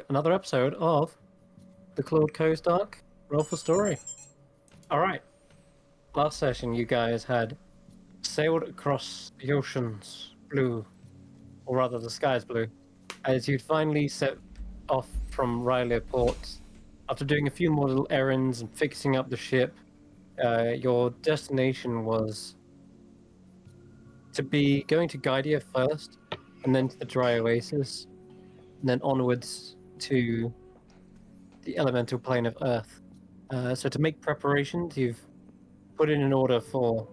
another episode of the Claude Coast Arc Roll for Story. Alright, last session you guys had sailed across the oceans blue, or rather the skies blue, as you'd finally set off from Riley Port. After doing a few more little errands and fixing up the ship, your destination was to be going to Gydia first, and then to the Dry Oasis, and then onwards to the elemental plane of Earth. So to make preparations, you've put in an order for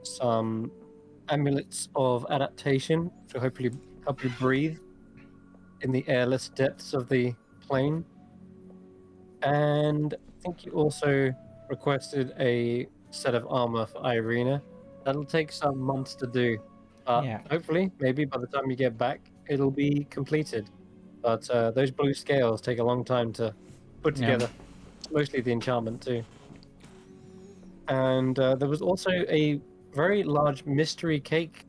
some amulets of adaptation to hopefully help you breathe in the airless depths of the plane. And I think you also requested a set of armor for Irina. That'll take some months to do. Yeah. Hopefully, maybe by the time you get back, it'll be completed. But those blue scales take a long time to put together. Mostly the enchantment too. And there was also a very large mystery cake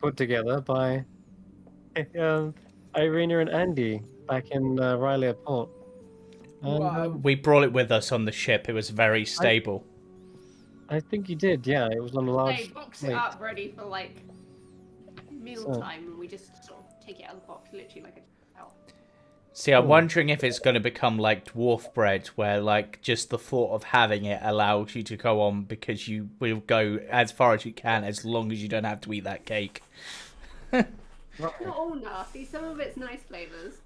put together by Irina and Andy back in Riley Port. We brought it with us on the ship. It was very stable. I think you did, yeah. It was on a large They box it up ready for like mealtime, and we just sort of take it out of the box, literally like a towel. See, I'm wondering if it's going to become like dwarf bread, where like just the thought of having it allows you to go on because you will go as far as you can as long as you don't have to eat that cake. Not all nasty, some of it's nice flavors.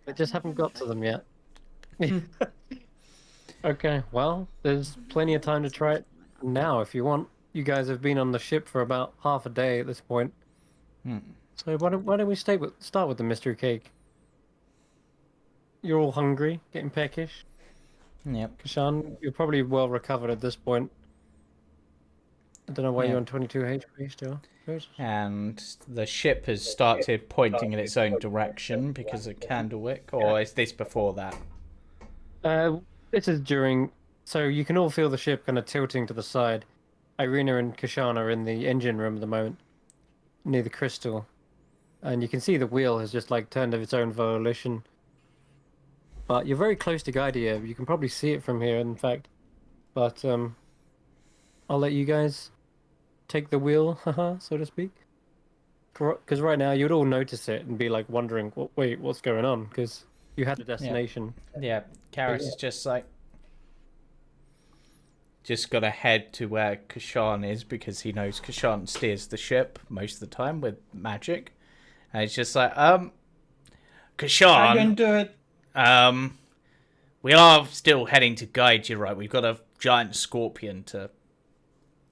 I just haven't got to them yet. Okay, well, there's plenty of time to try it now if you want. You guys have been on the ship for about half a day at this point. So why don't we start with the mystery cake? You're all hungry, getting peckish. Yep. Kashan, you're probably well recovered at this point. I don't know why you're on 22 HP still. And the ship has started pointing in its own direction because of Candlewick, or is this before that? This is during, so you can all feel the ship kind of tilting to the side. Irina and Kashan are in the engine room at the moment, near the crystal, and you can see the wheel has just like turned of its own volition. But you're very close to Gydia. You can probably see it from here, in fact. But I'll let you guys take the wheel, so to speak. Because right now you'd all notice it and be like wondering, wait, what's going on? Because you had a destination. Yeah, Karis is just like, just got to head to where Kashan is because he knows Kashan steers the ship most of the time with magic. And it's just like, Kashan, How you gonna do it? we are still heading to guide you, right? We've got a giant scorpion to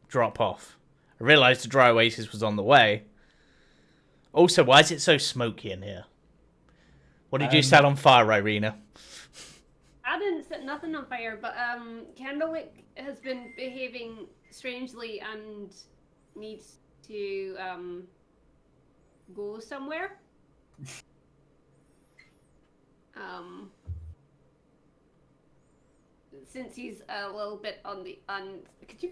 drop off. I realised the Dry Oasis was on the way. Also, why is it so smoky in here? What did you set on fire, Irina? I didn't set nothing on fire, but Candlewick has been behaving strangely and needs to go somewhere. Since he's a little bit on the could you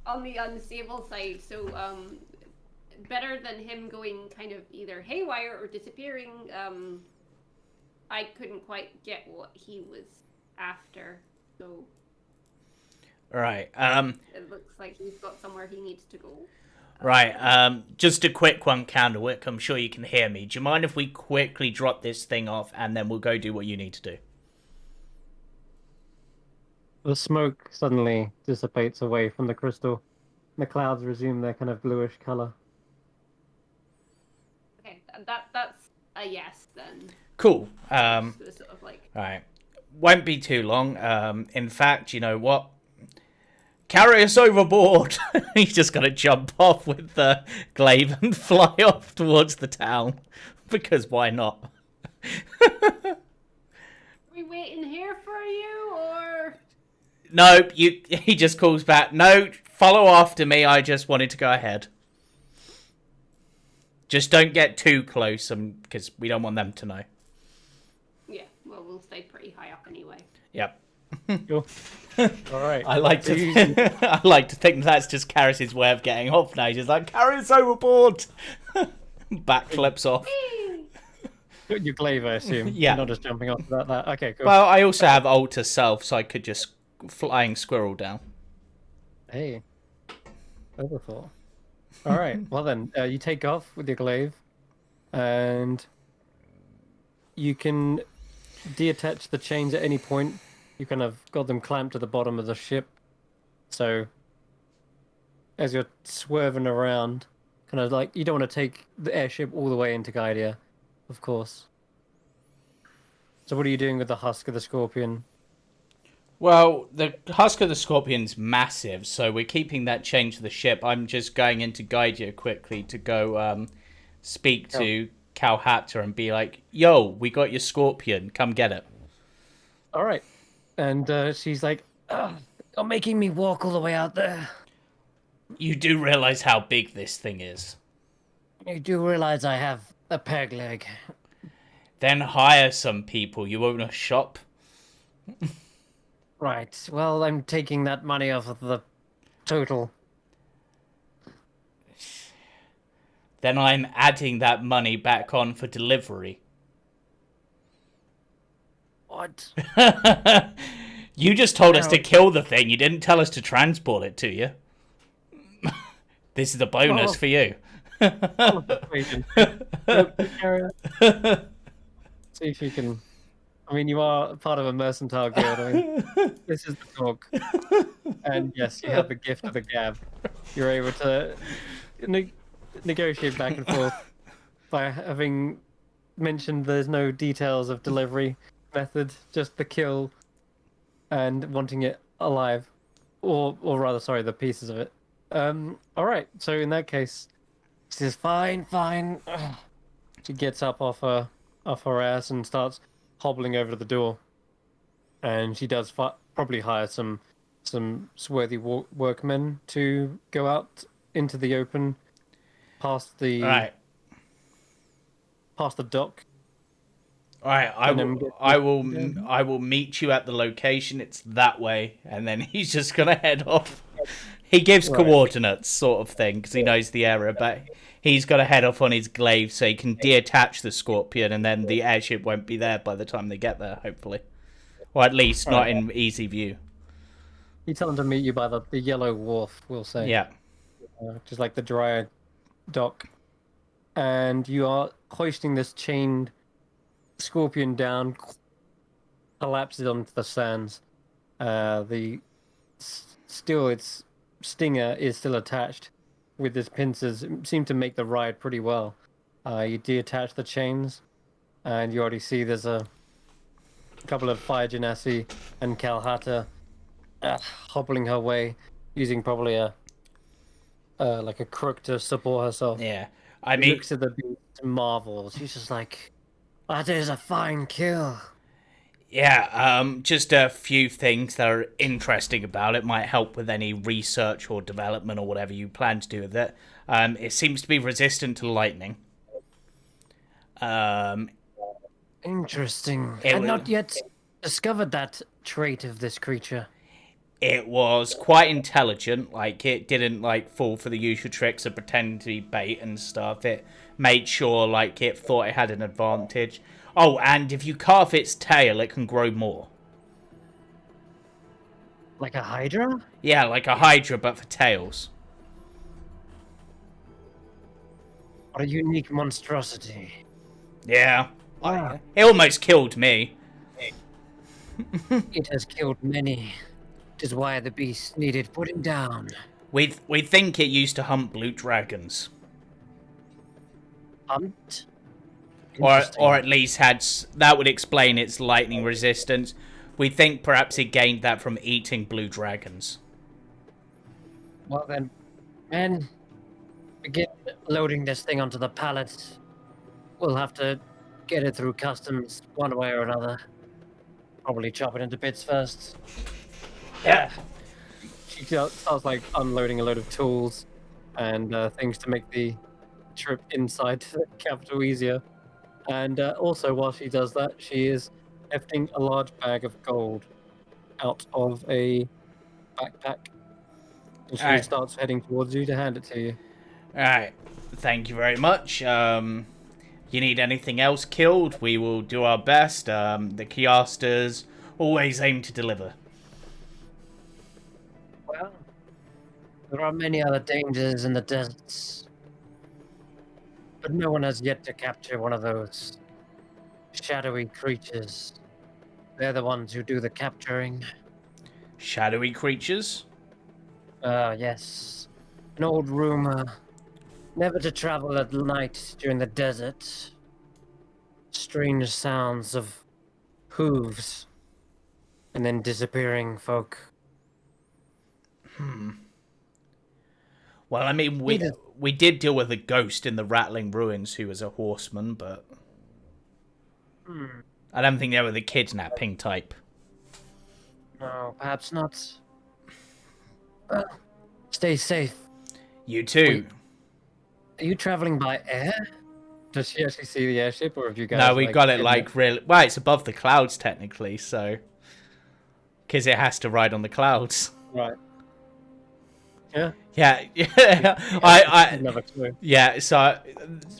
on the unstable side, so better than him going kind of either haywire or disappearing. I couldn't quite get what he was after, so Right. it looks like he's got somewhere he needs to go. Right. Just a quick one, Candlewick. I'm sure you can hear me. Do you mind if we quickly drop this thing off and then we'll go do what you need to do? The smoke suddenly dissipates away from the crystal. The clouds resume their kind of bluish color. Okay, that's a yes then. Cool. So it's sort of like... Alright. Won't be too long. In fact, you know what? Carry us overboard! He's just going to jump off with the glaive and fly off towards the town. Because why not? Are we waiting here for you, or...? Nope, he just calls back. No, follow after me. I just wanted to go ahead. Just don't get too close, because we don't want them to know. Yeah, well, we'll stay pretty high up anyway. Yep. Cool. All right. I like to think that's just Karis's way of getting off now. He's just like, carry us overboard. Backflips off. Your glaive, I assume. Yeah. You're not just jumping off about that. Okay, cool. Well, I also have alter self, so I could just flying squirrel down. Hey. Overthought. All right. Well then, you take off with your glaive, and you can deattach the chains at any point. You kind of got them clamped to the bottom of the ship, so as you're swerving around, kind of like you don't want to take the airship all the way into Gaidia, of course. So what are you doing with the husk of the scorpion? Well, the husk of the scorpion's massive, so we're keeping that chain to the ship. I'm just going into Gaidia quickly to go speak to Cal Hatter and be like, yo, we got your scorpion, come get it. All right. And she's like, you're making me walk all the way out there. You do realize how big this thing is. You do realize I have a peg leg. Then hire some people. You own a shop. Right. Well, I'm taking that money off of the total. Then I'm adding that money back on for delivery. What? You just told us to kill the thing. You didn't tell us to transport it to you. This is a bonus for you. See if you can. I mean, you are part of a mercantile guild. I mean, this is the talk. And yes, you have the gift of the gab. You're able to negotiate back and forth by having mentioned there's no details of delivery method, just the kill and wanting it alive, or rather, sorry, the pieces of it. All right. So in that case, she says, "Fine, fine." She gets up off her ass and starts hobbling over to the door, and she does probably hire some swarthy workmen to go out into the open, past the dock. All right, I will meet you at the location. It's that way, and then he's just gonna head off. He gives coordinates, sort of thing, because he knows the area, but he's got to head off on his glaive so he can deattach the scorpion, and then the airship won't be there by the time they get there, hopefully, or at least not in easy view. You tell him to meet you by the yellow wharf, we'll say. Yeah, just like the dry dock, and you are hoisting this chained scorpion down, collapses onto the sands. Its stinger is still attached with its pincers. It seemed to make the ride pretty well. You deattach the chains, and you already see there's a couple of Fire Genasi and Kalhata hobbling her way, using probably a crook to support herself. yeah. She looks at the beast and marvels. She's just like, "That is a fine kill." Yeah, just a few things that are interesting about it. Might help with any research or development or whatever you plan to do with it. It seems to be resistant to lightning. Interesting. I've not yet discovered that trait of this creature. It was quite intelligent. Like, it didn't, fall for the usual tricks of pretending to be bait and stuff. It made sure, it thought it had an advantage. Oh, and if you carve its tail, it can grow more. Like a hydra? Yeah, like a hydra, but for tails. What a unique monstrosity. Yeah. It almost killed me. It has killed many. It is why the beast needed putting down. We think it used to hunt blue dragons. Hunt? Or at least that would explain its lightning resistance. We think perhaps it gained that from eating blue dragons. Well then, men, begin loading this thing onto the pallet. We'll have to get it through customs one way or another. Probably chop it into bits first. Yeah. She starts unloading a load of tools and things to make the trip inside the capital easier. And also, while she does that, she is hefting a large bag of gold out of a backpack. And she starts heading towards you to hand it to you. Alright, thank you very much. You need anything else killed, we will do our best. The Kiasters always aim to deliver. Well, there are many other dangers in the deserts, but no one has yet to capture one of those shadowy creatures. They're the ones who do the capturing. Shadowy creatures? Yes. An old rumor. Never to travel at night during the desert. Strange sounds of hooves. And then disappearing folk. Well, I mean, we did deal with a ghost in the Rattling Ruins who was a horseman, but I don't think they were the kidnapping type. No, perhaps not. Stay safe. You too. Are you traveling by air? Does she actually see the airship, or have you guys? No, we got it like really. Well, it's above the clouds technically, so because it has to ride on the clouds. Right. Yeah. Yeah, I Another clue. yeah. So,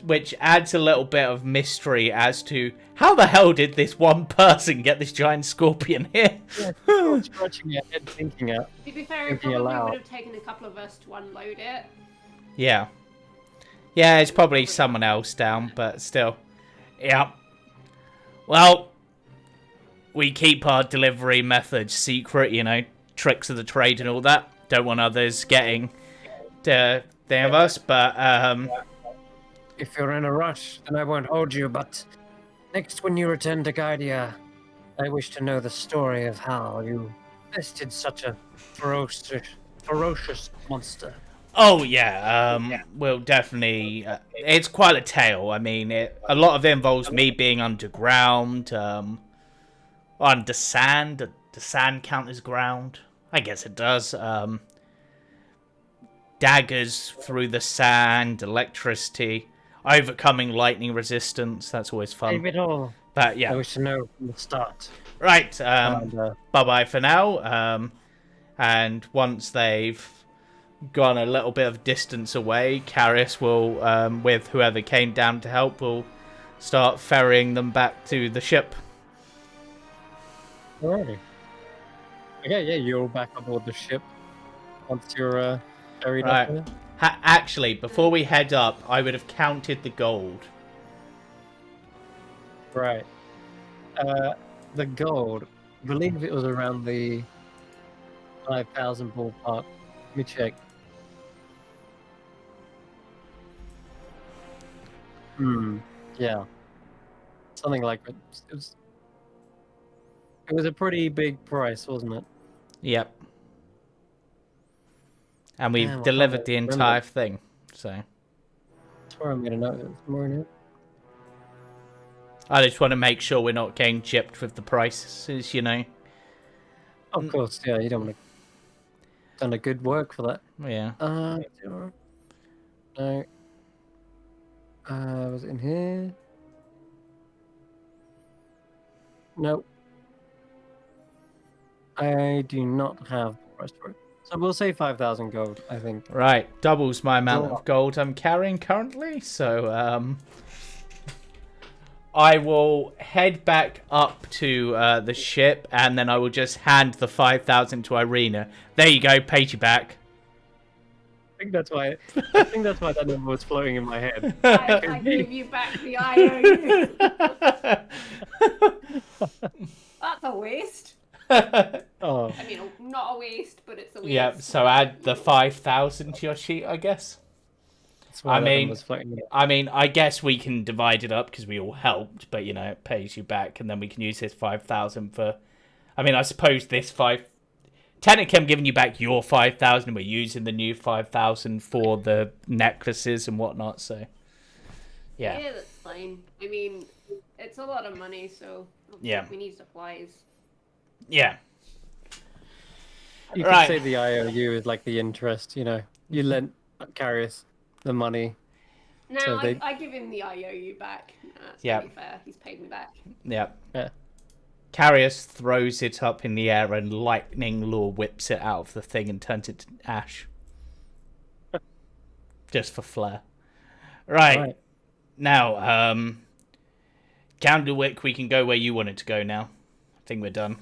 which adds a little bit of mystery as to how the hell did this one person get this giant scorpion here? Yeah, scratching your head, thinking it. To be fair, it Thinking probably aloud. would have taken a couple of us to unload it. Yeah, yeah. It's probably someone else down, but still, yeah. Well, we keep our delivery methods secret, you know, tricks of the trade and all that. Don't want others getting the thing of us, but If you're in a rush, then I won't hold you, but next when you return to Guidia, I wish to know the story of how you bested such a ferocious monster. oh yeah, we'll definitely. It's quite a tale. I mean, a lot of it involves me being underground, under sand. Does sand count as ground? I guess it does. Daggers through the sand, electricity, overcoming lightning resistance. That's always fun. Leave it all. But I yeah, wish to know from the start. right. And, Bye-bye for now. And once they've gone a little bit of distance away, Carius will, with whoever came down to help, will start ferrying them back to the ship. Alrighty. Okay, yeah, you're all back aboard the ship once you're buried Right. up there. Actually, before we head up, I would have counted the gold. Right. The gold, I believe it was around the 5,000 ballpark. Let me check. Yeah. Something like it. It was a pretty big price, wasn't it? Yep. And we've Damn, I can't delivered the remember. entire thing, so... I swear I'm gonna know it more now. I just want to make sure we're not getting gypped with the prices, you know. Of course, yeah, you don't want to. Done a good work for that. Yeah. No. Was it in here? Nope. I do not have the price for it. So we'll say 5,000 gold, I think. Right, doubles my amount Cool. of gold I'm carrying currently, so I will head back up to the ship, and then I will just hand the 5,000 to Irina. There you go, paid you back. I think that's why that number was floating in my head. I give you back the IOU. That's a waste. Oh, I mean, not a waste, but it's a waste. Yep, so add the 5,000 to your sheet, I guess. that's why I that mean- number was floating in my I mean, I guess we can divide it up because we all helped, but you know, it pays you back, and then we can use this 5,000 for. I mean, I suppose this technically, I'm giving you back your 5,000, and we're using the new 5,000 for the necklaces and whatnot. So, yeah, Yeah, that's fine. I mean, it's a lot of money, so Yeah. we need supplies. yeah, You Right. could say the IOU is like the interest, you know. You lent Carius the money. No, So they- I give him the IOU back. That's Yeah. pretty fair. He's paid me back. yeah. Yeah. Carius throws it up in the air, and lightning lure whips it out of the thing and turns it to ash. just for flair. Right. Right. Now, Candlewick, we can go where you wanted to go now. I think we're done.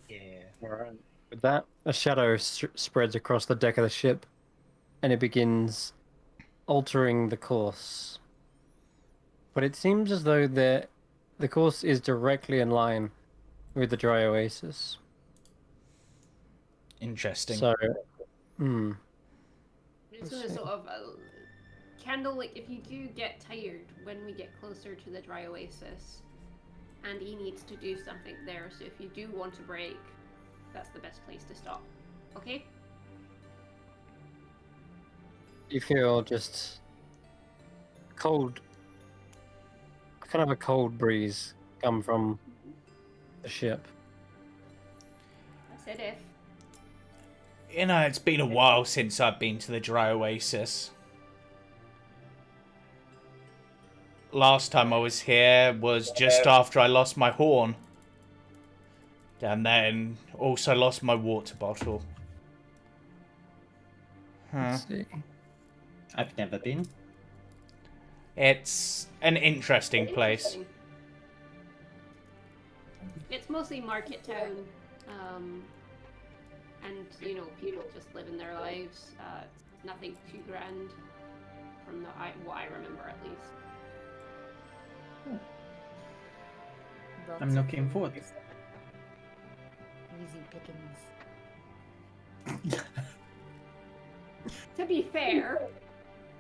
Yeah. All right. With that, a shadow spreads across the deck of the ship, and it begins altering the course. But it seems as though the course is directly in line with the dry oasis. Interesting. So, I'm just Let's gonna see. sort of Candlewick, if you do get tired when we get closer to the dry oasis, and he needs to do something there, so if you do want to break, that's the best place to stop. Okay? you feel just cold, kind of a cold breeze come from the ship. I said if. You know, it's been a while since I've been to the dry oasis. Last time I was here was just after I lost my horn. And then also lost my water bottle. Huh. Let's see. I've never been. It's an interesting place. Interesting. It's mostly market town, and people just living their lives. It's nothing too grand, from what I remember at least. I'm looking forward. Easy pickings. To be fair,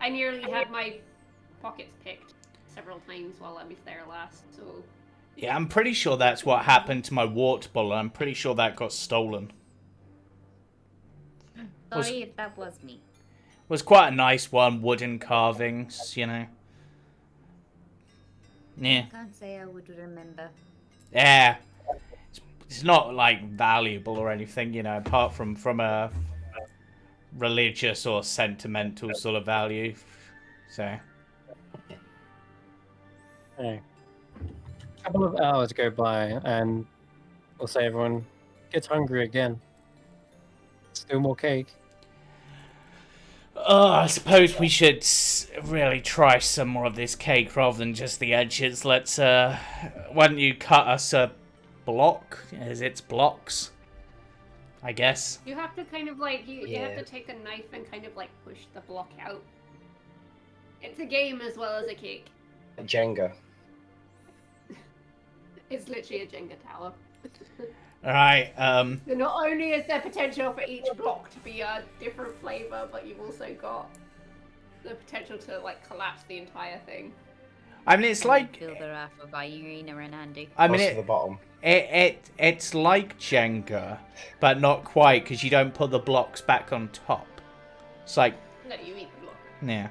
I nearly had my pockets picked several times while I was there last, so... Yeah, I'm pretty sure that's what happened to my water bottle. I'm pretty sure that got stolen. Sorry if that was me. It was quite a nice one, wooden carvings, you know. Yeah. Can't say I would remember. Yeah. It's not, like, valuable or anything, you know, apart from a religious or sentimental sort of value. So... Okay. A couple of hours go by, and we'll say everyone gets hungry again. Still more cake. I suppose we should really try some more of this cake rather than just the edges. Let's, why don't you cut us a block, as it's blocks, I guess. You have to kind of like, you have Yeah. to take a knife and kind of like push the block out. It's a game as well as a cake. Jenga. It's literally a Jenga tower. Alright, So not only is there potential for each block to be a different flavor, but you've also got the potential to like collapse the entire thing. I mean, it's like... Feel the wrath of Irina and Andy. I mean, Close to the bottom. it's like Jenga, but not quite, because you don't put the blocks back on top. It's like... No, you eat the block. Yeah.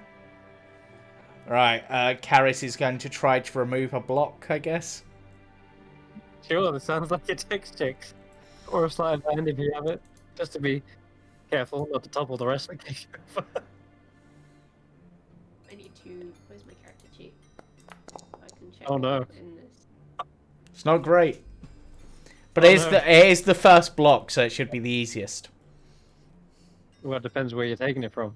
Right, Karis is going to try to remove a block, I guess. Sure, that sounds like it takes chicks. Or a sleight of hand if you have it. Just to be careful not to topple the rest of the cake over. I need to. Where's my character sheet? So I can check. Oh, no. what's in this. It's not great. But Oh, it is no. it is the first block, so it should be the easiest. Well, it depends where you're taking it from.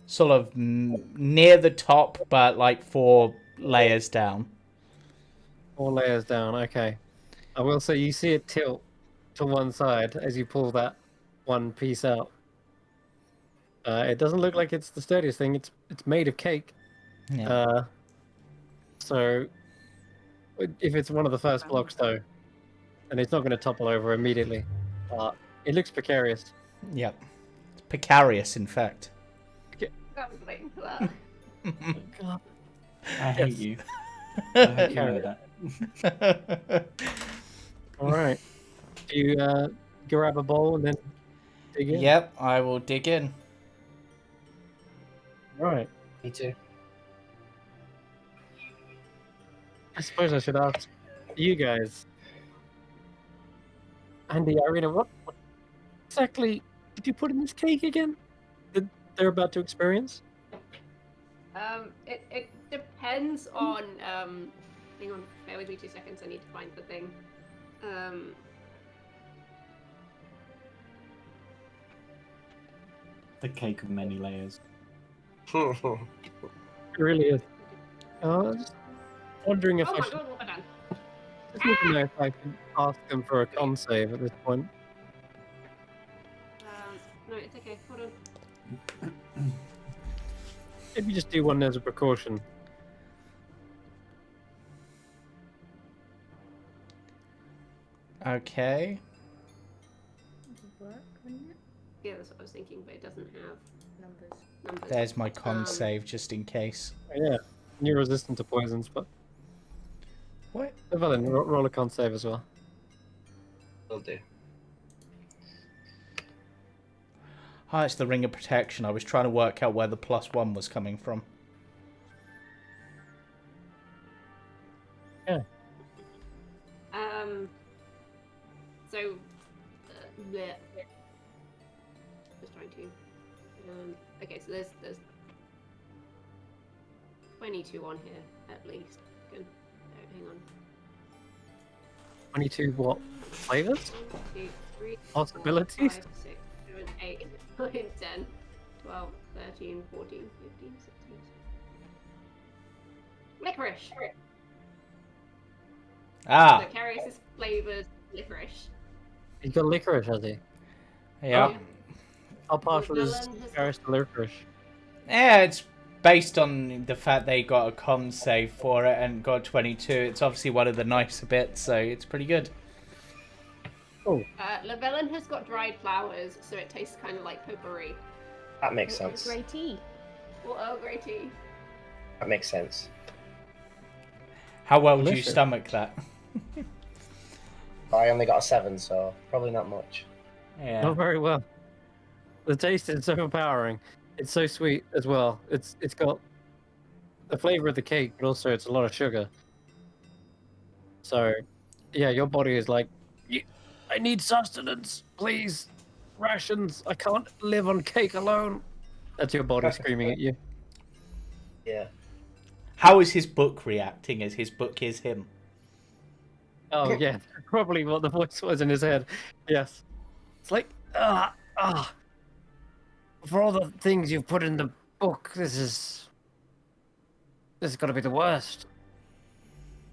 Sort of near the top, but like 4 layers down. 4 layers down, okay. I will say you see it tilt to one side as you pull that one piece out. It doesn't look like it's the sturdiest thing. It's made of cake. Yeah. So if it's one of the first blocks though, and it's not going to topple over immediately, it looks precarious. Yep. It's precarious, in fact. I was waiting for that. God. I hate Yes. you. I hope you know that. All right. Do you grab a bowl and then dig in? Yep, I will dig in. Right. Me too. I suppose I should ask you guys. Andy, Irina, what exactly did you put in this cake again? That they're about to experience? It depends on hang on, bear with me 2 seconds, I need to find the thing. The cake of many layers. It really is. I was just wondering if Oh I my should. god, what have I done? Just need to know if I can ask them for a con save at this point. No, it's okay. Hold on. Maybe just do one as a precaution. Okay. Work, wouldn't it? Yeah, that's what I was thinking, but it doesn't have numbers. There's my con Um, save just in case. Yeah, you're resistant to poisons, but What? well then, roll a con save as well. Will do. Oh, it's the ring of protection. I was trying to work out where the +1 was coming from. Yeah. So, bleh. Just trying to. Okay, so there's 22 on here at least. Good. Oh, hang on. 22 what flavors? 1, 2, 3, Possibilities? 4, 5, 6, 7, 8, 9, 10, 12, 13, 14, 15, 16. Licorice. Ah, So Carius' flavors licorice. You got licorice, has he? yeah. How partial is Melon has Paris to licorice? Yeah, it's based on the fact they got a con save for it and got 22. It's obviously one of the nicer bits, so it's pretty good. Lavellin has got dried flowers, so it tastes kind of like potpourri. That makes sense. Grey tea. Or Earl Grey tea. That makes sense. How well do you Delicious. stomach that? I only got a 7, so probably not much. Yeah. Not very well. The taste is overpowering. It's so sweet as well. It's got the flavor of the cake, but also it's a lot of sugar. So, yeah, your body is like, I need sustenance, please. Rations. I can't live on cake alone. That's your body screaming at you. Yeah. How is his book reacting as his book is him? Oh yeah, probably what the voice was in his head. Yes. It's like, for all the things you've put in the book, this is got to be the worst.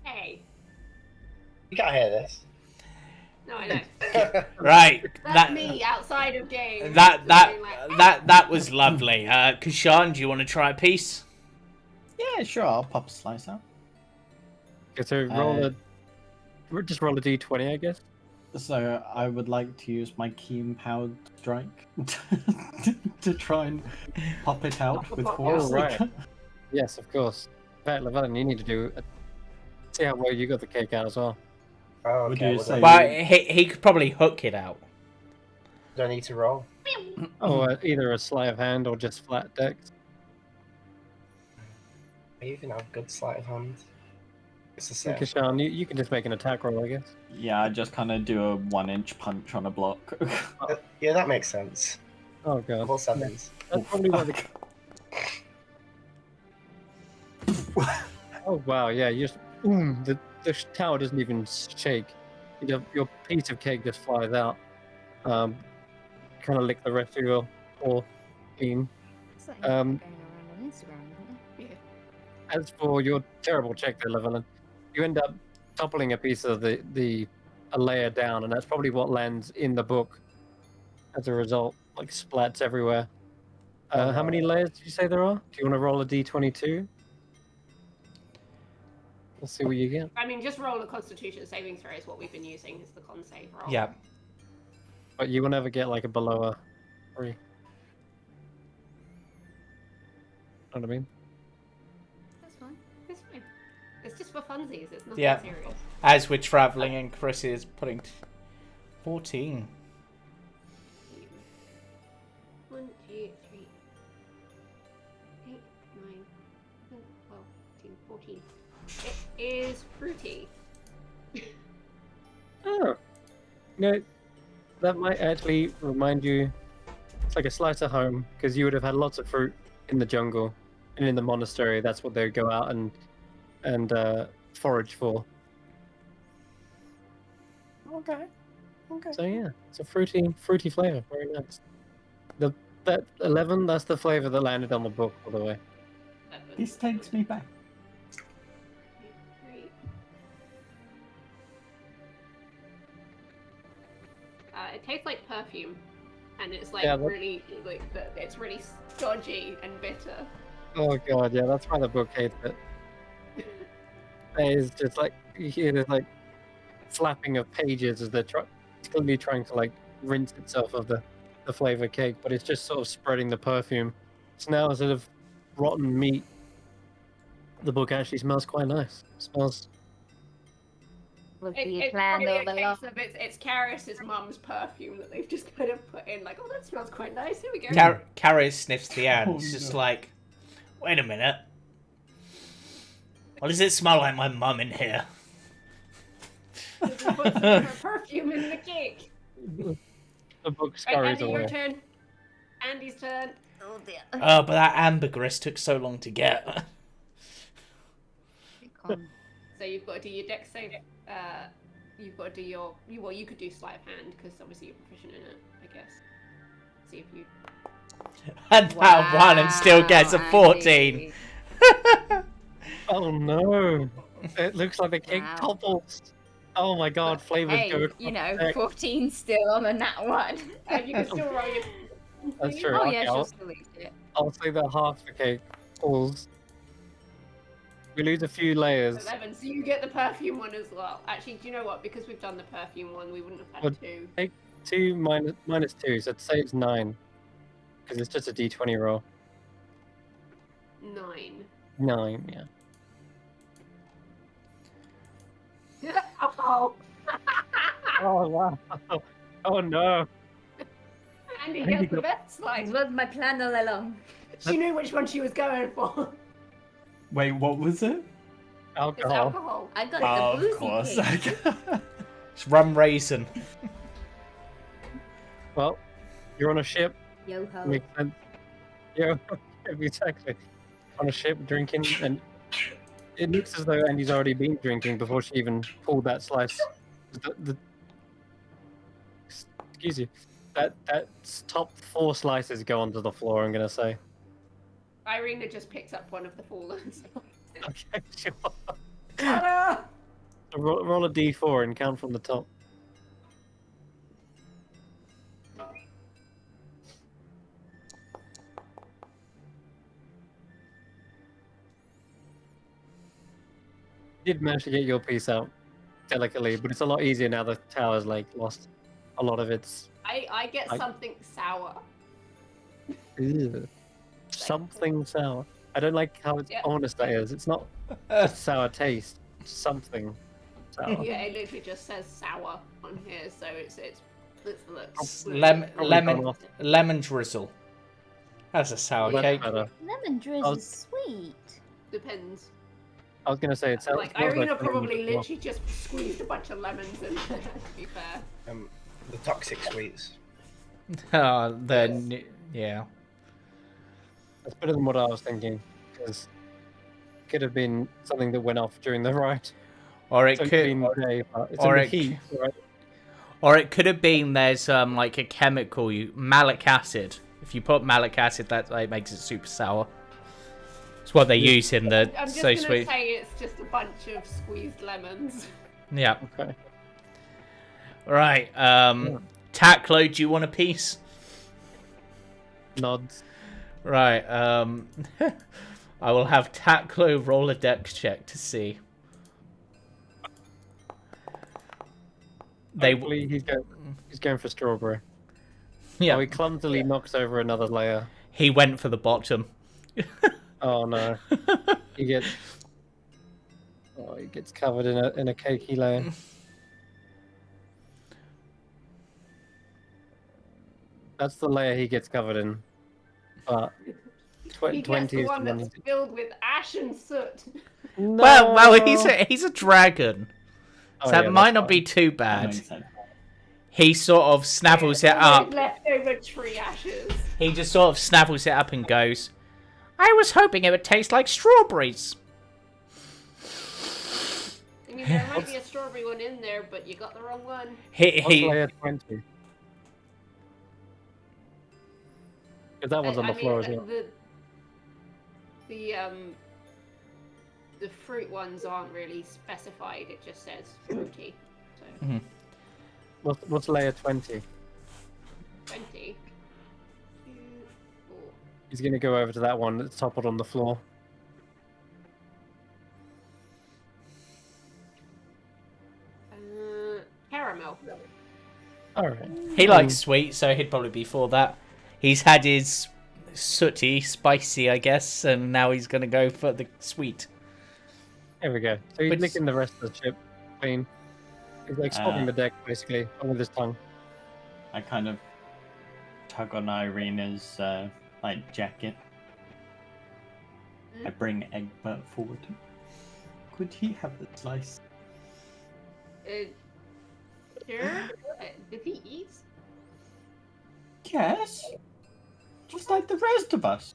Hey. You can't hear this. No, I know. Right. That's me outside of game. That was lovely. Kushan, do you want to try a piece? Yeah, sure. I'll pop a slice out. Okay, so just roll a d20, I guess. So I would like to use my keen powered strike to try and pop it out with force. Oh, right. Yes, of course. In fact, Llewellyn, you need to see how well you got the cake out as well. Oh, Would okay. you What say- Well, he could probably hook it out. do I need to roll? Oh, either a sleight of hand or just flat dex. I even have good sleight of hand. It's a So, set. Kishan, you can just make an attack roll, I guess. Yeah, I just kind of do a 1-inch punch on a block. Yeah, that makes sense. Oh god. All 7s. That's probably what the... Oh wow, yeah, you just boom, the tower doesn't even shake. Your piece of cake just flies out. Kind of lick the rest of your poor bean. It's like Um, going around on Instagram, isn't it? As for your terrible check there, Llewellyn, you end up toppling a piece of a layer down, and that's probably what lands in the book. As a result, like splats everywhere. How many layers did you say there are? Do you want to roll a d22? Let's see what you get. I mean, just roll a Constitution saving throw is what we've been using as the con save roll. Yeah. But you will never get like a below a 3. Know what I mean? That's fine. It's fine. It's just for funsies. It's nothing Yeah. serious. As we're travelling and Chris is putting 14. 1, 2, 3, 8, 9, 10, 12, 13, 14. It is fruity. Oh. That might actually remind you. It's like a slice of home, because you would have had lots of fruit in the jungle and in the monastery. That's what they would go out and forage for. Okay. So yeah, it's a fruity flavor. Very nice. The That 11, that's the flavor that landed on the book, by the way. This takes me back. Great. It tastes like perfume, and it's like Yeah, that- really like it's really stodgy and bitter. Oh god, yeah, that's why the book hates it. It's just like you hear this like flapping of pages as they're clearly trying to like rinse itself of the flavor cake, but it's just sort of spreading the perfume. So now instead of rotten meat, the book actually smells quite nice. It smells. Was It, the it's plan probably all a case along? of it's Karis's mum's perfume that they've just kind of put in, like, oh, that smells quite nice. Here we go. Karis sniffs the air and Oh, it's just no. like, wait a minute. Why does it smell like my mum in here? We put some of her perfume in the cake. The book Right, scurries Andy, your away. turn. Andy's turn. Oh dear. Oh, but that ambergris took so long to get. So you've got to do your dex save. You've got to do your. Well, you could do sleight of hand because obviously you're proficient in it. I guess. See if you. And that one and still gets a 14. Andy. Oh no! It looks like the cake Wow. topples. Oh my god, flavors Hey, go. you know, across 14 still on a nat one. And you can still roll your. That's true. Oh Okay, yeah, she'll I'll, still eat it. I'll say that half the cake falls. We lose a few layers. 11, so you get the perfume one as well. Actually, do you know what? Because we've done the perfume one, we wouldn't have had What? two. 2 minus 2, so I'd say it's 9. Because it's just a d20 roll. 9. 9, yeah. Oh, Oh wow! Oh no! Andy Andy gets the got- best This slice. was my plan all along. She knew which one she was going for. Wait, what was it? It's Alcohol. alcohol. I got Oh, the of course. boozy cake. It's rum raisin. Well, you're on a ship. Yo ho. Makes sense. Yeah, exactly. On a ship drinking, and it looks as though Andy's already been drinking before she even pulled that slice. Excuse you. That top 4 slices go onto the floor. I'm gonna say. Irina just picked up one of the fallens. Okay, sure. Ta-da! Roll a d4 and count from the top. You did manage to get your piece out delicately, but it's a lot easier now the tower's like lost a lot of its I get I- something sour. Ew. Something sour. I don't like how it's Yeah. honest that is. It's not just sour taste. It's something sour. Yeah, it literally just says sour on here, so it's looks Lemon, Probably lemon, gone off. lemon drizzle. That's a sour That's cake. better. Lemon I drizzle was- is sweet. depends. I was gonna say it sounds Like smells Irina something probably you could literally just squeezed a bunch of lemons in there, to be fair. The toxic sweets. Then, yeah. That's better than what I was thinking, because it could have been something that went off during the ride. Or it So it's could, been day, but it's or in the it heat, right? or it could have been there's like a chemical, malic acid. If you put malic acid, that like, makes it super sour. It's what they use in the I'm just so gonna sweet. say it's just a bunch of squeezed lemons. Yeah. Okay. Right. Taklo, do you want a piece? Nods. Right. I will have Taklo roll a dex check to see. Hopefully he's going for strawberry. Yeah. Oh, he clumsily knocks over another layer. He went for the bottom. Oh no. he gets covered in a cakey layer. That's the layer he gets covered in. But He gets 20 the is one the one that's filled with ash and soot. No! Well, he's a dragon, Oh, so that yeah, might that's not fine. be too That bad. makes sense. He sort of snavels it up. Leftover tree ashes. He just sort of snavels it up and goes, I was hoping it would taste like strawberries. I mean, there might be a strawberry one in there, but you got the wrong one. He What's layer 20? Because that one's on the floor as well. The fruit ones aren't really specified. It just says fruity. So What's layer 20? 20. 2, 4. He's going to go over to that one that's toppled on the floor. Caramel. Alright. He likes sweet, so he'd probably be for that. He's had his sooty, spicy, I guess, and now he's going to go for the sweet. There we go. So he's But- licking the rest of the chip clean. He's like swabbing the deck, basically, with his tongue. I kind of tug on Irina's like jacket. I bring Egbert forward. Could he have the slice? Sure. Does he eat? Yes. Just like the rest of us.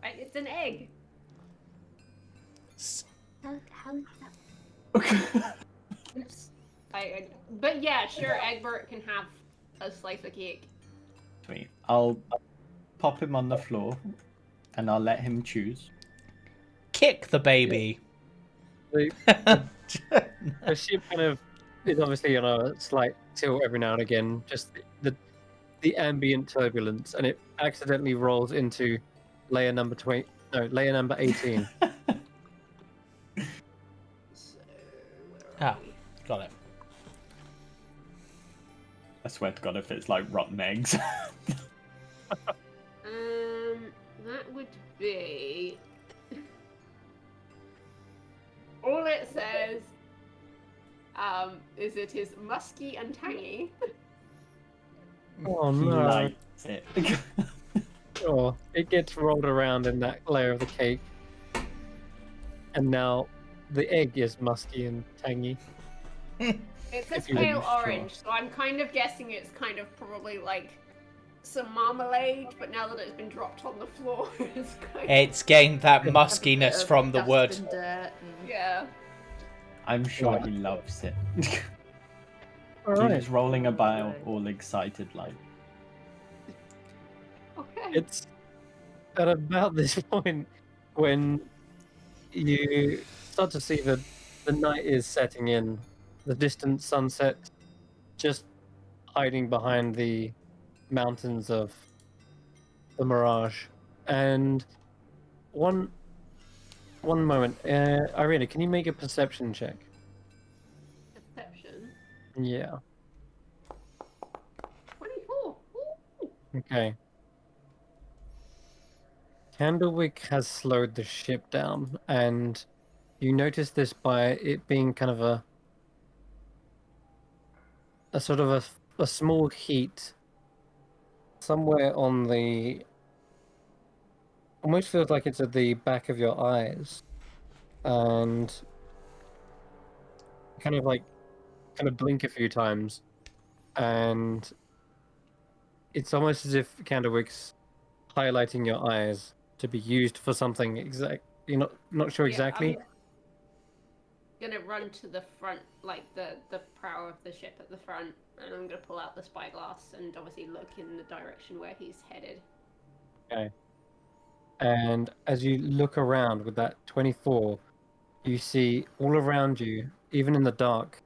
Right, it's an egg. But yeah, sure. Egbert can have a slice of cake. Sweet. I'll pop him on the floor, and I'll let him choose. Kick the baby. The ship kind of is obviously on a slight tilt every now and again, just the ambient turbulence, and it accidentally rolls into layer number 20. No, layer number 18. So, Ah, got it. I swear to God, if it's like rotten eggs. that would be. All it says, is it is musky and tangy. Oh He no. likes it. Oh, it gets rolled around in that layer of the cake. And now the egg is musky and tangy. It says If you pale wouldn't, sure. orange, so I'm kind of guessing it's kind of probably like some marmalade, but now that it's been dropped on the floor, it's kind of... It's gained that Have a bit muskiness of from the dust word. and dirt and- Yeah. I'm sure he loves it. Alright. He's rolling about, all excited, like. Okay. It's at about this point when you start to see that the night is setting in, the distant sunset just hiding behind the mountains of the mirage. And one moment, Irina, can you make a perception check? Perception. Yeah. 24. Ooh. Okay. Candlewick has slowed the ship down, and you notice this by it being kind of a sort of a small heat somewhere on the, almost feels like it's at the back of your eyes, and kind of blink a few times, and it's almost as if Candlewick's highlighting your eyes to be used for something exact. You're not sure Yeah, exactly. I'm gonna run to the front, like the prow of the ship at the front, and I'm gonna pull out the spyglass and obviously look in the direction where he's headed. Okay. And as you look around with that 24, you see all around you, even in the dark,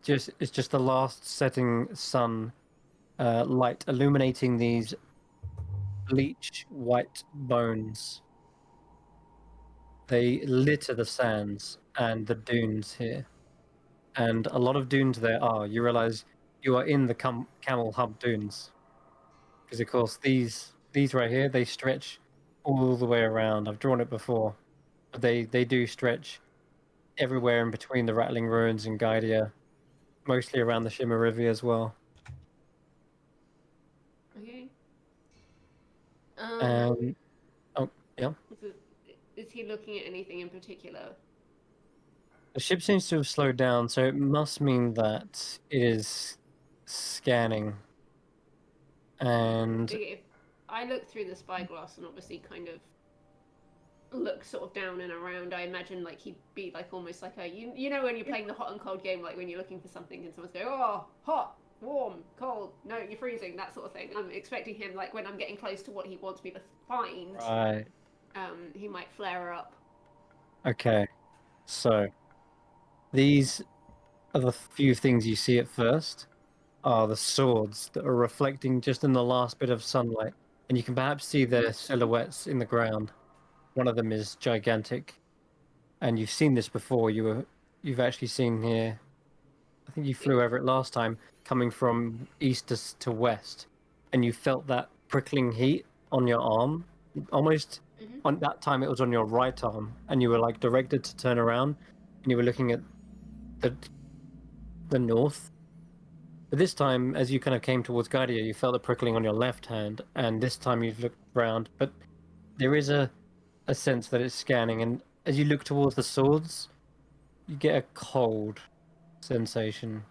it's just the last setting sun light illuminating these bleach white bones. They litter the sands and the dunes here. And a lot of dunes there are. You realize you are in the Camel Hub dunes. Because, of course, these right here, they stretch all the way around. I've drawn it before. But they do stretch everywhere in between the Rattling Ruins and Gaidia. Mostly around the Shimmer River as well. Okay. Oh, yeah. Is he looking at anything in particular? The ship seems to have slowed down, so it must mean that it is scanning. And If I look through the spyglass and obviously kind of look sort of down and around, I imagine like he'd be like almost like a you know when you're playing the hot and cold game, like when you're looking for something and someone's going, oh, hot, warm, cold, no, you're freezing, that sort of thing. I'm expecting him, like, when I'm getting close to what he wants me to find, Right. he might flare up. Okay. So these are the few things you see at first are the swords that are reflecting just in the last bit of sunlight, and you can perhaps see their silhouettes in the ground. One of them is gigantic, and you've seen this before. You've actually seen here. I think you flew over it last time, coming from east to west, and you felt that prickling heat on your arm. Almost Mhm. on that time, it was on your right arm, and you were like directed to turn around, and you were looking at the the north. But this time, as you kind of came towards Guardia, you felt the prickling on your left hand, and this time you've looked round, but there is a sense that it's scanning, and as you look towards the swords, you get a cold sensation.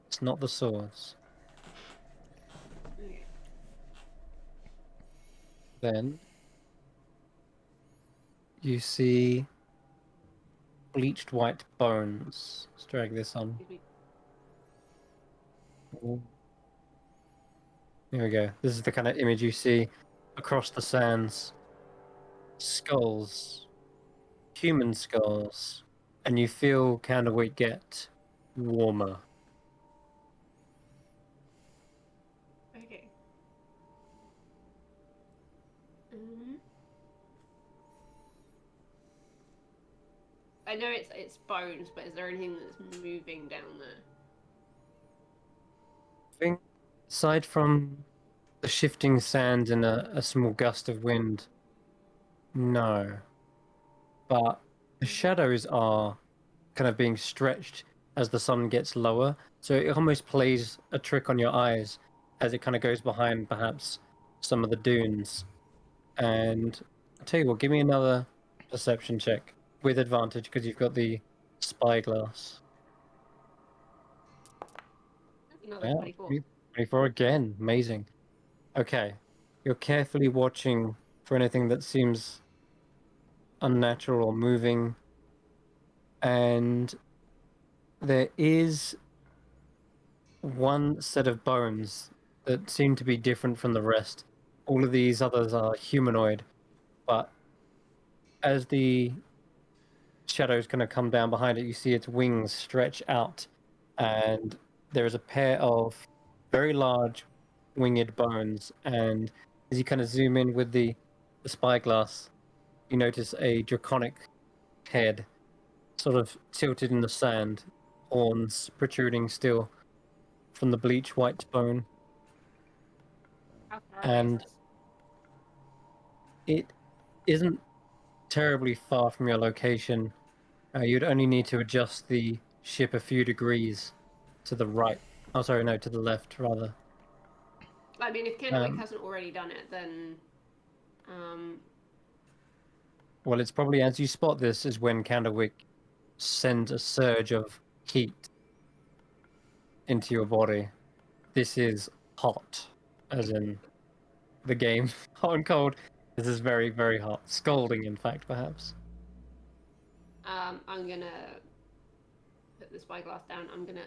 It's not the swords. Okay. Then you see bleached white bones. Let's drag this on. Excuse me. Ooh. Here we go. This is the kind of image you see across the sands. Skulls, human skulls, and you feel Candlewick get warmer. Okay. Mhm. I know it's bones, but is there anything that's moving down there? I think, aside from the shifting sand and a small gust of wind, no. But the shadows are kind of being stretched as the sun gets lower, so it almost plays a trick on your eyes as it kind of goes behind perhaps some of the dunes. And I'll tell you what, give me another perception check with advantage because you've got the spyglass. Another Yeah, 24. 24 again. Amazing. Okay. You're carefully watching for anything that seems unnatural or moving. And there is one set of bones that seem to be different from the rest. All of these others are humanoid, but as the shadows kind of come down behind it, you see its wings stretch out, and there is a pair of very large winged bones. And as you kind of zoom in with the spyglass, you notice a draconic head, sort of tilted in the sand, horns protruding still from the bleach white bone, How far away is and this? it isn't terribly far from your location. You'd only need to adjust the ship a few degrees to the right. Oh, sorry, no, to the left, rather. I mean, if Candlewick Um, hasn't already done it, then well, it's probably as you spot this is when Candlewick sends a surge of heat into your body. This is hot, as in the game, hot and cold. This is very, very hot. Scalding, in fact, perhaps. I'm gonna put the spyglass down. I'm gonna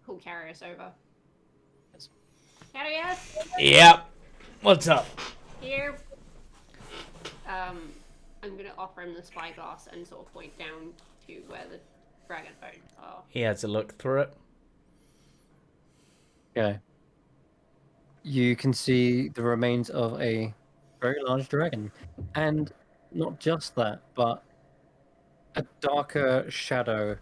call Carius over. Yes. Carius, Yep. What's up? here. I'm gonna offer him the spyglass and sort of point down to where the dragon bones are. He has a look through it. Okay. You can see the remains of a very large dragon. And not just that, but a darker shadow.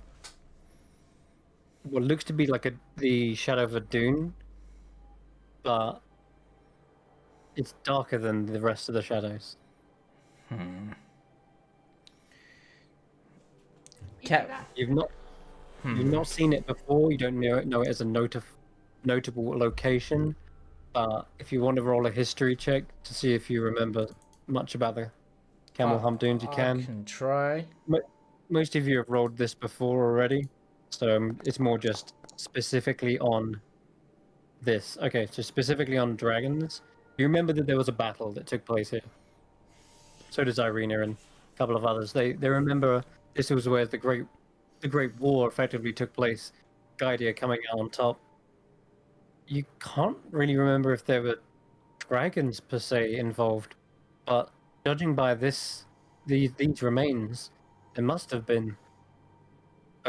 What looks to be like the shadow of a dune, but it's darker than the rest of the shadows. You Ca- do that? You've not seen it before. You don't know it as a notable location. But if you want to roll a history check to see if you remember much about the Camel Hump Dunes, you I can. can try. Most of you have rolled this before already, so it's more just specifically on this. Okay, so specifically on dragons. You remember that there was a battle that took place here. So does Irina and a couple of others. They remember this was where the Great War effectively took place. Gydia coming out on top, You can't really remember if there were dragons per se involved, but judging by these remains, there must have been.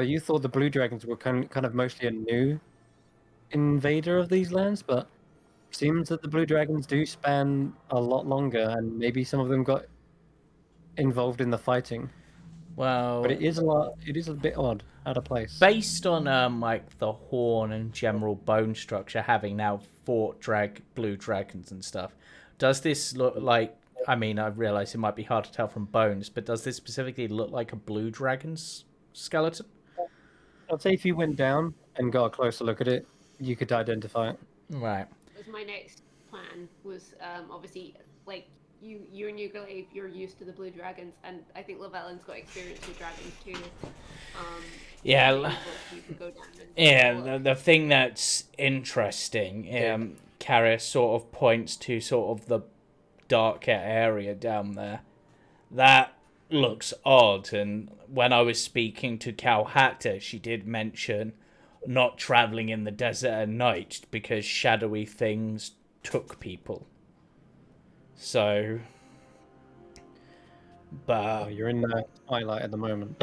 You thought the blue dragons were kind of mostly a new invader of these lands, but seems that the blue dragons do span a lot longer, and maybe some of them got involved in the fighting. Well, But it is a lot. It is a bit odd, out of place. based on like the horn and general bone structure, having now fought blue dragons and stuff, does this look like? I mean, I realize it might be hard to tell from bones, but does this specifically look like a blue dragon's skeleton? I'd say if you went down and got a closer look at it, you could identify it. Right. Was my next plan was obviously like you and Ugalave, you're used to the blue dragons, and I think Llewellyn's got experience with dragons too. Yeah. You could go down and Yeah, the thing that's interesting, Karis sort of points to sort of the darker area down there. That looks odd, and when I was speaking to Cal Hactor, she did mention not travelling in the desert at night because shadowy things took people. So, but You're in the twilight at the moment.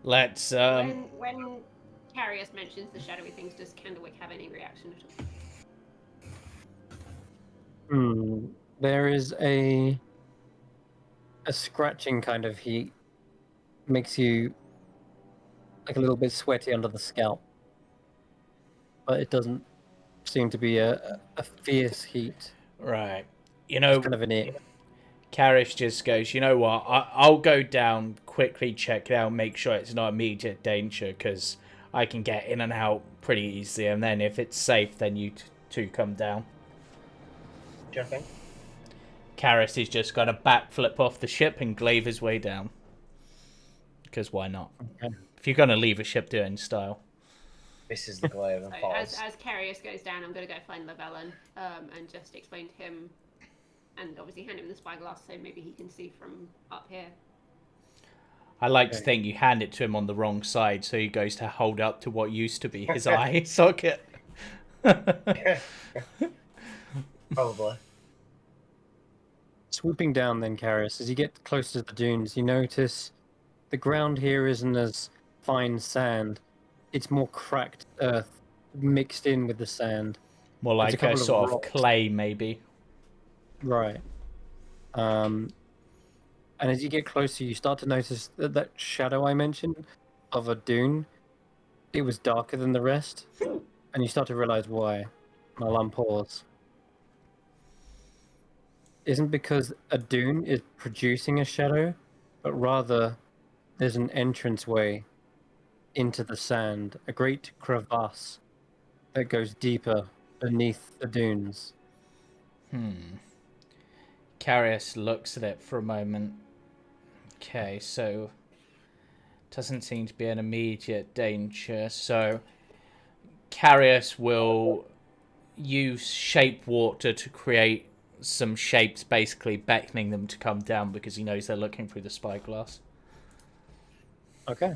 let's when Carius mentions the shadowy things, does Candlewick have any reaction at all? There is a scratching kind of heat, makes you like a little bit sweaty under the scalp, but it doesn't seem to be a fierce heat. right. You know, It's kind of an it. Karish just goes, you know what, I'll go down, quickly check it out, make sure it's not immediate danger, because I can get in and out pretty easily, and then if it's safe, then you two come down. Do you think? Karis is just going to backflip off the ship and glaive his way down. Because why not? Okay. If you're going to leave a ship, do it in style. This is the glaive and So falls. as Carius goes down, I'm going to go find Llewellyn and just explain to him, and obviously hand him the spyglass so maybe he can see from up here. I like to Okay. think you hand it to him on the wrong side, so he goes to hold up to what used to be his eye socket. Probably. Swooping down then, Karis, as you get closer to the dunes, you notice the ground here isn't as fine sand. It's more cracked earth mixed in with the sand. More There's a like a couple of sort of rocks. clay, maybe. Right. And as you get closer, you start to notice that shadow I mentioned of a dune, it was darker than the rest. And you start to realize why. I'll unpause. Isn't because a dune is producing a shadow, but rather there's an entranceway into the sand, a great crevasse that goes deeper beneath the dunes. Carius looks at it for a moment. Okay, so doesn't seem to be an immediate danger. So Carius will use shape water to create some shapes, basically beckoning them to come down because he knows they're looking through the spyglass. Okay.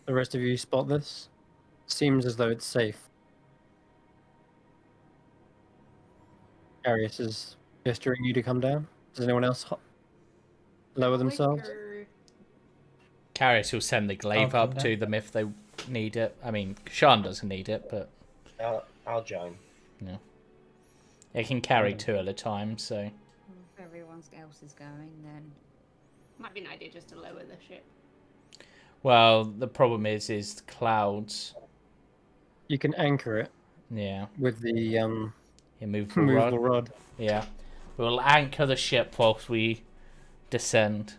The rest of you spot this? Seems as though it's safe. Arius is gesturing you to come down. Does anyone else lower themselves? Carius will send the glaive I'll up come to them if they need it. I mean, Sean doesn't need it, but I'll join. it can carry two at a time, so... If everyone else is going, then Might be an idea just to lower the ship. Well, the problem is clouds. You can anchor it Yeah. with the Immovable movable rod. rod. Yeah. We'll anchor the ship whilst we descend.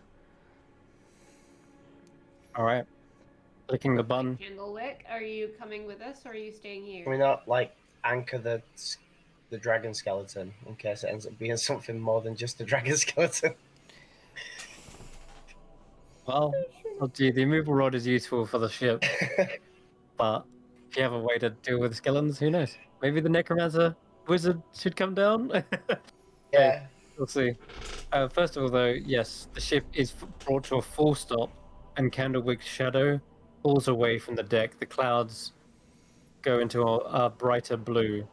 Alright. Clicking the button. Candlewick, are you coming with us or are you staying here? Can we not like anchor the dragon skeleton in case it ends up being something more than just a dragon skeleton? Well, the immovable rod is useful for the ship, but if you have a way to deal with skeletons, who knows? Maybe the necromancer wizard should come down? Yeah. We'll see. First of all, though, yes, the ship is brought to a full stop, and Candlewick's shadow pulls away from the deck. The clouds go into a brighter blue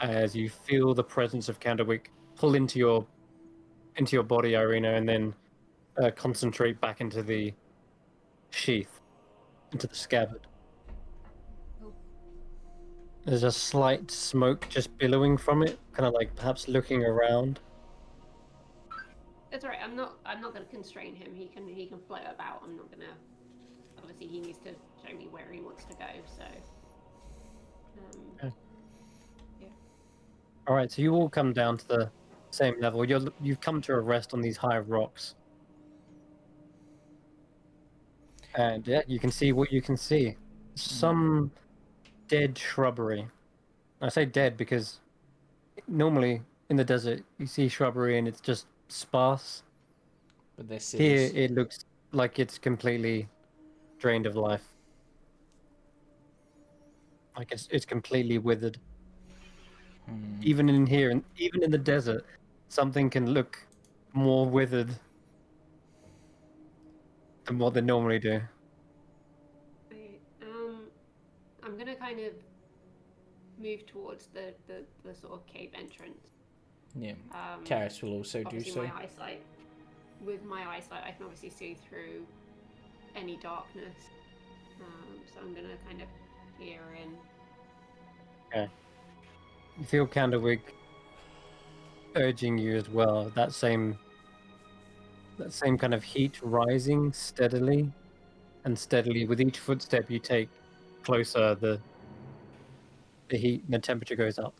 as you feel the presence of Candlewick pull into your body, Irina, and then concentrate back into the sheath, into the scabbard. Oh. There's a slight smoke just billowing from it, kind of like perhaps looking around. That's all right. I'm not going to constrain him. He can float about. I'm not going to. Obviously, he needs to show me where he wants to go. So. Okay. Yeah. All right, so you all come down to the same level. You've come to a rest on these high rocks, and yeah, you can see what you can see. Some dead shrubbery. I say dead because normally in the desert you see shrubbery and it's just sparse. But this Here is it looks like it's completely drained of life. Like it's completely withered. Even in here, and even in the desert, something can look more withered than what they normally do. Okay, I'm gonna kind of move towards the sort of cave entrance. yeah. Karis will also do Obviously, so. with my eyesight, I can obviously see through any darkness. So I'm gonna kind of peer in. Okay. You feel Candlewick urging you as well. That same kind of heat rising steadily and steadily. With each footstep you take closer, the heat and the temperature goes up.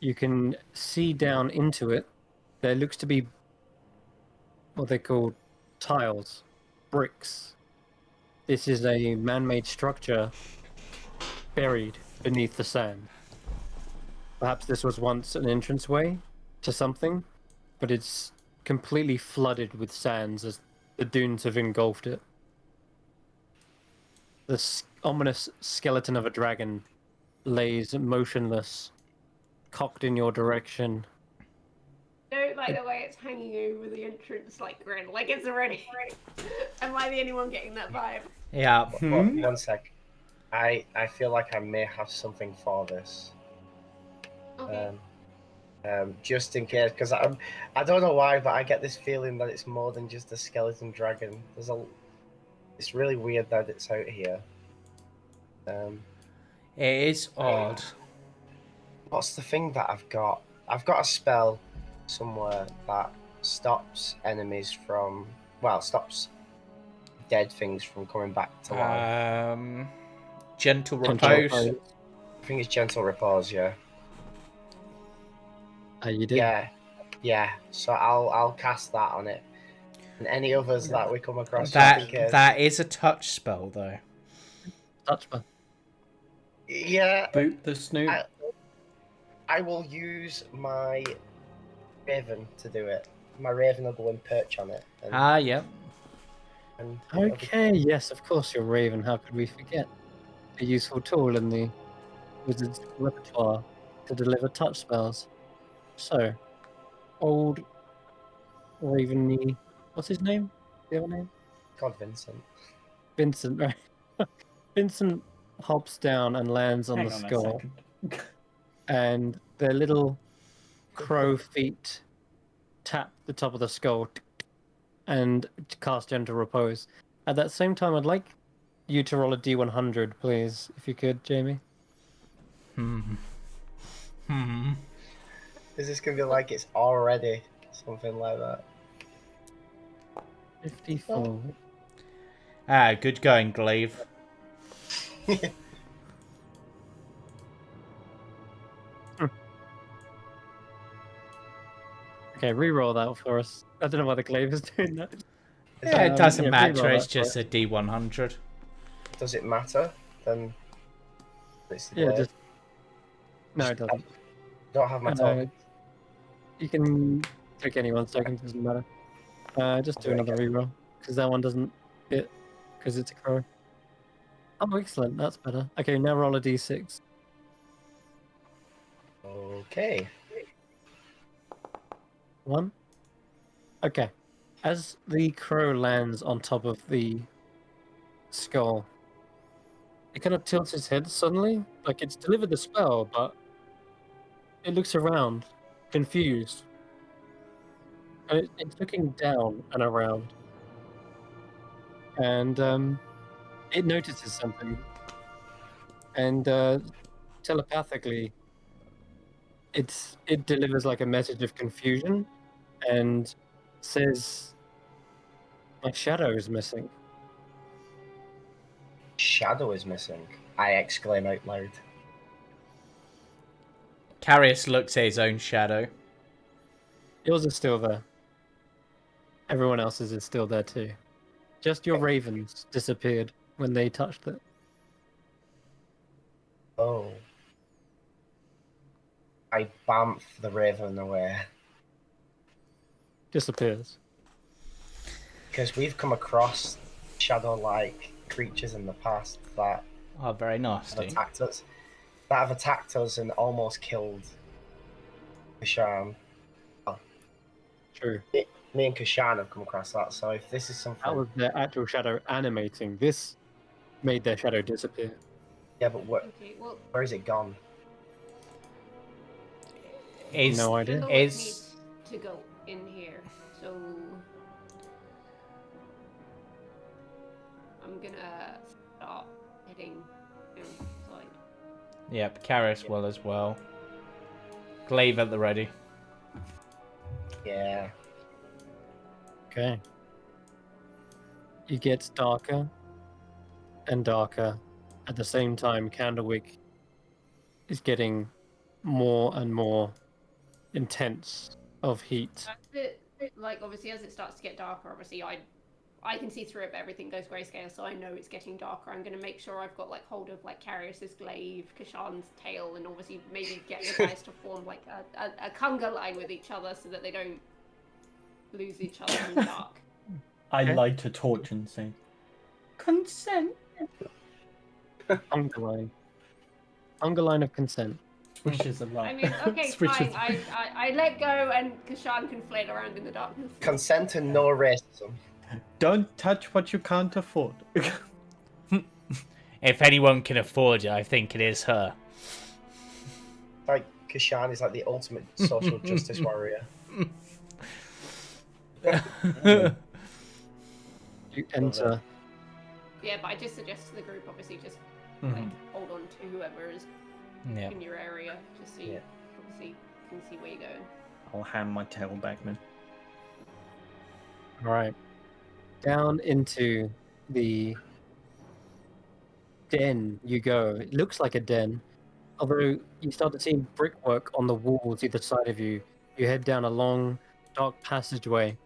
You can see down into it. There looks to be what they call tiles, bricks. This is a man-made structure buried beneath the sand. Perhaps this was once an entranceway to something, but it's completely flooded with sands as the dunes have engulfed it. The ominous skeleton of a dragon lays motionless, cocked in your direction. Don't like the way it's hanging over the entrance, like grin, like it's already. Am I the only one getting that vibe? Yeah. One sec. I feel like I may have something for this. Okay. Just in case, because I don't know why, but I get this feeling that it's more than just a skeleton dragon. It's really weird that it's out here. It is odd. What's the thing that I've got? I've got a spell somewhere that stops enemies from, stops dead things from coming back to life. Gentle Gentle repose. repose. I think it's gentle repose. Yeah. You did. Yeah. So I'll cast that on it, and any others that we come across. Just in case. That is a touch spell though. Touch me. Yeah. Boot the snoot. I will use my raven to do it. My raven will go and perch on it. And, Yeah. and Okay, yes, of course you're Raven. How could we forget? A useful tool in the wizard's repertoire to deliver touch spells. So, old Raveny... What's his name? The other name? God, Vincent. Vincent, right? Vincent hops down and lands on Hang the on a skull. second. And their little crow feet tap the top of the skull and cast Gentle Repose. At that same time, I'd like you to roll a D100, please, if you could, Jamie. Is this gonna be like it's already something like that? 54. Good going, Glaive. Okay, re-roll that for us. I don't know why the glaive is doing that. Yeah, it doesn't matter. re-roll It's that for just us. a D100. Does it matter? Then it's the Yeah, blade. just... No, it doesn't. Don't have my top. You can take any 1 second, doesn't matter. Just do another re-roll, because that one doesn't hit, because it's a crow. Oh, excellent, that's better. Okay, now roll a d6. Okay. 1. Okay. As the crow lands on top of the skull, it kind of tilts its head suddenly, like it's delivered the spell, but it looks around, confused. And it's looking down and around. And it notices something. And telepathically, it delivers like a message of confusion and says, "My shadow is missing." Shadow is missing. I exclaim out loud. Carius looks at his own shadow. Yours is still there. Everyone else's is still there too. Just your ravens disappeared when they touched it. Oh. I bamf the raven away. Disappears. Because we've come across shadow-like creatures in the past that Oh, very have nasty. attacked us. That have attacked us and almost killed Kashan. True. Me and Kashan have come across that, so if this is something... That was their actual shadow animating. This made their shadow disappear. Yeah, but Okay, well, where is it gone? Is No idea. Candlewick is needs to go in here, so I'm gonna start heading inside. yep, Carius will as well. Glaive at the ready. Yeah. Okay. It gets darker and darker. At the same time, Candlewick is getting more and more intense of heat. Like, obviously, as it starts to get darker, obviously, I can see through it, but everything goes grayscale, so I know it's getting darker. I'm going to make sure I've got, like, hold of, like, Carius's glaive, Kashan's tail, and obviously maybe get the guys to form, like, a conga line with each other so that they don't lose each other in the dark. I Okay. light a torch and say, consent. Hunger line. Hunger line of consent. Swishes a lot. I mean, okay, Swishes. fine. I let go, and Kashan can flail around in the darkness. Consent and no racism. Don't touch what you can't afford. If anyone can afford it, I think it is her. Like, Kashan is like the ultimate social justice warrior. You enter. Yeah, but I just suggest to the group, obviously, just like hold on to whoever is Yeah. in your area, just so you Yeah. obviously can see where you're going. I'll hand my tail back, man. All right. Down into the den you go. It looks like a den, although you start to see brickwork on the walls either side of you. You head down a long, dark passageway.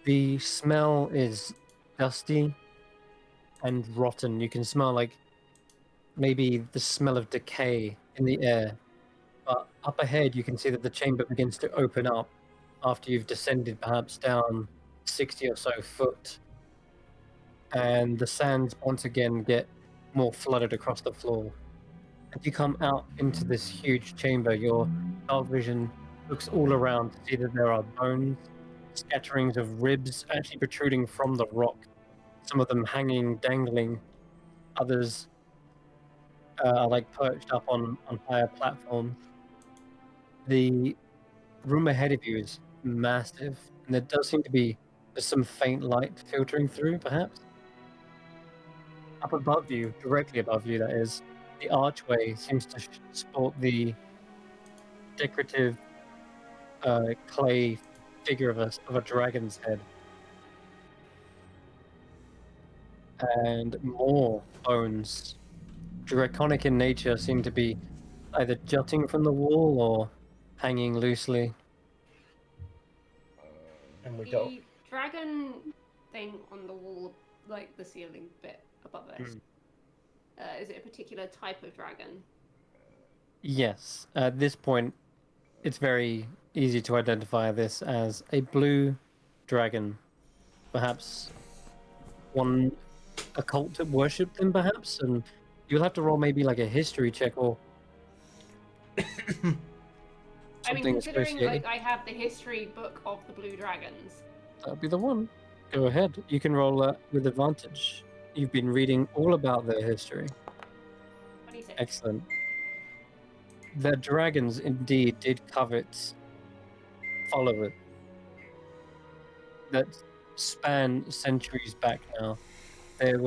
The smell is dusty and rotten. You can smell like maybe the smell of decay in the air. But up ahead, you can see that the chamber begins to open up after you've descended perhaps down 60 or so foot. And the sands once again get more flooded across the floor. As you come out into this huge chamber, your dark vision looks all around to see that there are bones, scatterings of ribs actually protruding from the rock, some of them hanging, dangling, others are like perched up on higher platforms. The room ahead of you is massive, and there does seem to be some faint light filtering through, perhaps. Up above you, directly above you, that is, the archway seems to sport the decorative clay figure of a dragon's head. And more bones, draconic in nature, seem to be either jutting from the wall or hanging loosely. And we go. The dragon thing on the wall, like the ceiling bit above us, is it a particular type of dragon? Yes, at this point, it's very easy to identify this as a blue dragon. Perhaps a cult that worshipped them, perhaps? And you'll have to roll maybe like a history check or I mean, something considering associated. like I have the history book of the blue dragons, That'll be the one. Go ahead. You can roll that with advantage. You've been reading all about their history. 26. Excellent. Their dragons indeed did covet followers that span centuries back now. There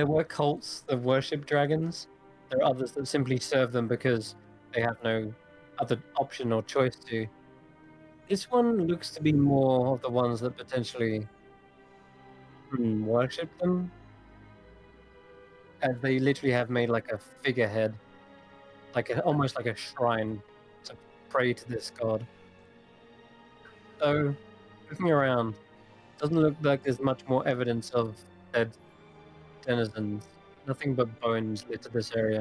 were cults that worship dragons. There are others that simply serve them because they have no other option or choice to. This one looks to be more of the ones that potentially worship them, as they literally have made like a figurehead, almost like a shrine to pray to this god. So, looking around, doesn't look like there's much more evidence of dead denizens. Nothing but bones litter this area.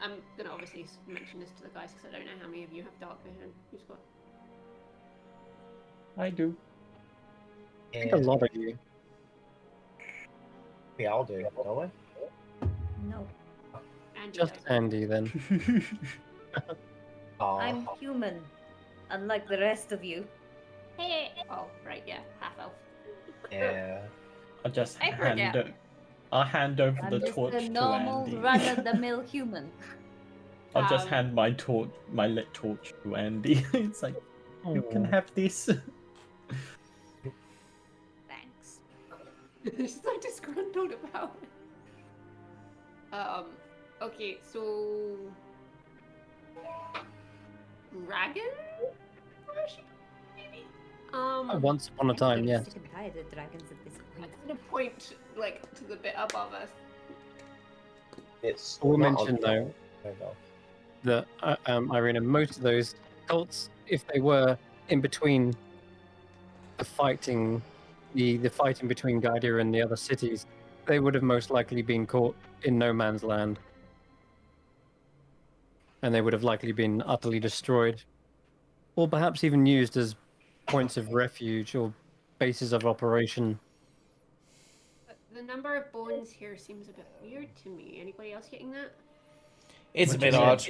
I'm gonna obviously mention this to the guys because I don't know how many of you have dark vision. Who's got? I do. I think a lot of you. We all do, don't we? No, Andy Just does. Andy then. Oh, I'm human, unlike the rest of you. Hey. Oh, right, yeah, half elf. yeah. I'll just I forget. I'll hand over I'm the just torch a to normal, Andy. run-of-the-mill human. I'll just Um, hand my lit torch to Andy. It's like, you can have this. Thanks. She's so disgruntled about it. Okay, so dragon worship, maybe. Once upon a time, I'm yes. sick and tired of dragons at this I'm point. gonna point like to the bit above us. It's I will not mention on- though There you go. that Irina, most of those cults, if they were in between the fighting between Gaidir and the other cities, they would have most likely been caught in no man's land, and they would have likely been utterly destroyed, or perhaps even used as points of refuge or bases of operation. But the number of bones here seems a bit weird to me. Anybody else getting that? It's a What bit is it? odd.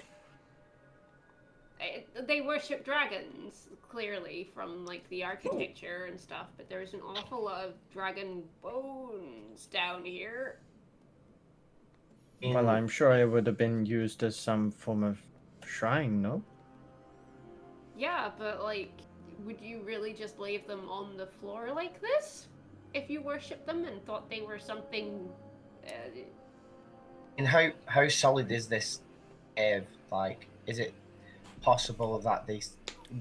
They worship dragons, clearly, from like the architecture and stuff, but there's an awful lot of dragon bones down here. Well, I'm sure it would have been used as some form of shrine, no? Yeah, but like, would you really just leave them on the floor like this? If you worship them and thought they were something. And how solid is this cave? Like, is it possible that they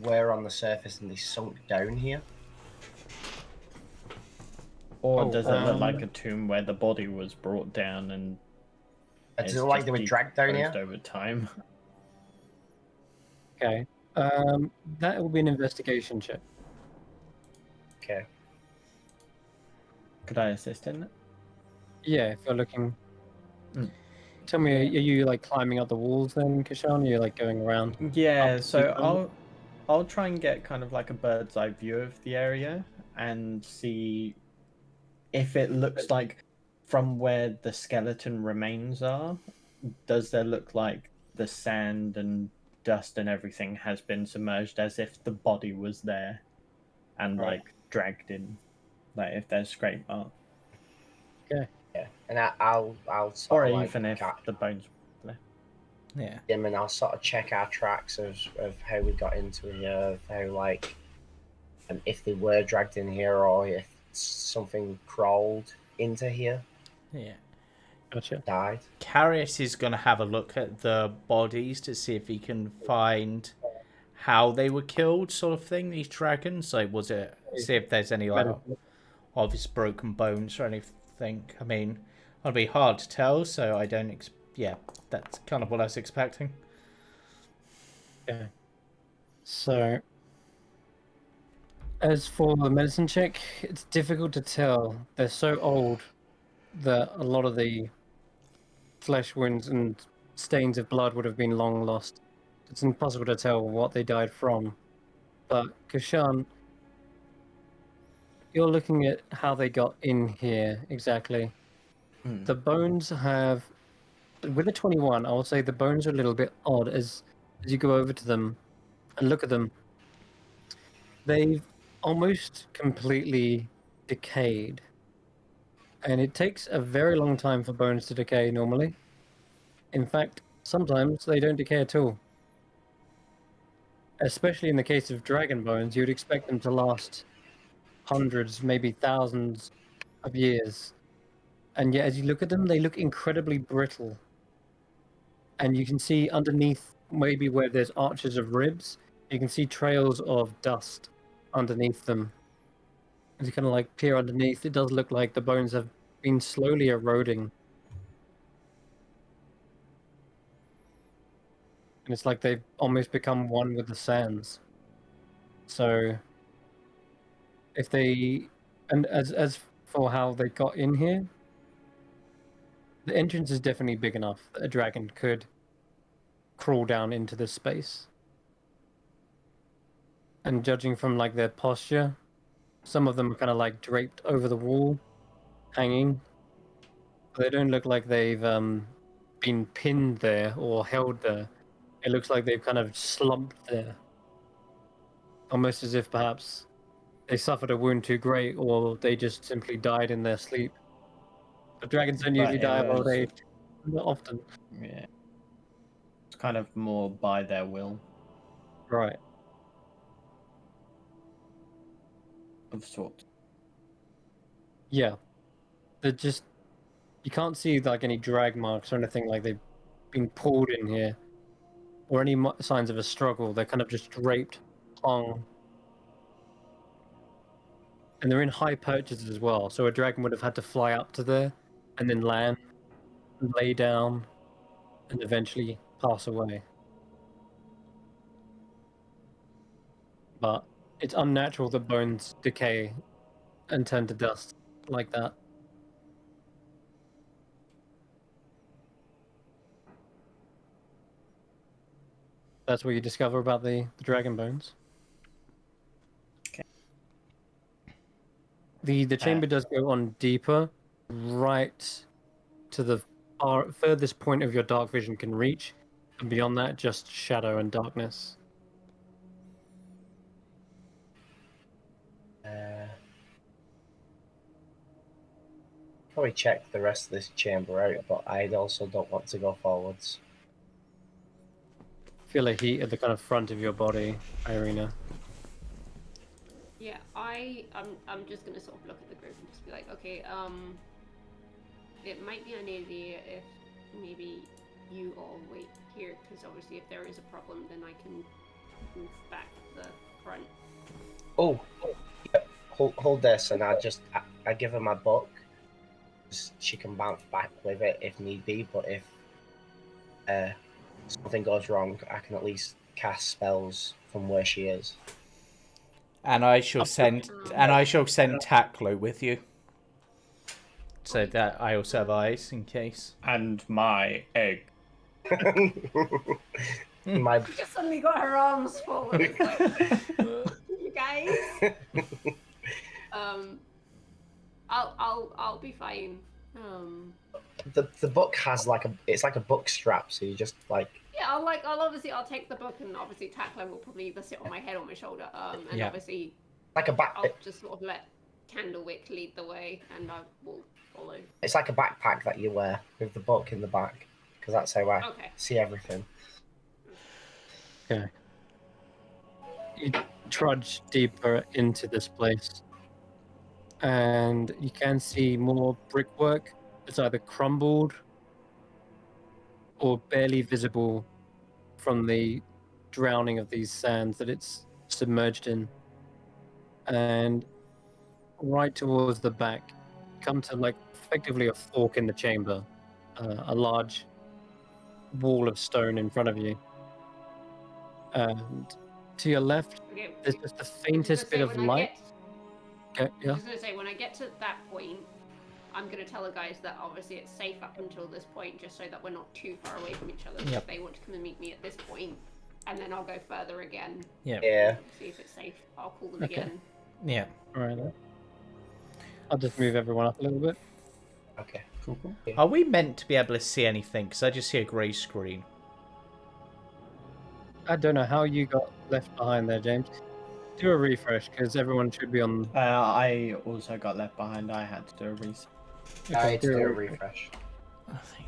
were on the surface and they sunk down here? Or Oh, does it look like a tomb where the body was brought down and Does it's it look like just they were dragged down here? decomposed over time? Okay, that will be an investigation check. Okay. Could I assist in it? Yeah, if you're looking. Mm. Tell me, are you like climbing up the walls then, Kashan? Or you're like going around? Yeah, Up so to I'll try and get kind of like a bird's eye view of the area and see if it looks like from where the skeleton remains are, does there look like the sand and dust and everything has been submerged as if the body was there and Right. like dragged in, like if there's scrape marks, Yeah. And I'll or sort of like even if cat the bones. Yeah. him and I'll sort of check our tracks of how we got into here, of how like if they were dragged in here or if something crawled into here, Yeah. Gotcha. died. Carius is going to have a look at the bodies to see if he can find how they were killed, sort of thing, these dragons. Like, was it, see if there's any, like, obvious broken bones or anything. I mean, it'll be hard to tell, so I don't, yeah, that's kind of what I was expecting. Okay. So, as for the medicine check, it's difficult to tell. They're so old that a lot of the flesh wounds and stains of blood would have been long lost. It's impossible to tell what they died from. But Kashan, you're looking at how they got in here exactly. Hmm. The bones have, with a 21, I will say the bones are a little bit odd as you go over to them and look at them. they've almost completely decayed. And it takes a very long time for bones to decay normally. In fact, sometimes they don't decay at all. Especially in the case of dragon bones, you'd expect them to last hundreds, maybe thousands of years. And yet, as you look at them, they look incredibly brittle. And you can see underneath, maybe where there's arches of ribs, you can see trails of dust underneath them. As you kind of like peer underneath, it does look like the bones have been slowly eroding. And it's like they've almost become one with the sands. So, if they, and as for how they got in here, the entrance is definitely big enough that a dragon could crawl down into this space. And judging from like their posture, some of them are kind of like draped over the wall, hanging. They don't look like they've been pinned there or held there. It looks like they've kind of slumped there. Almost as if perhaps they suffered a wound too great or they just simply died in their sleep. But dragons don't usually die of old age. Not often. Yeah. It's kind of more by their will Right. of sorts. Yeah. They're just... You can't see like any drag marks or anything like they've been pulled in here. Or any signs of a struggle. They're kind of just draped, hung. And they're in high perches as well. So a dragon would have had to fly up to there and then land, and lay down, and eventually pass away. But it's unnatural that bones decay and turn to dust like that. That's what you discover about the dragon bones. Okay. The chamber does go on deeper, right to the furthest point of your dark vision can reach, and beyond that, just shadow and darkness. Probably check the rest of this chamber out, but I also don't want to go forwards. Feel a heat at the kind of front of your body, Irina. Yeah, I'm just gonna sort of look at the group and just be like, okay, it might be an idea if maybe you all wait here, because obviously if there is a problem, then I can move back the front. Oh, yeah. Hold this, and I give her my book. She can bounce back with it if need be, but if something goes wrong, I can at least cast spells from where she is. And I shall send Taklo with you, so that I also have eyes in case. And my egg. My She just suddenly got her arms full. And it's like, you guys. I'll be fine. The book has it's like a book strap, so you just like. Yeah, I'll take the book, and obviously Takla will probably either sit on my head or my shoulder. And Yeah. obviously Like a back. I'll just sort of let Candlewick lead the way, and I will follow. It's like a backpack that you wear with the book in the back, because that's how I Okay. see everything. Okay. You trudge deeper into this place, and you can see more brickwork. It's either crumbled or barely visible from the drowning of these sands that it's submerged in. And right towards the back, you come to like effectively a fork in the chamber, a large wall of stone in front of you. And to your left, Okay. there's just the I was faintest bit gonna of say, when I light. get- Okay, I yeah. was gonna say, when I get to that point, I'm gonna tell the guys that obviously it's safe up until this point, just so that we're not too far away from each other. Yep. If they want to come and meet me at this point, and then I'll go further again, Yeah. see if it's safe. I'll call them Okay. again. Yeah. All right. Then. I'll just move everyone up a little bit. Okay. Cool. Are we meant to be able to see anything? Because I just see a grey screen. I don't know how you got left behind there, James. Do a refresh because everyone should be on. I also got left behind. I had to do a reset. I need to do a refresh. refresh. I think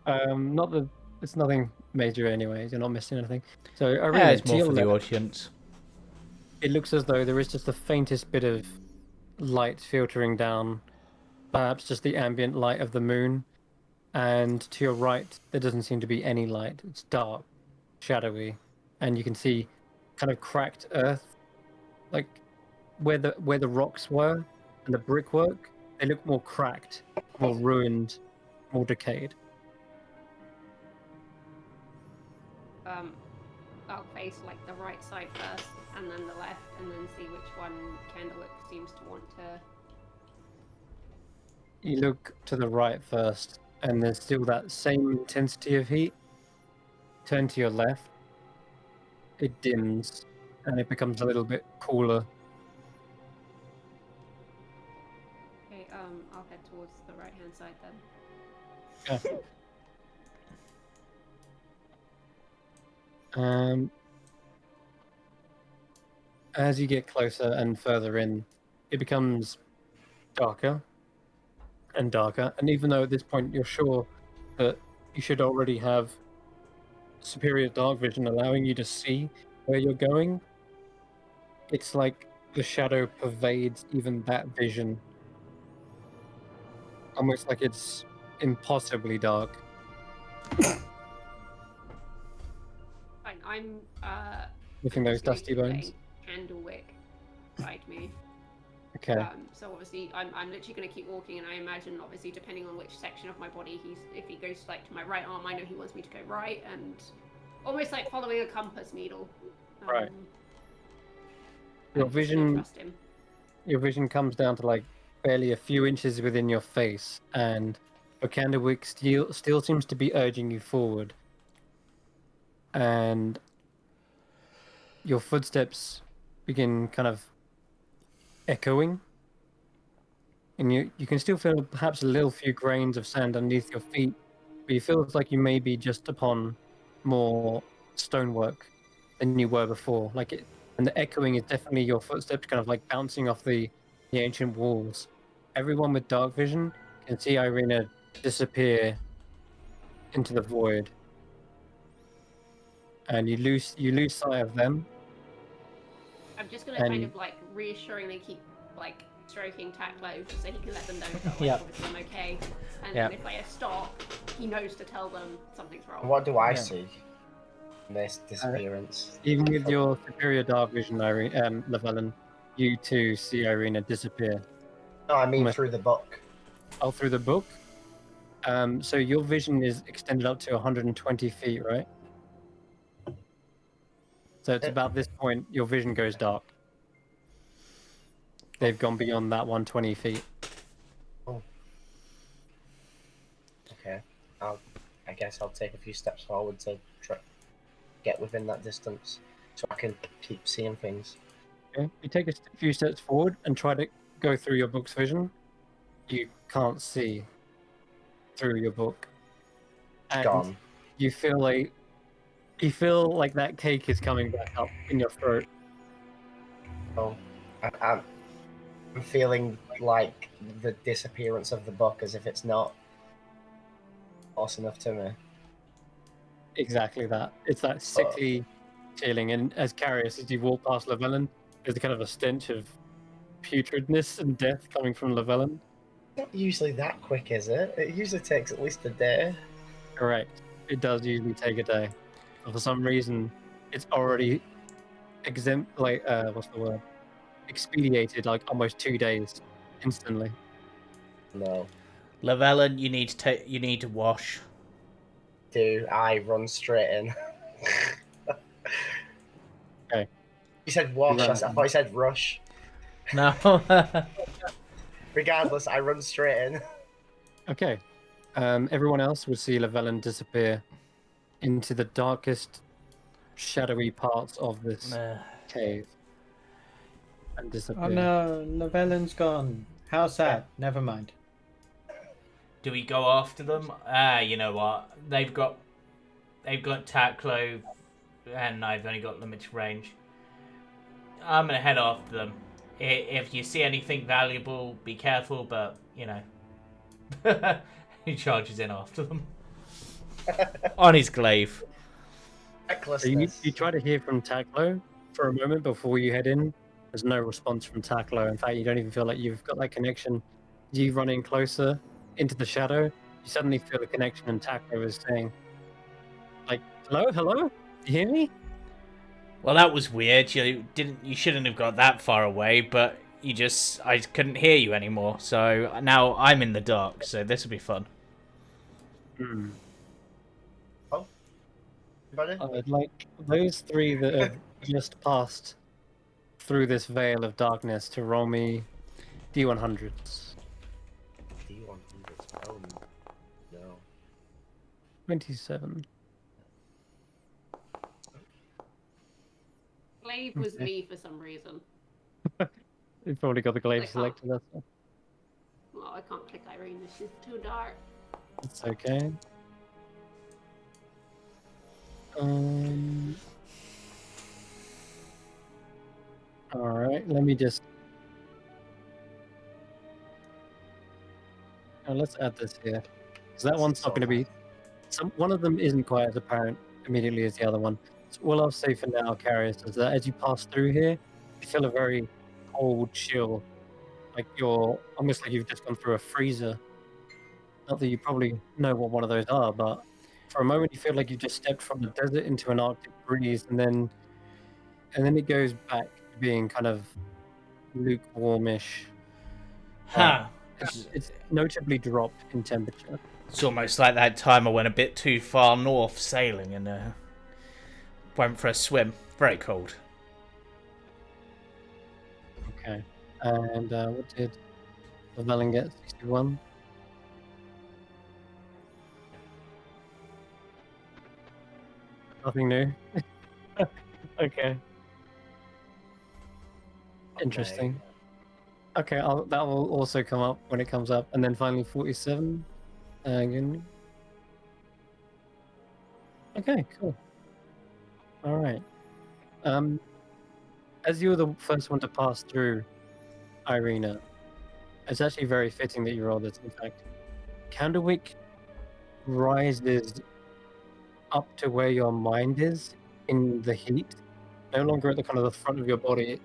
so. Not the. It's nothing major, anyways. You're not missing anything. So, Yeah, Arena, it's to more your for the left, audience. it looks as though there is just the faintest bit of light filtering down, perhaps just the ambient light of the moon. And to your right, there doesn't seem to be any light. It's dark, shadowy, and you can see kind of cracked earth, like where the rocks were and the brickwork. They look more cracked, more ruined, more decayed. I'll face like the right side first, and then the left, and then see which one Candlewick seems to want to. You look to the right first, and there's still that same intensity of heat. Turn to your left. It dims, and it becomes a little bit cooler. Okay, I'll head towards the right hand side then. Yeah. As you get closer and further in, it becomes darker and darker. And even though at this point you're sure that you should already have superior dark vision allowing you to see where you're going, it's like the shadow pervades even that vision. Almost like it's impossibly dark. Fine, I'm Lifting those just gonna dusty keep bones. letting Candlewick guide me. Okay. So obviously, I'm literally going to keep walking, and I imagine, obviously, depending on which section of my body if he goes like to my right arm, I know he wants me to go right, and almost like following a compass needle. Right. I'm Your just gonna vision, trust him. your vision comes down to like barely a few inches within your face, and Candlewick still seems to be urging you forward. And your footsteps begin kind of echoing, and you can still feel perhaps a little few grains of sand underneath your feet, but you feel like you may be just upon more stonework than you were before. Like it, and the echoing is definitely your footsteps kind of like bouncing off the ancient walls. Everyone with dark vision can see Irina disappear into the void, and you lose sight of them. I'm just going to kind and- of like reassuringly keep like stroking Taklo just so he can let them know that Yeah. obviously I'm okay. And Yeah. then if I stop, he knows to tell them something's wrong. What do I Yeah. see? This disappearance. Even with your superior dark vision, Llewellyn, you too see Irina disappear. No, I mean Almost- through the book. Oh, through the book? So your vision is extended up to 120 feet, right? So it's about this point your vision goes dark. They've gone beyond that 120 feet. Okay. I guess I'll take a few steps forward to try get within that distance so I can keep seeing things. Okay. You take a few steps forward and try to go through your book's vision. You can't see through your book. And Gone. you feel like that cake is coming back up in your throat. Oh, I'm feeling like the disappearance of the book as if it's not close enough to me. Exactly that. It's that sickly feeling, and as Carius, as you walk past Llewellyn, there's a kind of a stench of putridness and death coming from Llewellyn. Not usually that quick, is it? It usually takes at least a day. Correct. It does usually take a day. But for some reason, it's already what's the word? Expediated like almost 2 days instantly. No. Llewellyn, you need to wash. Do I run straight in? Okay. You said wash. Right. I thought you said rush. No. Regardless, I run straight in. Okay. Everyone else would see Llewellyn disappear into the darkest, shadowy parts of this cave. And disappear. Oh no, Llewellyn's gone. How sad. Never mind. Do we go after them? You know what? They've got Taklo and I've only got limited range. I'm gonna head after them. If you see anything valuable, be careful, but, you know. He charges in after them. On his glaive. So Recklessness. you try to hear from Taklo for a moment before you head in. There's no response from Taklo. In fact, you don't even feel like you've got that connection. You run in closer into the shadow. You suddenly feel the connection, and Taklo is saying, like, "Hello, hello, you hear me?" Well, that was weird. You shouldn't have got that far away, but I couldn't hear you anymore. So now I'm in the dark. So this will be fun. Hmm. Buddy? I'd like those three that have just passed through this veil of darkness to roll me D100s. D100s. Oh no. 27. Glaive was Okay. me for some reason. You've probably got the glaive Like, selected. That's all. Well, I can't click Irene. She's too dark. It's okay. Alright, let me just... Oh, let's add this here. Because that one's not going to be... One of them isn't quite as apparent immediately as the other one. So all I'll say for now, Carius, is that as you pass through here, you feel a very cold chill. Like almost like you've just gone through a freezer. Not that you probably know what one of those are, but for a moment you feel like you just stepped from the desert into an Arctic breeze, and then it goes back to being kind of lukewarmish. Huh. It's notably dropped in temperature. It's almost like that time I went a bit too far north sailing and went for a swim. Very cold. Okay. And what did Llewellyn get? 61? Nothing new? Okay. Interesting. Okay, that will also come up when it comes up. And then finally 47. Again. Okay, cool. All right. As you were the first one to pass through, Irina, it's actually very fitting that you rolled this. In fact, Candlewick rises up to where your mind is in the heat, no longer at the kind of the front of your body. It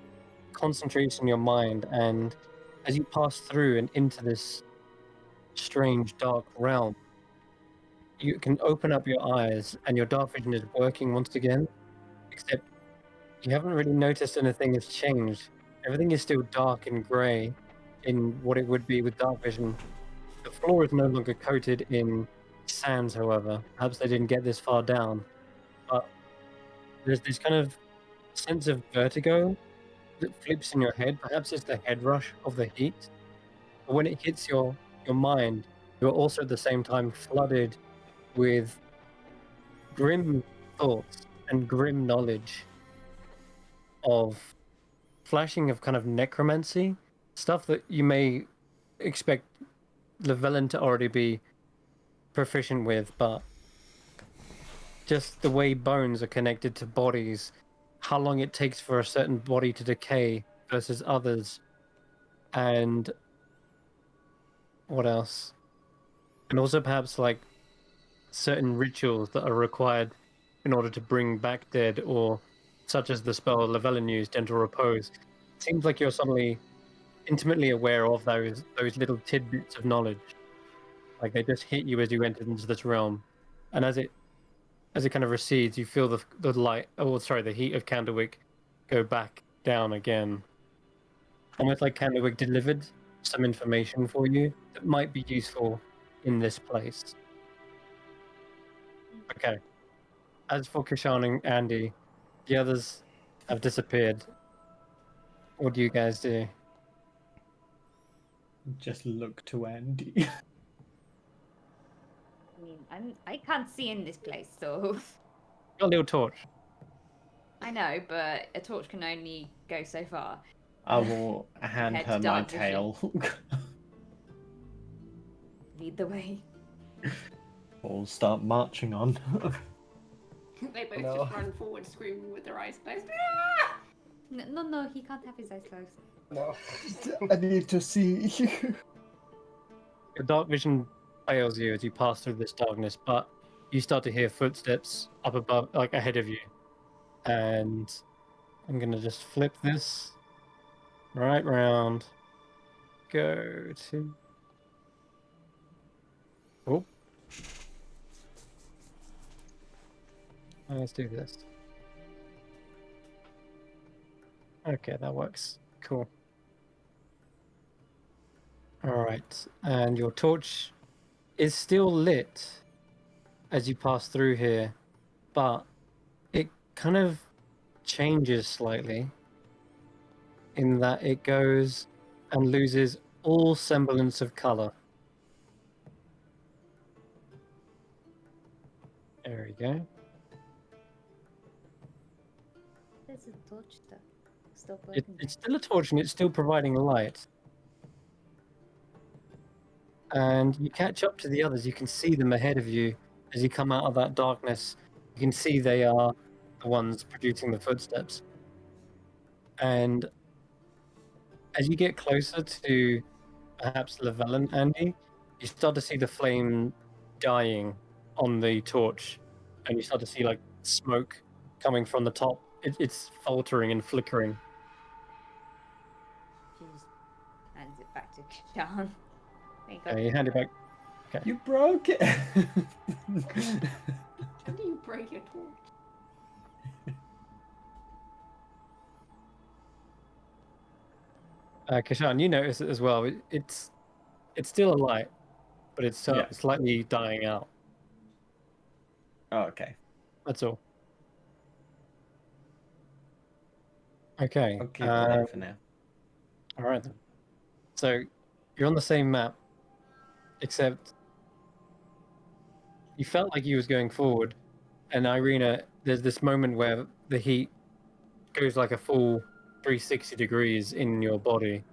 concentrates on your mind, and as you pass through and into this strange dark realm, you can open up your eyes, and your dark vision is working once again, except you haven't really noticed anything has changed. Everything is still dark and grey in what it would be with dark vision. The floor is no longer coated in sands, however. Perhaps they didn't get this far down. But there's this kind of sense of vertigo that flips in your head. Perhaps it's the head rush of the heat. But when it hits your mind, you're also at the same time flooded with grim thoughts and grim knowledge of flashing of kind of necromancy, stuff that you may expect Llewellyn to already be proficient with, but just the way bones are connected to bodies, how long it takes for a certain body to decay versus others, and what else? And also perhaps like certain rituals that are required in order to bring back dead, or such as the spell Llewellyn used, Gentle Repose. It seems like you're suddenly intimately aware of those little tidbits of knowledge. Like they just hit you as you entered into this realm, and as it kind of recedes, you feel the light. Oh, sorry, the heat of Candlewick go back down again. Almost like Candlewick delivered some information for you that might be useful in this place. Okay. As for Kishan and Andy, the others have disappeared. What do you guys do? Just look to Andy. I mean, I can't see in this place, so Got a little torch. I know, but a torch can only go so far. I will hand Head her to my dark vision. tail. Lead the way. We'll start marching on. They both No. just run forward, screaming with their eyes closed. No, he can't have his eyes closed. No. I need to see. Your dark vision fails you as you pass through this darkness, but you start to hear footsteps up above, like ahead of you. And I'm gonna just flip this right round. Go to. Oh. Let's do this. Okay, that works. Cool. Alright, and your torch is still lit as you pass through here, but it kind of changes slightly in that it goes and loses all semblance of color. There we go. There's a torch stuff. Stop It, working. it's still a torch and it's still providing light. And you catch up to the others. You can see them ahead of you as you come out of that darkness. You can see they are the ones producing the footsteps. And as you get closer to perhaps Lavelle and Andy, you start to see the flame dying on the torch, and you start to see like smoke coming from the top. It's faltering and flickering. She just hands it back to Sean. There you go. You hand it back. You broke it. How do you break your torch? Kashan, you notice it as well. It's still alight, but it's Yeah. slightly dying out. Oh, okay. That's all. Okay. I'll keep it there for now. All right then. So you're on the same map, except you felt like you was going forward, and Irina, there's this moment where the heat goes like a full 360 degrees in your body.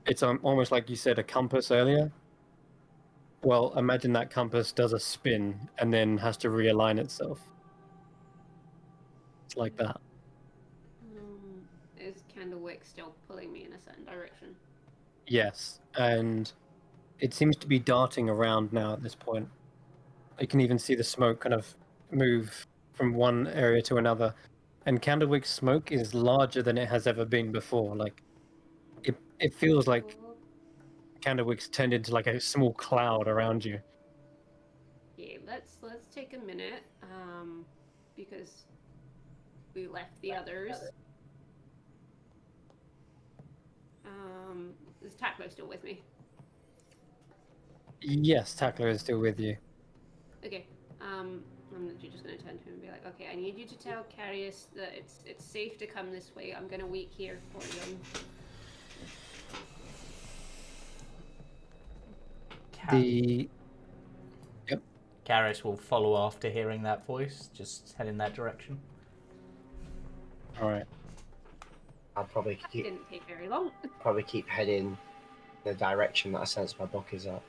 It's almost like you said a compass earlier. Well, imagine that compass does a spin and then has to realign itself. It's like that. Is Candlewick still pulling me in a certain direction? Yes, and it seems to be darting around now at this point. You can even see the smoke kind of move from one area to another. And Candlewick's smoke is larger than it has ever been before. Like, it feels like Candlewick's turned into like a small cloud around you. Yeah, let's take a minute, because we left the others. Is Tackler still with me? Yes, Tackler is still with you. Okay. I'm literally just gonna turn to him and be like, okay, I need you to tell Carius that it's safe to come this way. I'm gonna wait here for you. The Karis will follow after hearing that voice, just head in that direction. all right. I'll probably keep Didn't take very long. heading the direction that I sense my book is at.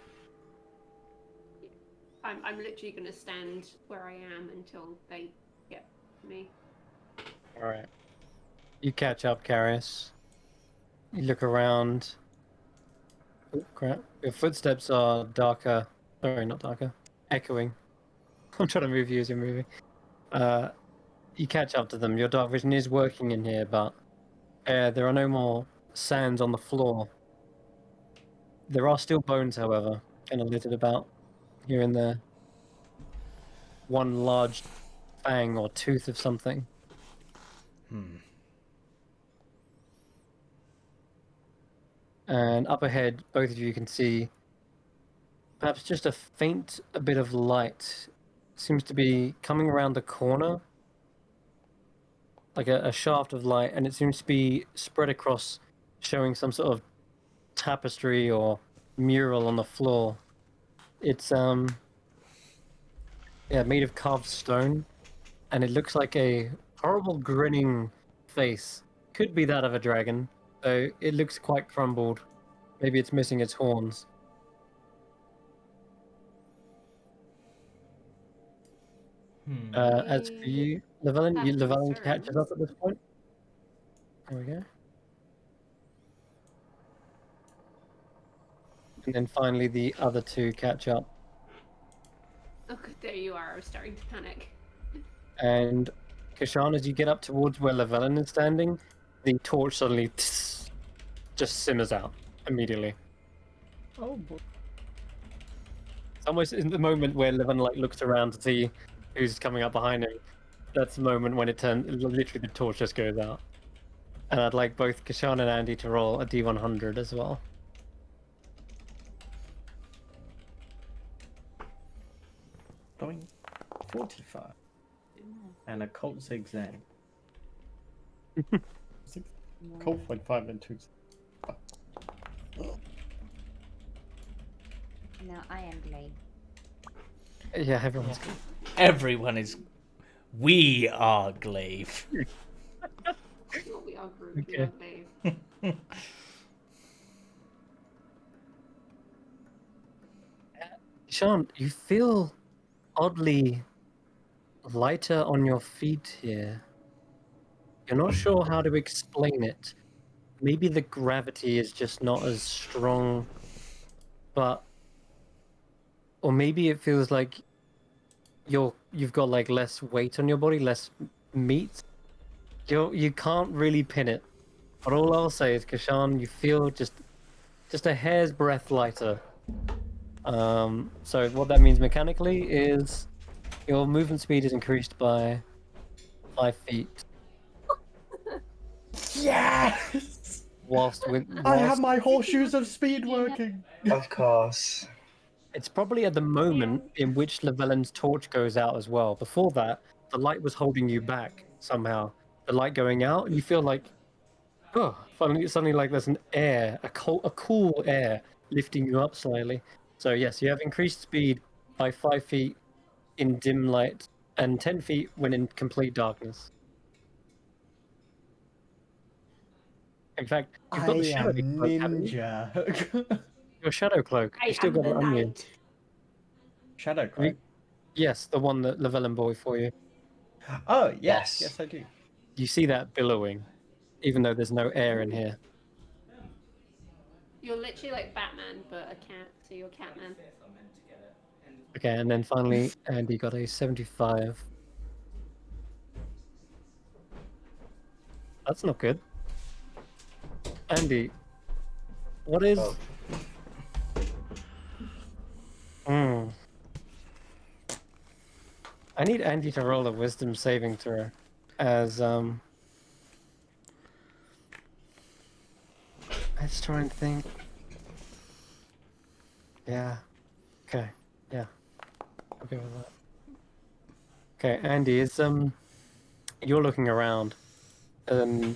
I'm literally gonna stand where I am until they get me. All right. You catch up, Carius. You look around. Oh, crap. Your footsteps are darker. Sorry, not darker. Echoing. I'm trying to move you as you're moving. You catch up to them. Your dark vision is working in here, but there are no more sands on the floor. There are still bones, however, kind of littered about here and there. One large fang or tooth of something. And up ahead, both of you can see perhaps just a faint bit of light. Seems to be coming around the corner, like a shaft of light, and it seems to be spread across, showing some sort of tapestry or mural on the floor. It's made of carved stone, and it looks like a horrible grinning face. Could be that of a dragon, though it looks quite crumbled. Maybe it's missing its horns. As for you, Llewellyn, Have to Llewellyn return. catches up at this point. There we go. And then finally the other two catch up. Oh, good, there you are. I was starting to panic. And Kashan, as you get up towards where Llewellyn is standing, the torch suddenly just simmers out immediately. Oh boy. It's almost in the moment where Llewellyn like looks around to see who's coming up behind him. That's the moment when it turns. Literally, the torch just goes out. And I'd like both Kashan and Andy to roll a D100 as well. Doing 45. And a Colt zigzag. Colt 5 and 2. No, I am Glade. Yeah, everyone's good. Everyone is. We are Glaive. What we are group, Okay. babe. Kashan, you feel oddly lighter on your feet here. You're not sure how to explain it. Maybe the gravity is just not as strong, but or maybe it feels like you've got like less weight on your body, less meat. You can't really pin it. But all I'll say is, Kashan, you feel just a hair's breadth lighter. So what that means mechanically is your movement speed is increased by 5 feet. Yes! Whilst I have my horseshoes of speed working. Of course. it's probably at the moment in which Llewellyn's torch goes out as well. Before that, the light was holding you back somehow. The light going out, and you feel like, oh, suddenly like there's an air, a cool air lifting you up slightly. So yes, you have increased speed by 5 feet in dim light and 10 feet when in complete darkness. In fact, you've got the shadow cloak, haven't you? ninja. Your shadow cloak. I You still am got the it on you. knight. Shadow Have you- cloak. Yes, the one that Llewellyn bought for you. Oh yes, Yes. yes I do. You see that billowing, even though there's no air in here. You're literally like Batman, but a cat, so you're Catman. Okay, and then finally, Andy got a 75. That's not good. Andy, what is... Oh. Hmm. I need Andy to roll a wisdom saving throw as, let's try and think. Yeah. Okay. Yeah. I'll go with that. Okay, Andy, it's, you're looking around, you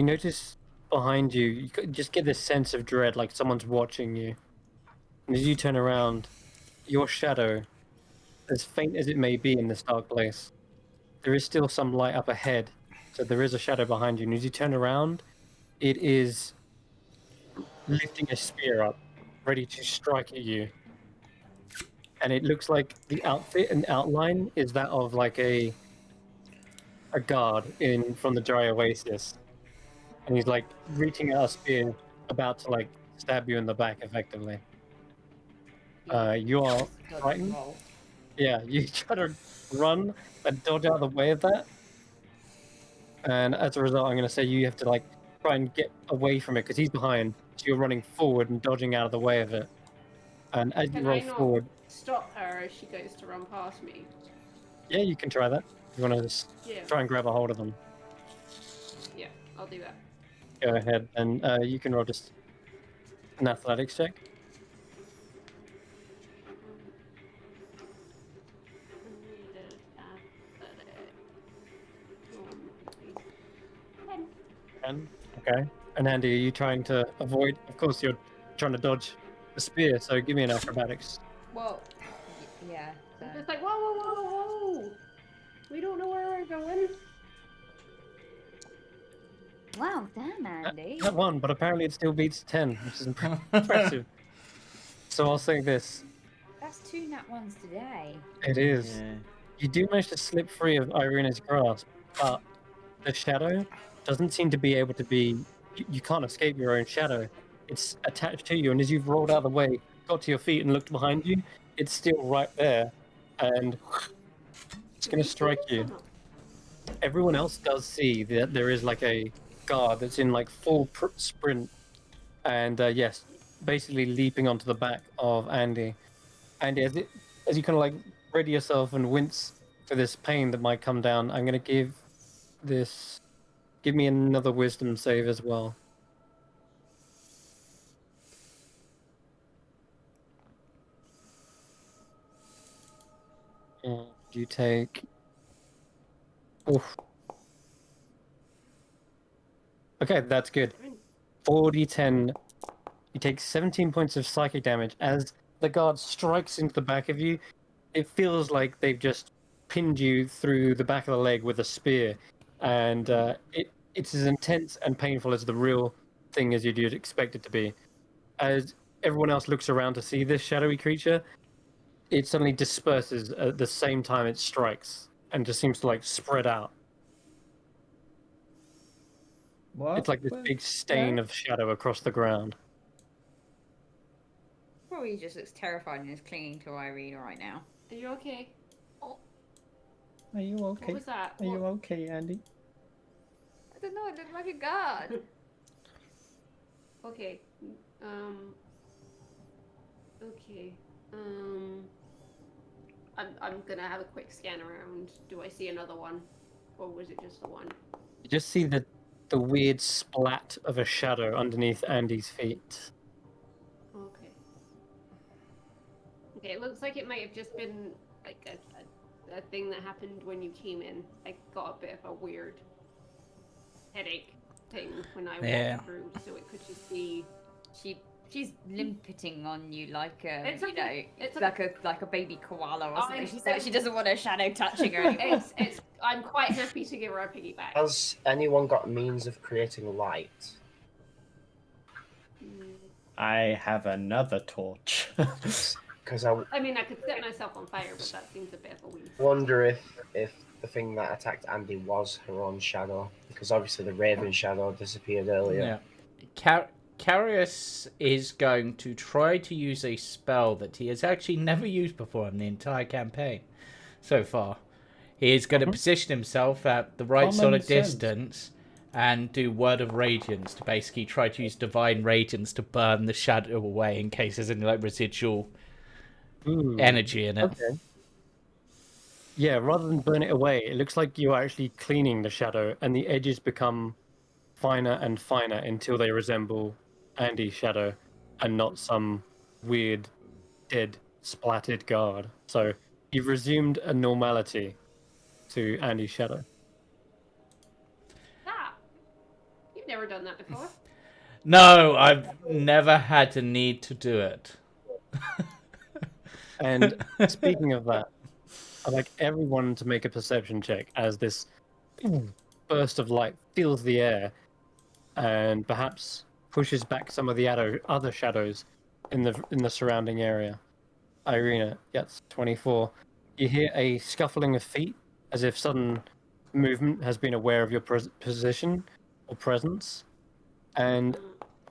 notice behind you, just get this sense of dread, like someone's watching you. And as you turn around, your shadow, as faint as it may be in this dark place, there is still some light up ahead. So there is a shadow behind you. And as you turn around, it is lifting a spear up, ready to strike at you. And it looks like the outfit and outline is that of like a guard from the dry oasis. And he's like reaching out a spear, about to like stab you in the back effectively. You are frightened. Yeah, you try to run and dodge out of the way of that. And as a result, I'm going to say you have to like try and get away from it because he's behind. So you're running forward and dodging out of the way of it. And as you Can roll I not forward, stop her as she goes to run past me? yeah, you can try that. You want to just Yeah. try and grab a hold of them. Yeah, I'll do that. Go ahead, and you can roll just an athletics check. And okay. And Andy, are you trying to avoid? Of course, you're trying to dodge the spear. So give me an acrobatics. Well, yeah. So. It's like, whoa, whoa, whoa, whoa, whoa! We don't know where we're going. Wow, damn, Andy. That one, but apparently it still beats 10, which is impressive. So I'll say this: That's 2 nat ones today. it is. Yeah. You do manage to slip free of Irina's grasp, but the shadow doesn't seem to be able to be. You can't escape your own shadow. It's attached to you, and as you've rolled out of the way, got to your feet, and looked behind you, it's still right there, and it's going to strike you. Everyone else does see that there is like a guard that's in like full sprint, and yes, basically leaping onto the back of Andy. Andy, as you kind of like ready yourself and wince for this pain that might come down, I'm going to give me another wisdom save as well. And you take. Oof. Okay, that's good. 4d10. You take 17 points of psychic damage as the guard strikes into the back of you. It feels like they've just pinned you through the back of the leg with a spear, and it's as intense and painful as the real thing as you'd expect it to be. As everyone else looks around to see this shadowy creature, it suddenly disperses at the same time it strikes and just seems to like spread out. What? It's like this big stain of shadow across the ground. Probably just looks terrified and is clinging to Irina right now. Are you okay? Oh, Are you okay? what was that? Are you okay, Andy? I don't know, it looked like a guard. Okay. Okay. I'm gonna have a quick scan around. Do I see another one, or was it just the one? You just see the weird splat of a shadow underneath Andy's feet. Okay. Okay, it looks like it might have just been like a thing that happened when you came in. I got a bit of a weird headache thing when I walked through, so it could just be. She's limping on you like It's it's like a baby koala or something. She doesn't want her shadow touching her anymore. I'm quite happy to give her a piggyback. Has anyone got means of creating light? I have another torch. Because I mean, I could set myself on fire, but that seems a bit of a weird. wonder if the thing that attacked Andy was her own shadow, because obviously the Raven shadow disappeared earlier. Yeah. Carius is going to try to use a spell that he has actually never used before in the entire campaign so far. He is going to position himself at the right sort of distance and do Word of Radiance to basically try to use Divine Radiance to burn the shadow away in case there's any like residual energy in it. Okay. Yeah, rather than burn it away, it looks like you're actually cleaning the shadow, and the edges become finer and finer until they resemble Andy's shadow and not some weird, dead, splattered guard. So you've resumed a normality to Andy's shadow. Ah! You've never done that before. No, I've never had the need to do it. And speaking of that, I'd like everyone to make a perception check as this burst of light fills the air and perhaps pushes back some of the other shadows in the surrounding area. Irina gets 24. You hear a scuffling of feet as if sudden movement has been aware of your position or presence, and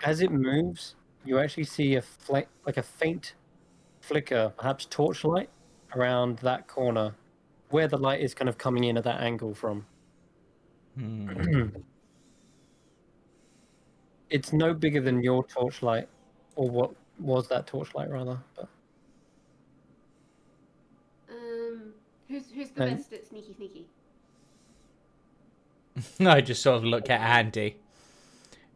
as it moves, you actually see a faint flicker, perhaps torchlight, around that corner where the light is kind of coming in at that angle from. It's no bigger than your torchlight, or what was that torchlight rather. But who's the best at sneaky? I just sort of look at Andy.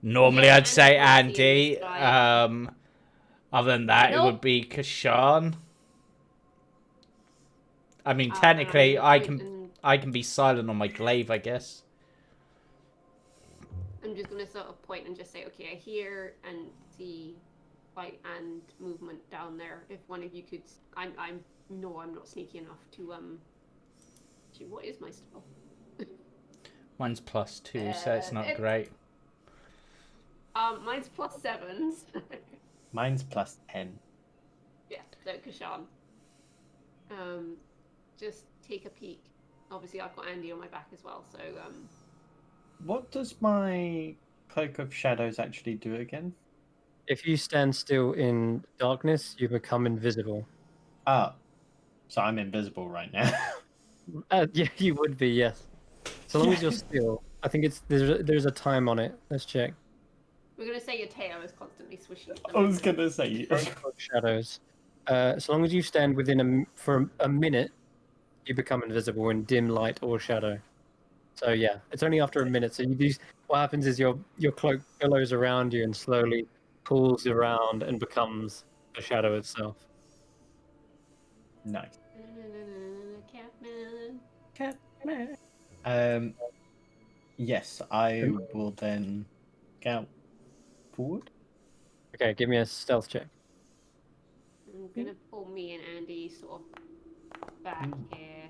Normally, I'd say Andy. Other than that, it would be Kashan. I mean, technically, I can be silent on my glaive, I guess. I'm just gonna sort of point and just say, okay, I hear and see light and movement down there. If one of you could, I'm not sneaky enough to what is my spell? Mine's +2, so it's not great. Mine's +7. Mine's +10. Yeah, so Kashan. just take a peek. Obviously, I've got Andy on my back as well, so What does my Cloak of Shadows actually do again? If you stand still in darkness, you become invisible. Ah, so I'm invisible right now. Yeah, you would be, yes. So long as you're still. I think there's a time on it. Let's check. we're gonna say your tail is constantly swishing. I was gonna say. Shadows. So long as you stand for a minute, you become invisible in dim light or shadow. So yeah, it's only after a minute. So you do. What happens is your cloak billows around you and slowly pulls around and becomes the shadow itself. Nice. Catman. Yes, I will then go forward. Okay, give me a stealth check. I'm gonna pull me and Andy sort of back here.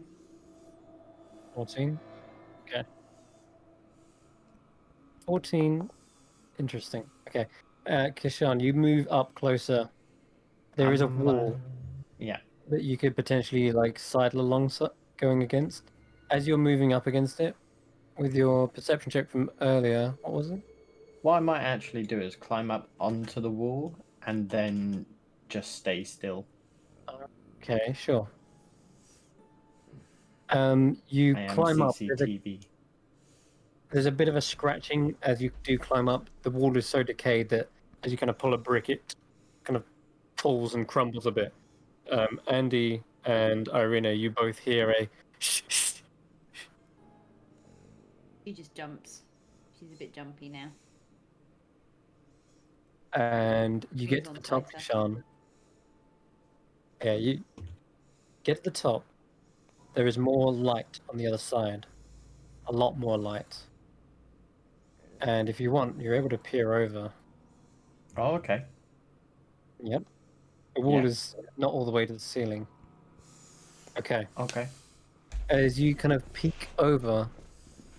14. Okay. 14. Interesting. Okay. Kishan, you move up closer. There is a wall Yeah. that you could potentially like sidle along going against. As you're moving up against it, with your perception check from earlier, what was it? What I might actually do is climb up onto the wall and then just stay still. Okay, sure. You I am climb up. CCTV. There's a bit of a scratching as you do climb up. The wall is so decayed that as you kind of pull a brick, it kind of pulls and crumbles a bit. Andy and Irina, you both hear a shh, shh. She just jumps. She's a bit jumpy now. And you get Fingers to on the the top, side, Sean. Yeah, you get to the top. There is more light on the other side. A lot more light. And if you want, you're able to peer over. Oh, okay. Yep. The wall Yeah. is not all the way to the ceiling. Okay. Okay. As you kind of peek over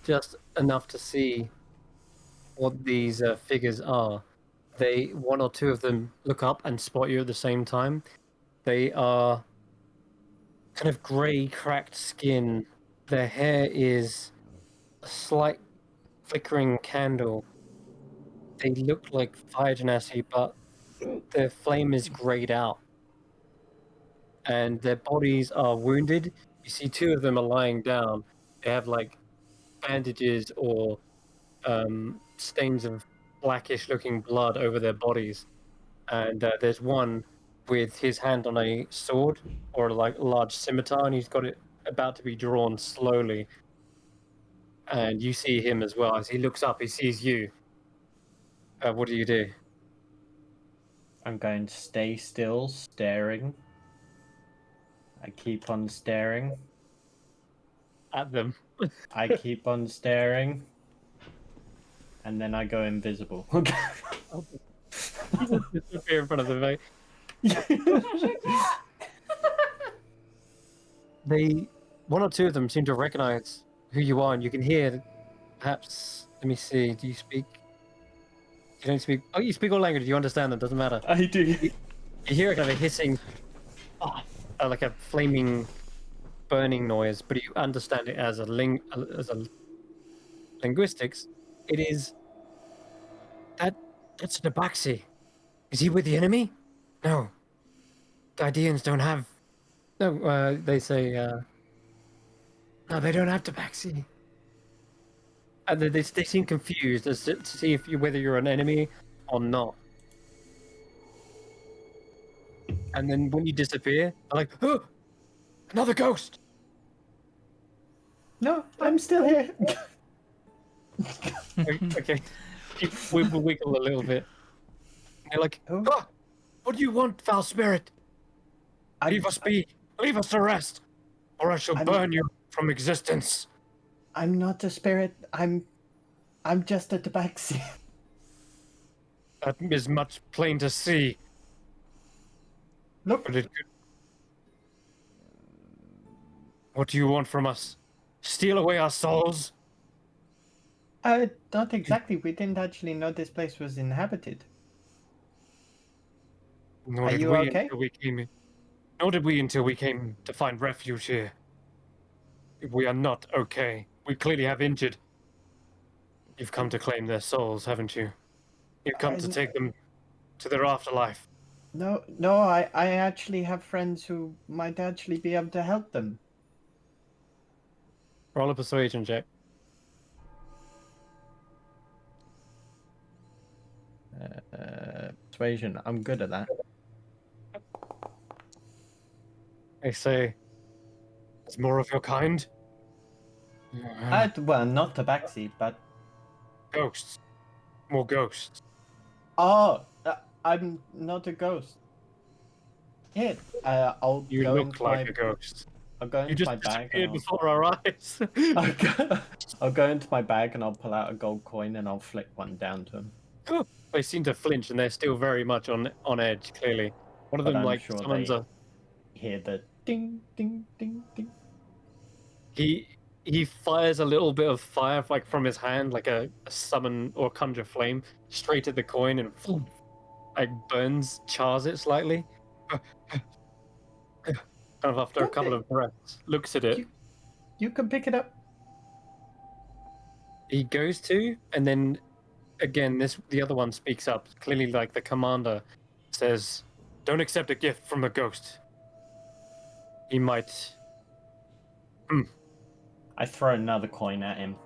just enough to see what these figures are, one or two of them look up and spot you at the same time. They are kind of grey, cracked skin. Their hair is a slight flickering candle. They look like fire genasi, but their flame is grayed out. And their bodies are wounded. You see two of them are lying down. They have like bandages or stains of blackish looking blood over their bodies. And there's one with his hand on a sword or like a large scimitar, and he's got it about to be drawn slowly. And you see him as well. As he looks up, he sees you. What do you do? I'm going to stay still, staring. I keep on staring. At them. I keep on staring. And then I go invisible. Disappear in front of them. One or two of them seem to recognize who you are, and you can hear, perhaps, let me see, do you speak? You don't speak, oh, you speak all languages, you understand them, doesn't matter. I do. You hear a kind of a hissing, like a flaming, burning noise, but you understand it as a linguistics. It is, that's Nabaxi. Is he with the enemy? No. Guardians don't have, no, they say, no, they don't have Tabaxi. And they seem confused as to see whether you're an enemy or not. And then when you disappear, they're like, oh, another ghost. No, I'm still here. Okay, we wiggle a little bit. They're like, Oh. oh, what do you want, foul spirit? Leave us be. Leave us to rest, or I shall burn you from existence. I'm not a spirit. I'm just a tabaxi. That is much plain to see. Look. But what do you want from us? Steal away our souls? Not exactly. We didn't actually know this place was inhabited. Nor Are did you we okay? until we came in. Nor did we until we came to find refuge here. We are not okay. We clearly have injured. You've come to claim their souls, haven't you? You've come to take them to their afterlife. No, I actually have friends who might actually be able to help them. Roll a persuasion check. Persuasion, I'm good at that. They say, it's more of your kind. Well, not tabaxi, but Ghosts. More ghosts. I'm not a ghost. Here, I'll You go look into like my a ghost. I'll go You into just my bag. disappeared And before our eyes. I'll go into my bag and I'll pull out a gold coin and I'll flick one down to him. They seem to flinch and they're still very much on edge, clearly. One of But them, I'm like, sure summons they- a... Hear the ding, ding, ding, ding. He fires a little bit of fire, like, from his hand, like a summon or conjure flame, straight at the coin and, like, burns, chars it slightly. Kind of after a couple of breaths, looks at it. You can pick it up. He goes to, and then again, the other one speaks up. Clearly, like the commander says, "Don't accept a gift from a ghost. He might." I throw another coin at him.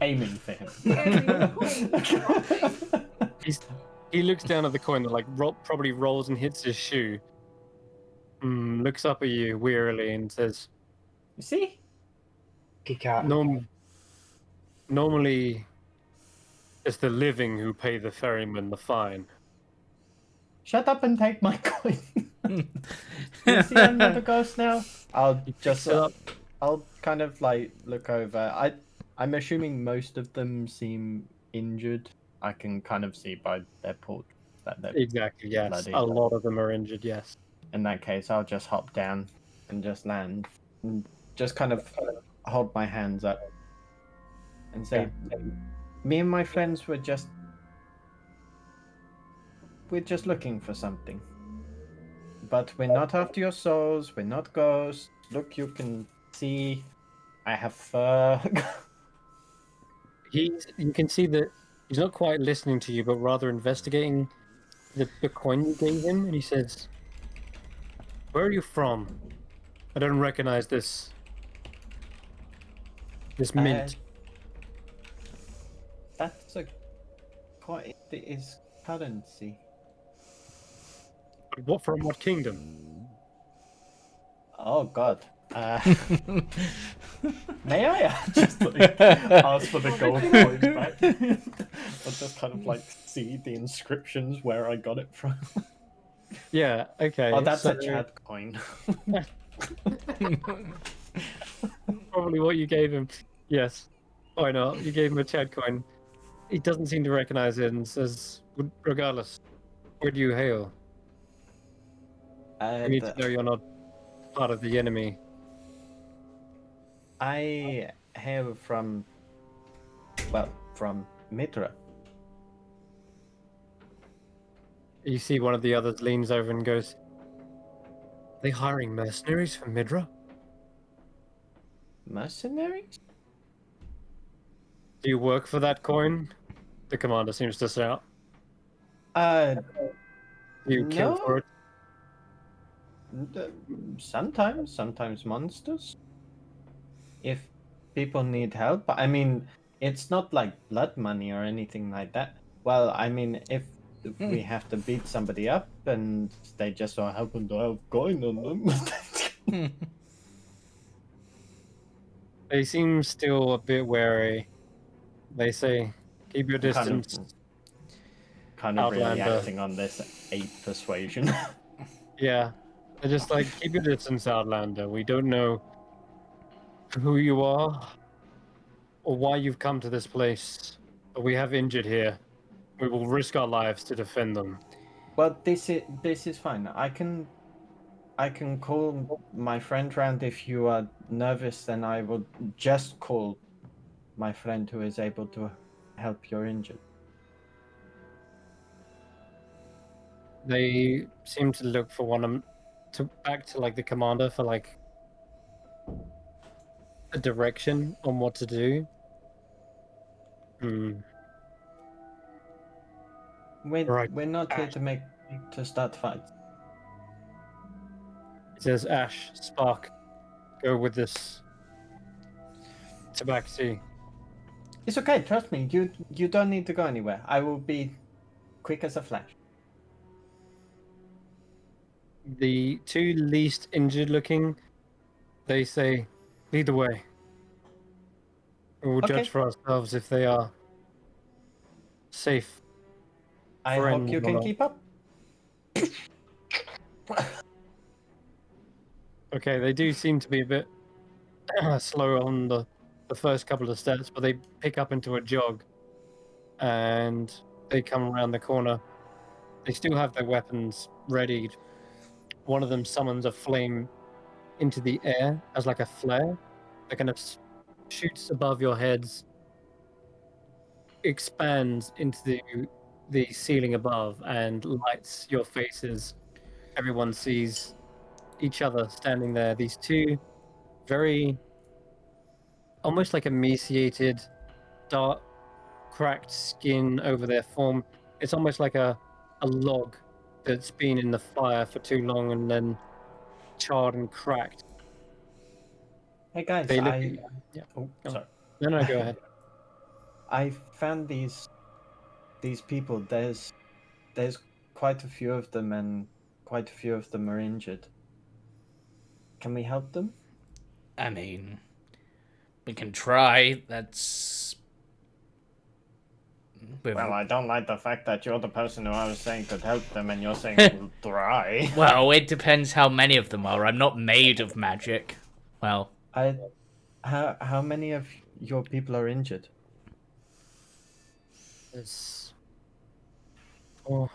Aiming for him. He looks down at the coin that like probably rolls and hits his shoe. Looks up at you wearily and says, You see? Kick out. Normally, it's the living who pay the ferryman the fine." Shut up and take my coin. You see I'm not a ghost now? I'll just it up. I'll kind of like look over. I'm assuming most of them seem injured. I can kind of see by their portraits that they're Exactly, yes. bloody. A lot of them are injured, yes. In that case, I'll just hop down and just land and just kind of hold my hands up and say, me and my friends we're just looking for something. But we're not after your souls, we're not ghosts. Look, you can see I have fur. You can see that he's not quite listening to you, but rather investigating the coin you gave him, and he says, "Where are you from? I don't recognize this mint." That's a quite it is currency. But what from what kingdom? Oh God. May I just like, ask for the gold coins back? I'll just kind of like see the inscriptions where I got it from. Yeah, okay. Oh, that's so a Chad coin. probably what you gave him. Yes. Why not? You gave him a Chad coin. He doesn't seem to recognize it and says, regardless, where do you hail? I need to know you're not part of the enemy. I hail from Mitra. You see one of the others leans over and goes, "Are they hiring mercenaries for Midra? Mercenaries? Do you work for that coin?" The commander seems to shout. You kill No. for it? Sometimes monsters. If people need help, I mean, it's not like blood money or anything like that. Well, I mean, if we have to beat somebody up and they just so happen to have coin on them. They seem still a bit wary. They say, "Keep your distance." Kind of really Outlander. acting on this 8 persuasion. Yeah. They're just like, "Keep your distance, Outlander. We don't know who you are or why you've come to this place, but we have injured here. We will risk our lives to defend them." Well, this is fine. I can call my friend round if you are nervous. Then I will just call my friend who is able to help your injured. They seem to look for back to like the commander for like a direction on what to do. Hmm. Right. We're not here to start fights. It says Ash, Spark, go with this tabaxi. It's okay, trust me. You don't need to go anywhere. I will be quick as a flash. The two least injured looking, they say, lead the way. We will Okay. judge for ourselves if they are safe. I hope Friend you or can not. keep up. Okay, they do seem to be a bit slow on the first couple of steps, but they pick up into a jog and they come around the corner. They still have their weapons readied. One of them summons a flame into the air as like a flare that kind of shoots above your heads, expands into the ceiling above, and lights your faces. Everyone sees each other standing there. These two very almost like emaciated, dark, cracked skin over their form. It's almost like a log that's been in the fire for too long and then charred and cracked. Hey guys, They look. Yeah. Oh, Go on. sorry. No, go ahead. I found these people. There's quite a few of them, and quite a few of them are injured. Can we help them? I mean, we can try. That's. Well, I don't like the fact that you're the person who I was saying could help them, and you're saying try. Well, it depends how many of them are. I'm not made of magic. Well, How many of your people are injured? There's four,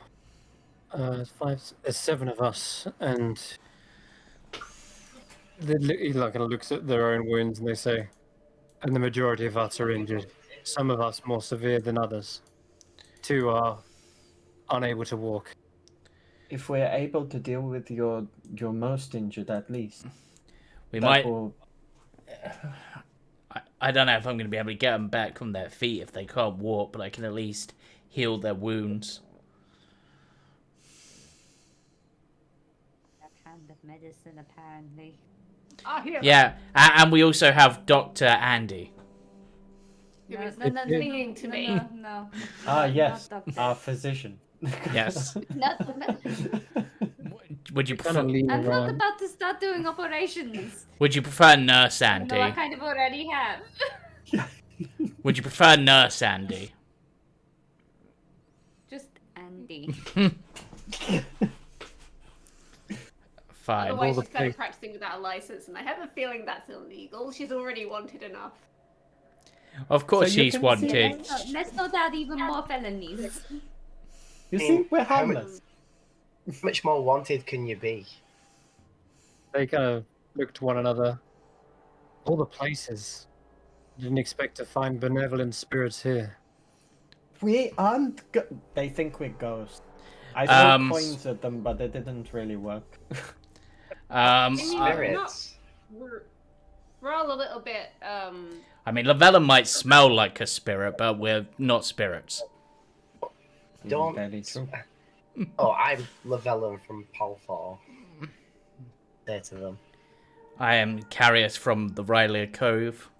five. There's seven of us, and he like looks at their own wounds and they say, and the majority of us are injured. Some of us more severe than others. Two are unable to walk. If we're able to deal with your most injured, at least we that might. will- I don't know if I'm going to be able to get them back on their feet if they can't walk, but I can at least heal their wounds. A pound of medicine, apparently. Ah, here. Yeah, and we also have Dr. Andy. There is no, nothing clinging to me. No. Ah, yes, Not doctor. our physician. Yes. Would you Kind of prefer? lean I'm not around. about to start doing operations. Would you prefer Nurse I know I Andy? kind of already have. Would you prefer Nurse Andy? Just Andy. Fine. Otherwise, the she's kind of place- practicing without a license, and I have a feeling that's illegal. She's already wanted enough. Of course, So you she's can wanted. Let's not add even more felonies. You see, we're How much- harmless. How much more wanted can you be? They kind of look to one another. All the places. Didn't expect to find benevolent spirits here. We aren't. They think we're ghosts. I Um, threw coins at them, but it didn't really work. I mean, Spirits. we're all a little bit, I mean, Lavella might smell like a spirit, but we're not spirits. Don't. Very true. Oh, I'm Lavellum from Pol 4. Say to them. I am Carius from the Rylia Cove.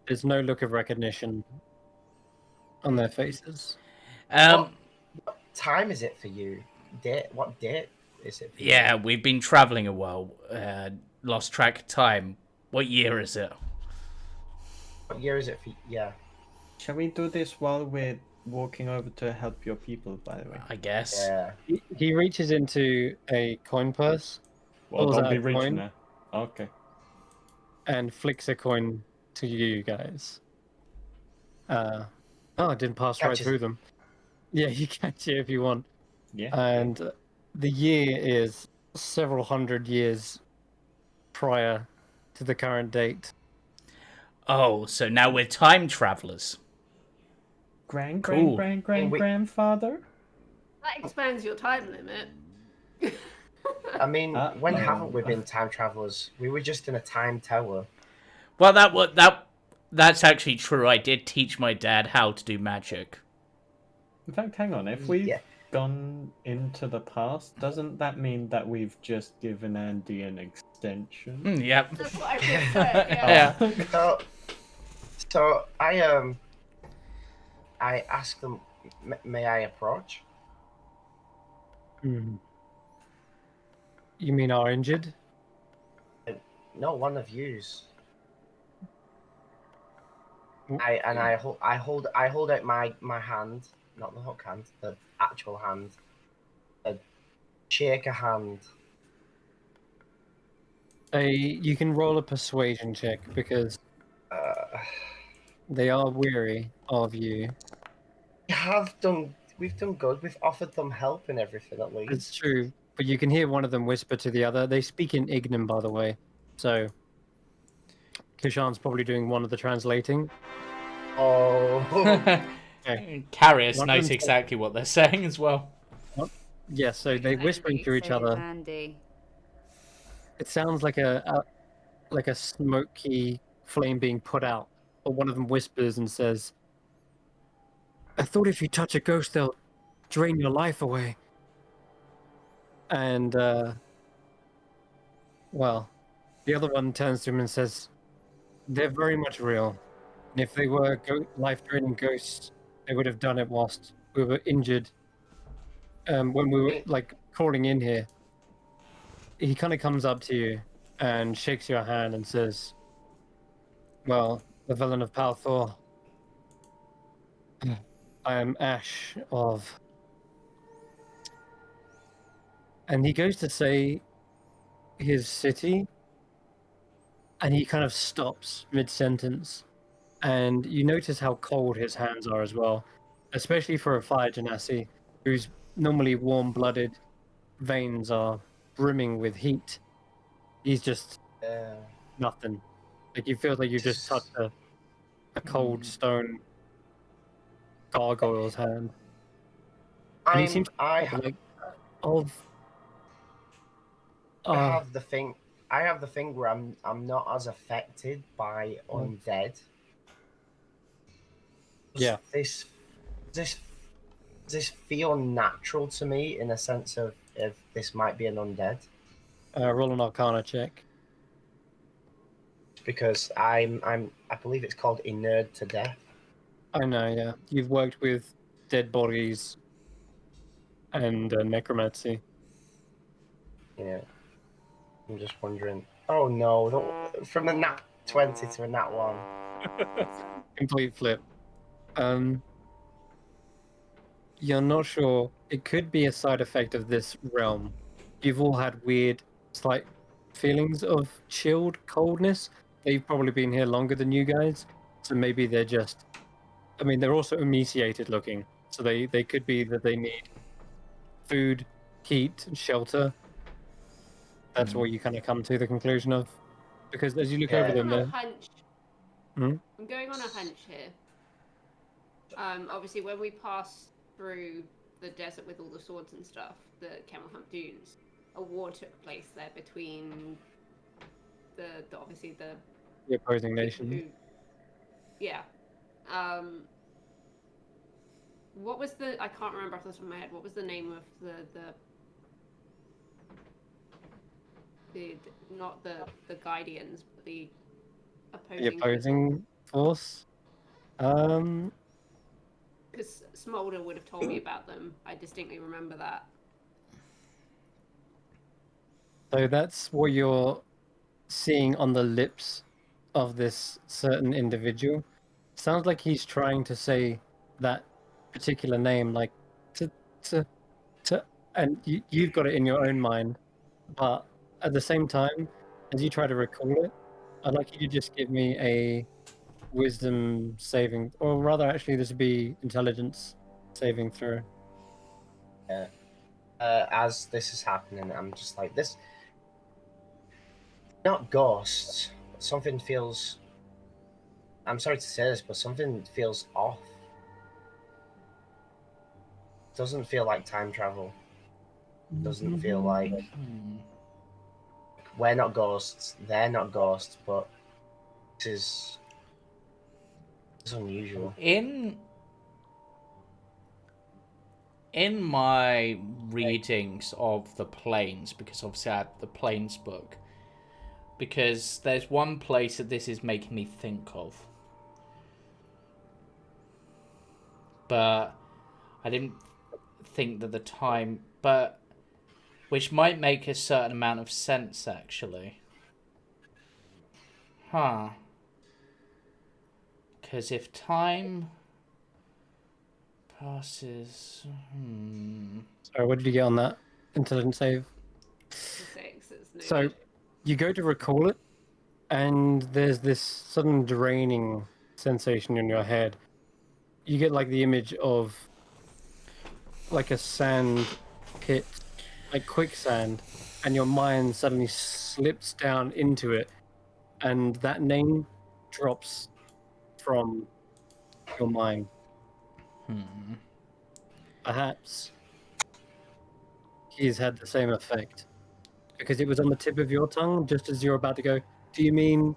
There's no look of recognition on their faces. Um, What time is it for you? What date is it for you? yeah, we've been traveling a while. Lost track of time. What year is it? What year is it for you? Yeah. Shall we do this while we're walking over to help your people, by the way? I guess. Yeah. He reaches into a coin purse Well, Pulls don't out be a reaching coin. there. Okay. and flicks a coin to you guys. Oh, it didn't pass right Catches. through them. Yeah, you catch it if you want. Yeah. And the year is several hundred years prior to the current date. Oh, so now we're time travelers. Cool. Grandfather? that expands your time limit. I mean, when Uh-oh. haven't we been time travelers? We were just in a time tower. Well, that's actually true. I did teach my dad how to do magic. In fact, hang on. If we've Yeah. gone into the past, doesn't that mean that we've just given Andy an extension? Yep. That's what I just said. Yeah. Yeah. So I asked them, may I approach? Hmm. You mean are injured? No, one of yous. Mm. I hold out my hand, not the hook hand, the actual hand. Shake a hand. You can roll a persuasion check because Uh, they are weary of you. we've done good. We've offered them help and everything at least. It's true, but you can hear one of them whisper to the other. They speak in Ignan, by the way, so Kishan's probably doing one of the translating. Oh, Carius One of knows them exactly what they're saying as well. Yeah, so they whisper Andy, to each say it's other. Andy. It sounds like a smoky flame being put out, but one of them whispers and says, "I thought if you touch a ghost, they'll drain your life away." And well, the other one turns to him and says, "They're very much real. And if they were life-draining ghosts, they would have done it whilst we were injured. When we were like crawling in here." He kind of comes up to you and shakes your hand and says, "Well, the villain of Palthor, I am Ash of..." And he goes to say his city, and he kind of stops mid-sentence. And you notice how cold his hands are as well, especially for a fire genasi whose normally warm-blooded veins are brimming with heat. He's just nothing. Like you feel like you just touched a cold stone gargoyle's hand. And he seems like of I have the thing. I have the thing where I'm not as affected by undead. Yeah. This feel natural to me in a sense of if this might be an undead roll an Arcana check. because I believe it's called inured to death. I know, yeah. You've worked with dead bodies and necromancy. Yeah. I'm just wondering. Oh no! From a nat 20 to a nat 1. Complete flip. You're not sure. It could be a side effect of this realm. You've all had weird, slight feelings of chilled coldness. They've probably been here longer than you guys, so maybe they're just. I mean, they're also emaciated looking, so they could be that they need food, heat, and shelter. That's what you kind of come to the conclusion of, because as you look over them, I'm going on a they're. hunch. Hmm? I'm going on a hunch here. Obviously, when we passed through the desert with all the swords and stuff, the Camel Hump Dunes, a war took place there between obviously The opposing nation. yeah. What was the? I can't remember off the top of my head. What was the name of the not the Guardians, but the opposing? The opposing force. Because Smolder would have told me about them. I distinctly remember that. So that's what you're seeing on the lips of this certain individual. Sounds like he's trying to say that particular name, like to, and you've got it in your own mind, but at the same time, as you try to recall it, I'd like you to just give me a wisdom saving, or rather, actually, this would be intelligence saving throw. Yeah. As this is happening, I'm just like this. Not ghosts. Something feels. I'm sorry to say this, but something feels off. Doesn't feel like time travel. doesn't feel like we're not ghosts, they're not ghosts, but this is unusual. In my readings of the planes, because obviously I have the planes book, because there's one place that this is making me think of, but I didn't think that the time, but which might make a certain amount of sense actually. Huh. Because if time passes... Sorry, what did you get on that intelligence save? The 6 is no So good. you go to recall it, and there's this sudden draining sensation in your head. You get like the image of like a sand pit, like quicksand, and your mind suddenly slips down into it, and that name drops from your mind. Perhaps he's had the same effect because it was on the tip of your tongue just as you're about to go, do you mean?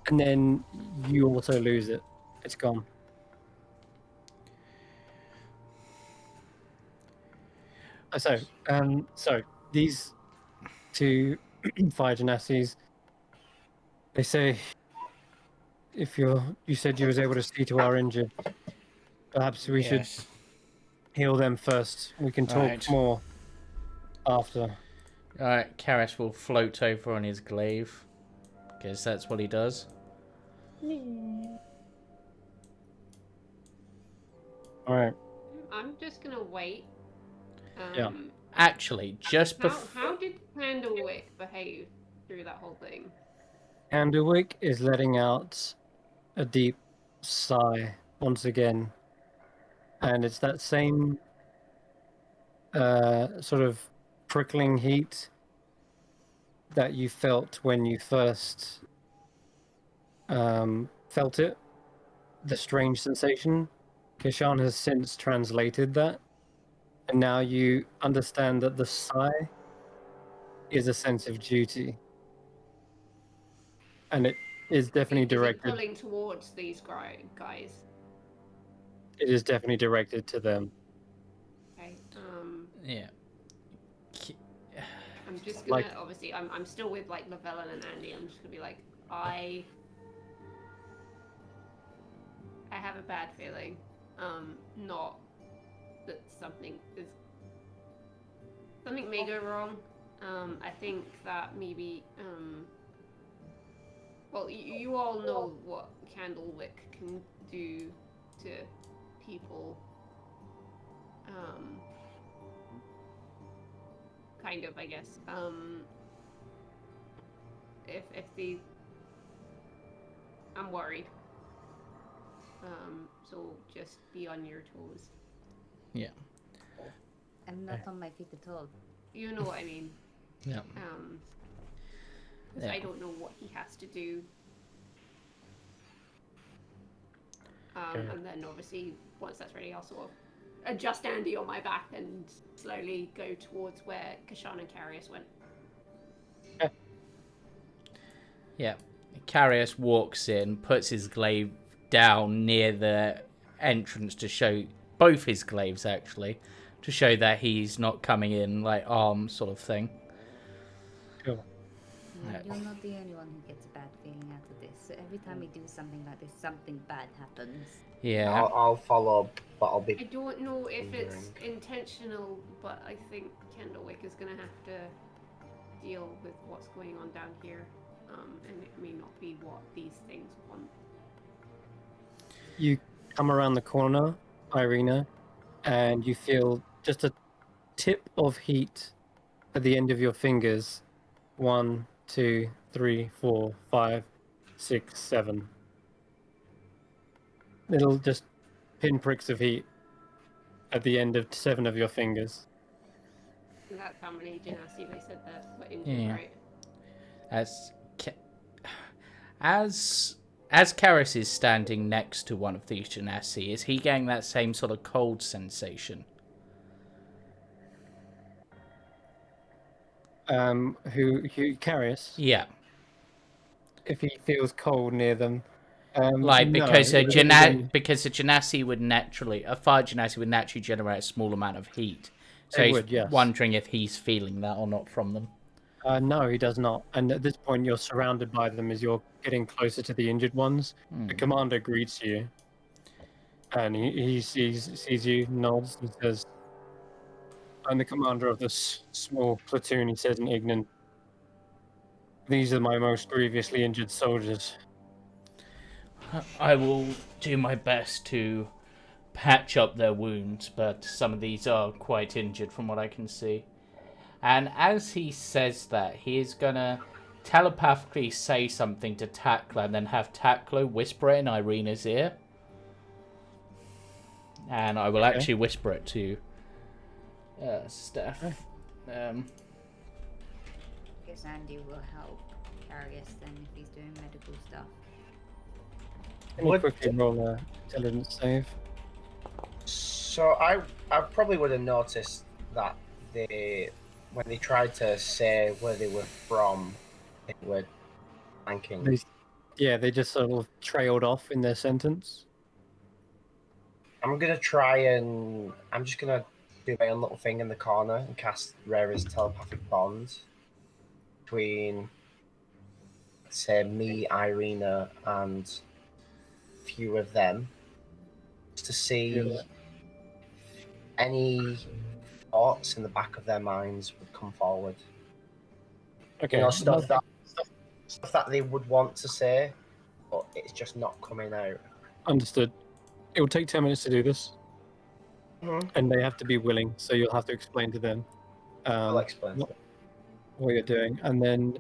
And then you also lose it. It's gone. So these two fire genasties, they say if you said you was able to see to our injured, perhaps we should Yes. heal them first. We can talk Right. more after. Alright, Karis will float over on his glaive, because that's what he does. All right. I'm just gonna wait. Yeah. Actually, just How, before... how did Candlewick behave through that whole thing? Candlewick is letting out a deep sigh once again, and it's that same sort of prickling heat that you felt when you first felt it, the strange sensation. Kishan has since translated that, and now you understand that the sigh is a sense of duty, and it is definitely Is it directed. pulling towards these guys? It is definitely directed to them. Okay. Yeah. I'm just gonna Like- obviously I'm still with like Lavella and Andy. I'm just gonna be like I have a bad feeling. Not that something may go wrong. I think that maybe well you all know what Candlewick can do to people. Kind of, I guess. If the I'm worried. So just be on your toes. Yeah. I'm not on my feet at all. You know what I mean. Yeah. 'Cause Yeah. I don't know what he has to do. Okay. And then obviously once that's ready, I'll sort of adjust Andy on my back and slowly go towards where Kashan and Carius went. Yeah. Carius walks in, puts his glaive down near the entrance to show both his glaives actually, to show that he's not coming in like armed sort of thing. Cool. Yeah, you're not the only one who gets a bad feeling out of this. So every time we do something like this, something bad happens. Yeah. I'll follow, but I'll I be. don't know if it's Wondering. intentional, but I think Candlewick is going to have to deal with what's going on down here. And it may not be what these things want. You come around the corner, Irina, and you feel just a tip of heat at the end of your fingers. 1, 2, 3, 4, 5, 6, 7. Little just pinpricks of heat at the end of 7 of your fingers. And that's how many Genasi they said that were injured, Yeah. right? As Karis is standing next to one of these Genasi, is he getting that same sort of cold sensation? who Carius, Yeah. if he feels cold near them. Like, No, because it would only be- because a genasi would naturally, a fire genasi would naturally generate a small amount of heat. So It he's would, yes. wondering if he's feeling that or not from them. No, he does not. And at this point, you're surrounded by them as you're getting closer to the injured ones. The commander greets you, and he sees you, nods, and says, "I'm the commander of this small platoon." He says in Ignan, "These are my most grievously injured soldiers." I will do my best to patch up their wounds, but some of these are quite injured from what I can see. And as he says that, he is gonna telepathically say something to Takla and then have Takla whisper it in Irina's ear. And I will actually whisper it to Steph. Guess Andy will help Carius then if he's doing medical stuff. Can you quickly roll a intelligence save? So I probably would have noticed that when they tried to say where they were from, they were blanking. They just sort of trailed off in their sentence. I'm just gonna do my own little thing in the corner and cast Rara's telepathic bond between, say, me, Irina, and a few of them, just to see any thoughts in the back of their minds would come forward. Okay. You know, stuff that they would want to say, but it's just not coming out. Understood. It will take 10 minutes to do this, and they have to be willing, so you'll have to explain to them I'll explain. what you're doing. And then,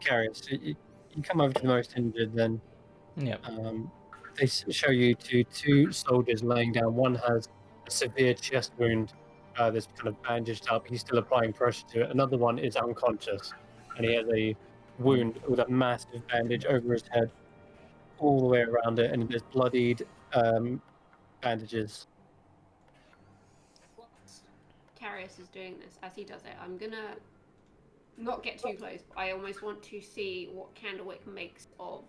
Carius, you come over to the most injured, then Yep. they show you to two soldiers laying down. One has a severe chest wound that's kind of bandaged up. He's still applying pressure to it. Another one is unconscious, and he has a wound with a massive bandage over his head, all the way around it, and there's bloodied bandages. Whilst Carius is doing this, as he does it, I'm gonna not get too close, but I almost want to see what Candlewick makes of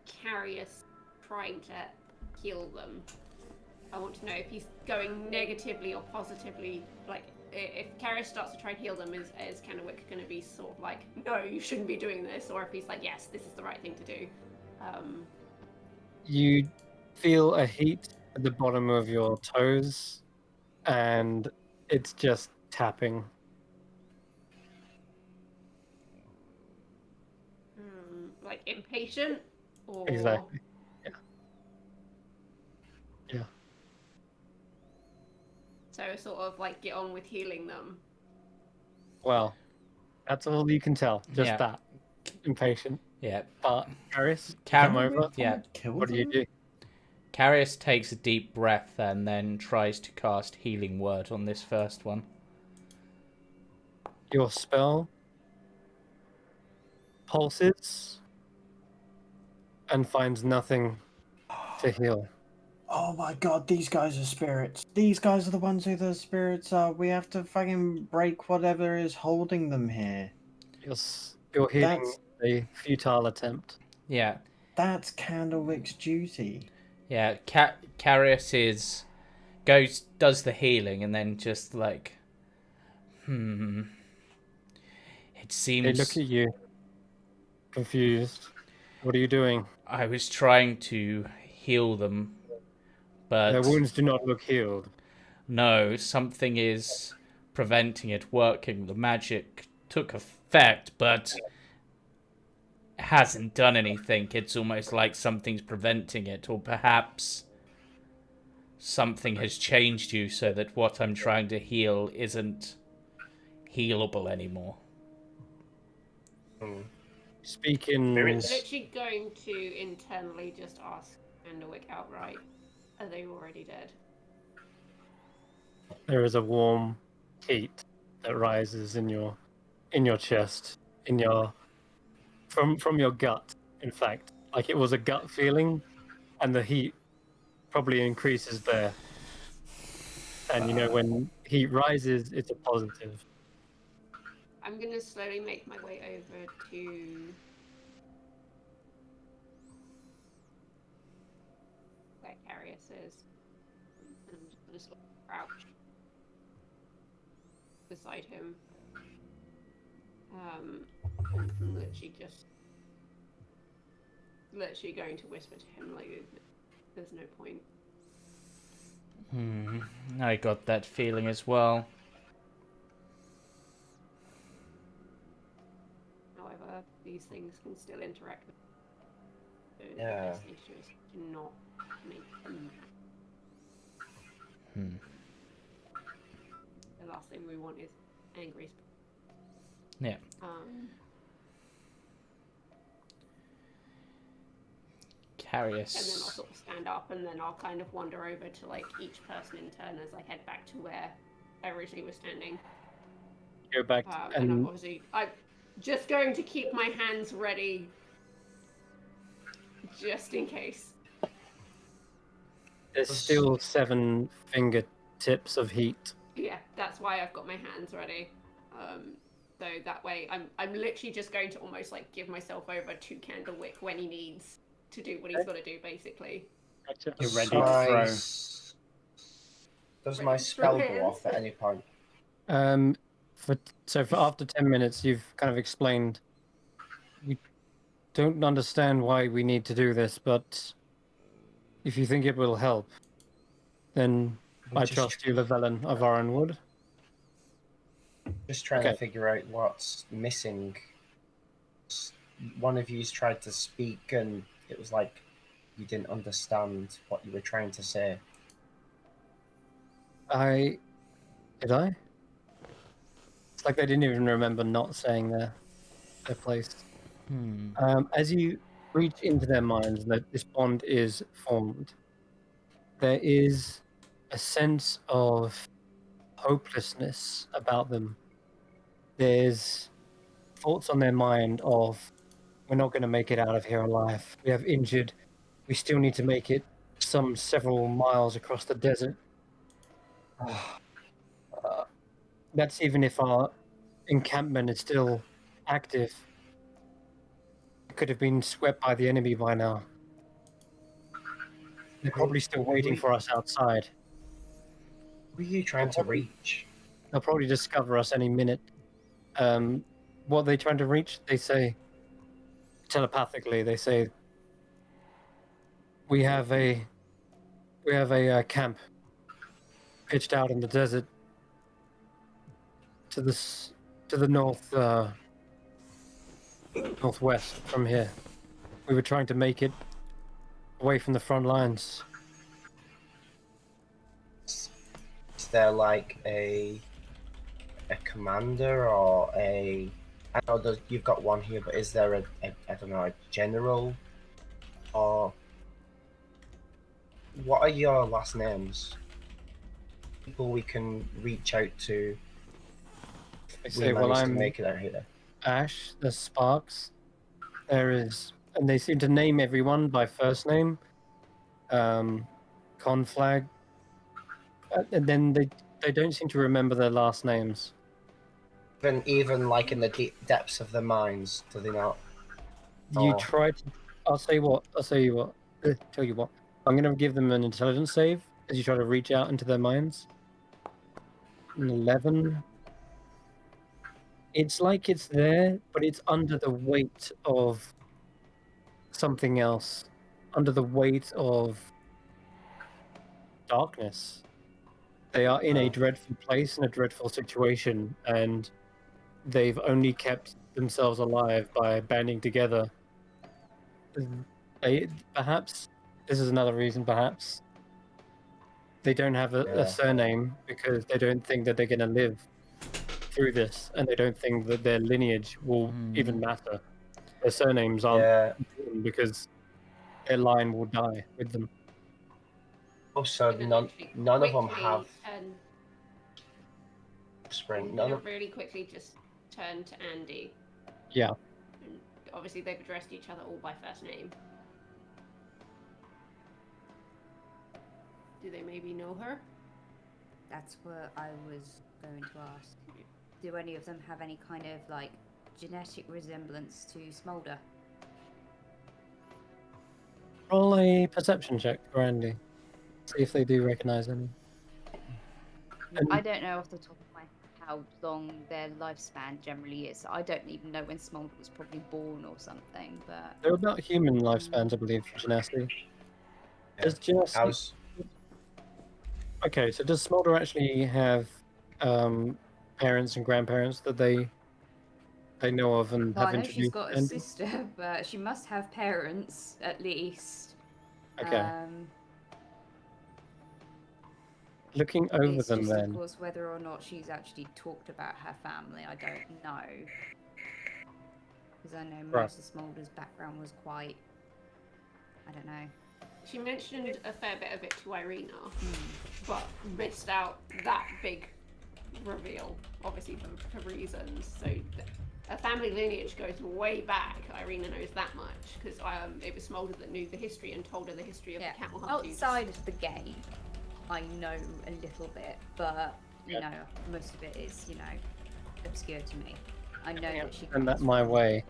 Carius trying to heal them. I want to know if he's going negatively or positively. Like, if Carius starts to try and heal them, is Candlewick going to be sort of like, no, you shouldn't be doing this? Or if he's like, yes, this is the right thing to do. You feel a heat at the bottom of your toes, and it's just tapping. Like impatient? Or... Exactly. Yeah. So sort of like get on with healing them. Well, that's all you can tell. Just Yeah. that. Impatient. Yeah. But Carius, come over. Yeah. What do you do? Carius takes a deep breath and then tries to cast Healing Word on this first one. Your spell pulses and finds nothing to heal. Oh my god, these guys are spirits. These guys are the ones who the spirits are. We have to fucking break whatever is holding them here. You're healing a futile attempt. Yeah. That's Candlewick's duty. Yeah. Carius does the healing and then just like, It seems. They look at you, confused. What are you doing? I was trying to heal them, but Their wounds do not look healed. no, something is preventing it working. The magic took effect, but hasn't done anything. It's almost like something's preventing it, or perhaps something has changed you so that what I'm trying to heal isn't healable anymore. Speaking. I'm literally going to internally just ask Candlewick outright, are they already dead? There is a warm heat that rises in your chest, from your gut. In fact, like it was a gut feeling, and the heat probably increases there. And when heat rises, it's a positive. I'm gonna slowly make my way over to where Carius is. And I'm just gonna sort of crouch beside him. And I'm literally going to whisper to him, like, there's no point. I got that feeling as well. However, these things can still interact with so Yeah. the best thing to do is to not make them the last thing we want is angry. Yeah. Carius. And then I'll sort of stand up, and then I'll kind of wander over to like each person in turn as I head back to where I originally was standing. Go back and I'm just going to keep my hands ready, just in case. There's still 7 fingertips of heat. Yeah, that's why I've got my hands ready. So that way, I'm literally just going to almost like give myself over to Candlewick when he needs to do what he's got to do, basically. Gotcha. You're ready to throw. Does my spell go off at any point? For after 10 minutes, you've kind of explained. We don't understand why we need to do this, but if you think it will help, then I trust you, Llewellyn of Ironwood. Just trying to figure out what's missing. One of you's tried to speak, and it was like you didn't understand what you were trying to say. Did I? It's like they didn't even remember not saying their place. As you reach into their minds and that this bond is formed, there is a sense of hopelessness about them. There's thoughts on their mind of, we're not going to make it out of here alive. We have injured. We still need to make it some several miles across the desert. That's even if our encampment is still active. It could have been swept by the enemy by now. They're probably still waiting for us outside. Who are you trying to reach? They'll probably discover us any minute. What are they trying to reach? They say, telepathically, they say, we have a camp pitched out in the desert to the northwest from here. We were trying to make it away from the front lines. Is there like a commander or a? I know you've got one here, but is there a I don't know, a general? Or what are your last names? People we can reach out to. They say, well, I'm make it out here. Ash, there's Sparks, there is, and they seem to name everyone by first name. Conflag, and then they don't seem to remember their last names. Even like in the deep depths of the mines, do they not? You try to. I'll tell you what. I'm going to give them an intelligence save as you try to reach out into their minds. An 11. It's like it's there, but it's under the weight of something else. Under the weight of darkness. They are in a dreadful place, in a dreadful situation, and they've only kept themselves alive by banding together. Perhaps, this is another reason, perhaps, they don't have a surname because they don't think that they're going to live through this, and they don't think that their lineage will even matter. Their surnames aren't important because their line will die with them. Also, none of them have spring. None of really quickly just turn to Andy. Yeah. And obviously, they've addressed each other all by first name. Do they maybe know her? That's what I was going to ask. do any of them have any kind of like genetic resemblance to Smolder? Roll a perception check for Andy. See if they do recognize any. I don't know off the top of my head how long their lifespan generally is. I don't even know when Smolder was probably born or something, but They're about human lifespans, I believe, for Genasi. Does Genasi... How's Okay, so does Smolder actually have parents and grandparents that they know of and well, have I know she's introduced got a Andy? sister, but she must have parents at least. Okay. Looking over It's them just, then. of course, whether or not she's actually talked about her family, I don't know. Because I know Right. most of Smolder's background was quite, I don't know. She mentioned a fair bit of it to Irina, but missed out that big reveal, obviously for reasons. So a family lineage goes way back. Irina knows that much because it was Smolder that knew the history and told her the history of Yeah, the cattle hunters. outside of the game, I know a little bit, but, you know, most of it is, you know, obscure to me. I know that she Send that comes my from way.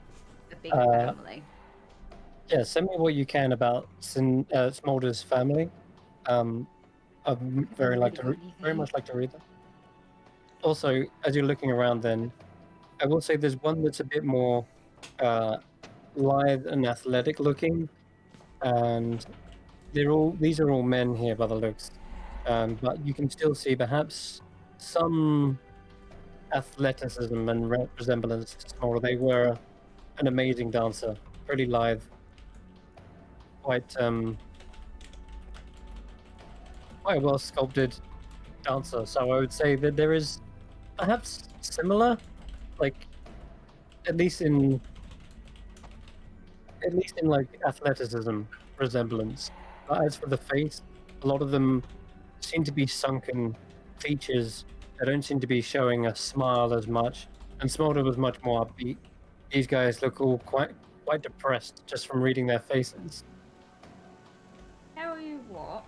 a big family. Yeah, send me what you can about Smolder's family. I'd very much like to read that. Also, as you're looking around, then I will say there's one that's a bit more lithe and athletic looking, and these are all men here by the looks, but you can still see perhaps some athleticism and resemblance to Smolder. They were an amazing dancer, pretty lithe, quite quite a well sculpted dancer. So I would say that there is perhaps similar, like at least in like athleticism resemblance. But as for the face, a lot of them seem to be sunken features. They don't seem to be showing a smile as much. And Smolder was much more upbeat. These guys look all quite depressed just from reading their faces. Tell you what,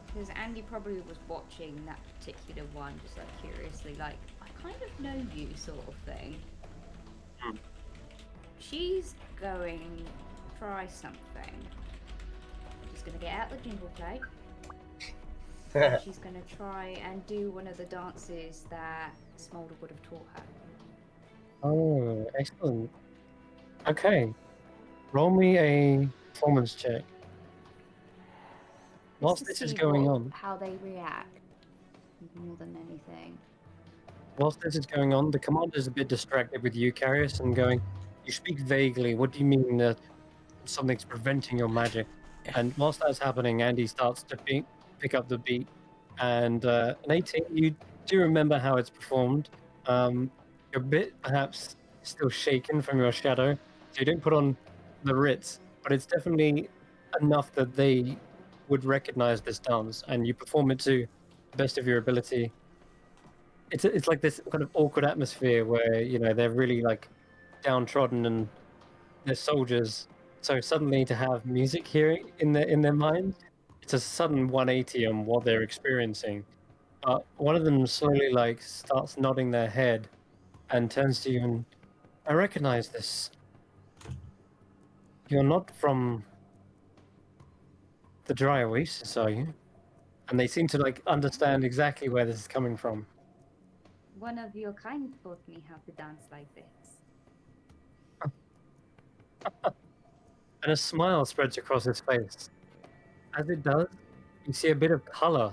because Andy probably was watching that particular one just like curiously, like, I kind of know you sort of thing. She's going to try something. She's going to get out the jingle plate. And she's going to try and do one of the dances that Smolder would have taught her. Oh, excellent. Okay. Roll me a performance check. Whilst Just this to is see going on, how they react more than anything. whilst this is going on, the commander's a bit distracted with you, Carius, and going, "You speak vaguely. What do you mean that something's preventing your magic?" And whilst that's happening, Andy starts to pick up the beat. And an 18, you do remember how it's performed. You're a bit perhaps still shaken from your shadow, so you don't put on the Ritz, but it's definitely enough that they would recognize this dance, and you perform it to the best of your ability. It's like this kind of awkward atmosphere where they're really like downtrodden and they're soldiers. So suddenly to have music here in their mind, it's a sudden 180 on what they're experiencing. But one of them slowly like starts nodding their head and turns to you and, "I recognize this. You're not from the dry oasis, are you?" And they seem to like understand exactly where this is coming from. One of your kind taught me how to dance like this. And a smile spreads across his face. As it does, you see a bit of color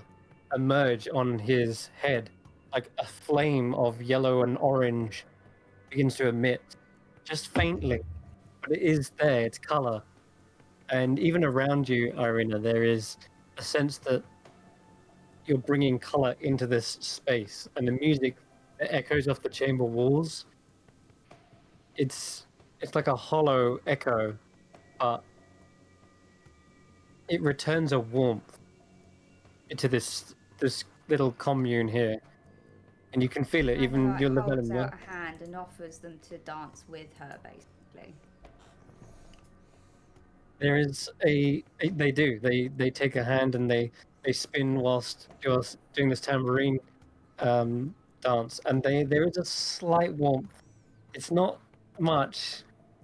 emerge on his head, like a flame of yellow and orange begins to emit, just faintly, but it is there, it's color. And even around you, Irina, there is a sense that you're bringing color into this space, and the music that echoes off the chamber walls, it's like a hollow echo, but it returns a warmth into this little commune here, and you can feel it. Kind of Even like your holds Llewellyn, yeah. out a hand and offers them to dance with her, basically. There is they do. They take a hand and they spin whilst you're doing this tambourine dance, and there is a slight warmth. It's not much.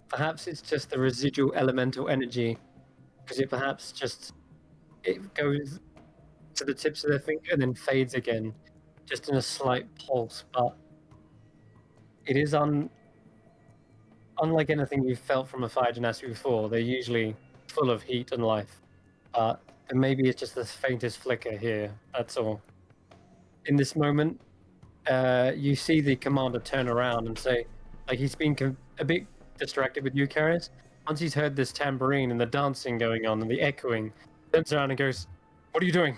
Perhaps it's just the residual elemental energy, because it perhaps just it goes to the tips of their finger and then fades again, just in a slight pulse. But it is unlike anything you've felt from a fire genasi before. They're usually full of heat and life, but maybe it's just the faintest flicker here. That's all. In this moment, you see the commander turn around and say, like he's been a bit distracted with you, Carius. Once he's heard this tambourine and the dancing going on and the echoing, turns around and goes, "What are you doing?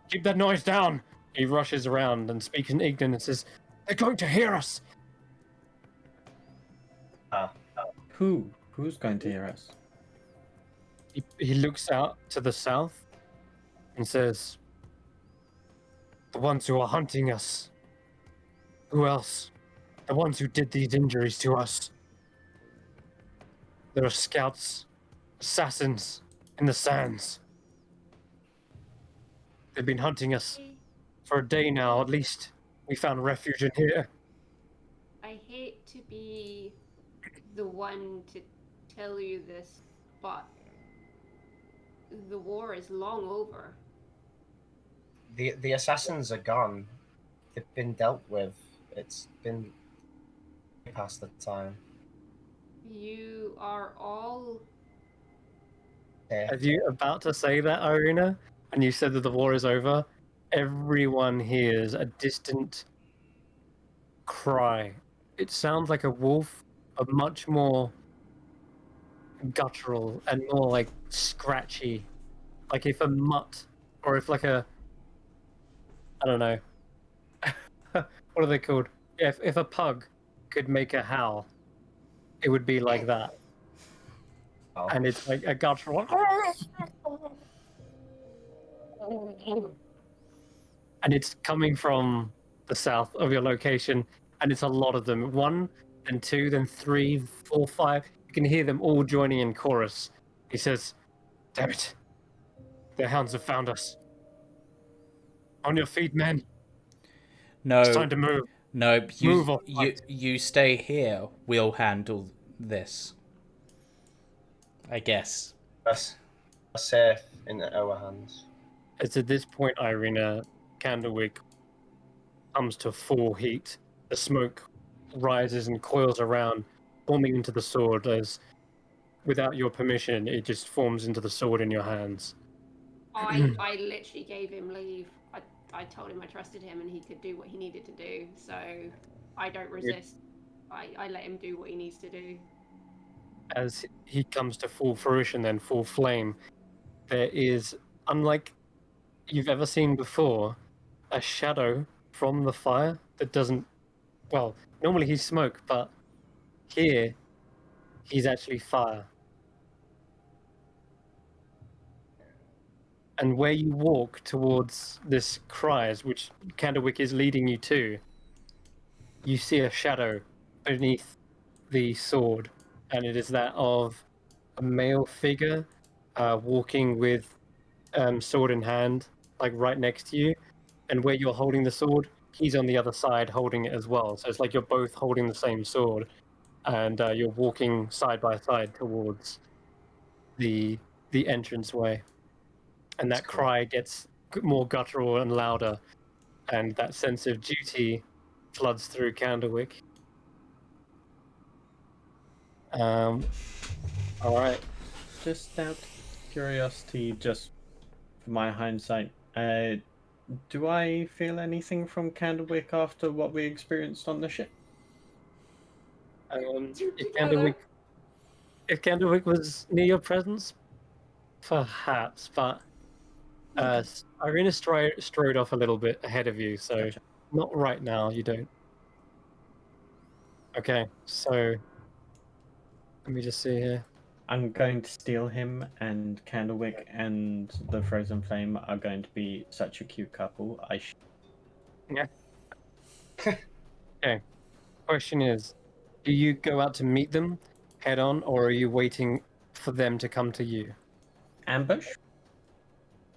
Keep that noise down!" He rushes around and speaks in Ignan and says, "They're going to hear us!" Who's going to hear us? He looks out to the south and says, "The ones who are hunting us. Who else? The ones who did these injuries to us. There are scouts, assassins in the sands. They've been hunting us for a day now, at least. We found refuge in here." I hate to be the one to tell you this, but the war is long over. The assassins are gone. They've been dealt with. It's been past the time. You are all Yeah. As you about to say that, Irina, and you said that the war is over, everyone hears a distant cry. It sounds like a wolf, but much more guttural and more like scratchy. Like if a mutt, or if like a, I don't know, what are they called? If a pug could make a howl, it would be like that. Oh. And it's like a guttural. And it's coming from the south of your location, and it's a lot of them. One, then two, then three, four, five. You can hear them all joining in chorus. He says, "Damn it. The hounds have found us. On your feet, men. It's No, time to move. no, Move or you fight." you stay here. We'll handle this. I guess. That's safe in our hands. It's at this point, Irina, Candlewick comes to full heat. The smoke rises and coils around, forming into the sword as, without your permission, it just forms into the sword in your hands. I literally gave him leave. I told him I trusted him and he could do what he needed to do, so I don't resist. I let him do what he needs to do. As he comes to full fruition, then full flame, there is, unlike you've ever seen before, a shadow from the fire that doesn't. Well, normally he's smoke, but here he's actually fire. And where you walk towards this cries, which Candlewick is leading you to, you see a shadow beneath the sword, and it is that of a male figure walking with sword in hand, like right next to you. And where you're holding the sword, he's on the other side holding it as well. So it's like you're both holding the same sword, and you're walking side by side towards the entranceway. And that Cool. cry gets more guttural and louder, and that sense of duty floods through Candlewick. All right. Just out of curiosity, just for my hindsight, do I feel anything from Candlewick after what we experienced on the ship? If Candlewick was near your presence, perhaps, but Irina strode off a little bit ahead of you, so Gotcha. not right now. You don't. Okay, so let me just see here. I'm going to steal him, and Candlewick and the Frozen Flame are going to be such a cute couple. Okay. Question is, do you go out to meet them head on, or are you waiting for them to come to you? Ambush?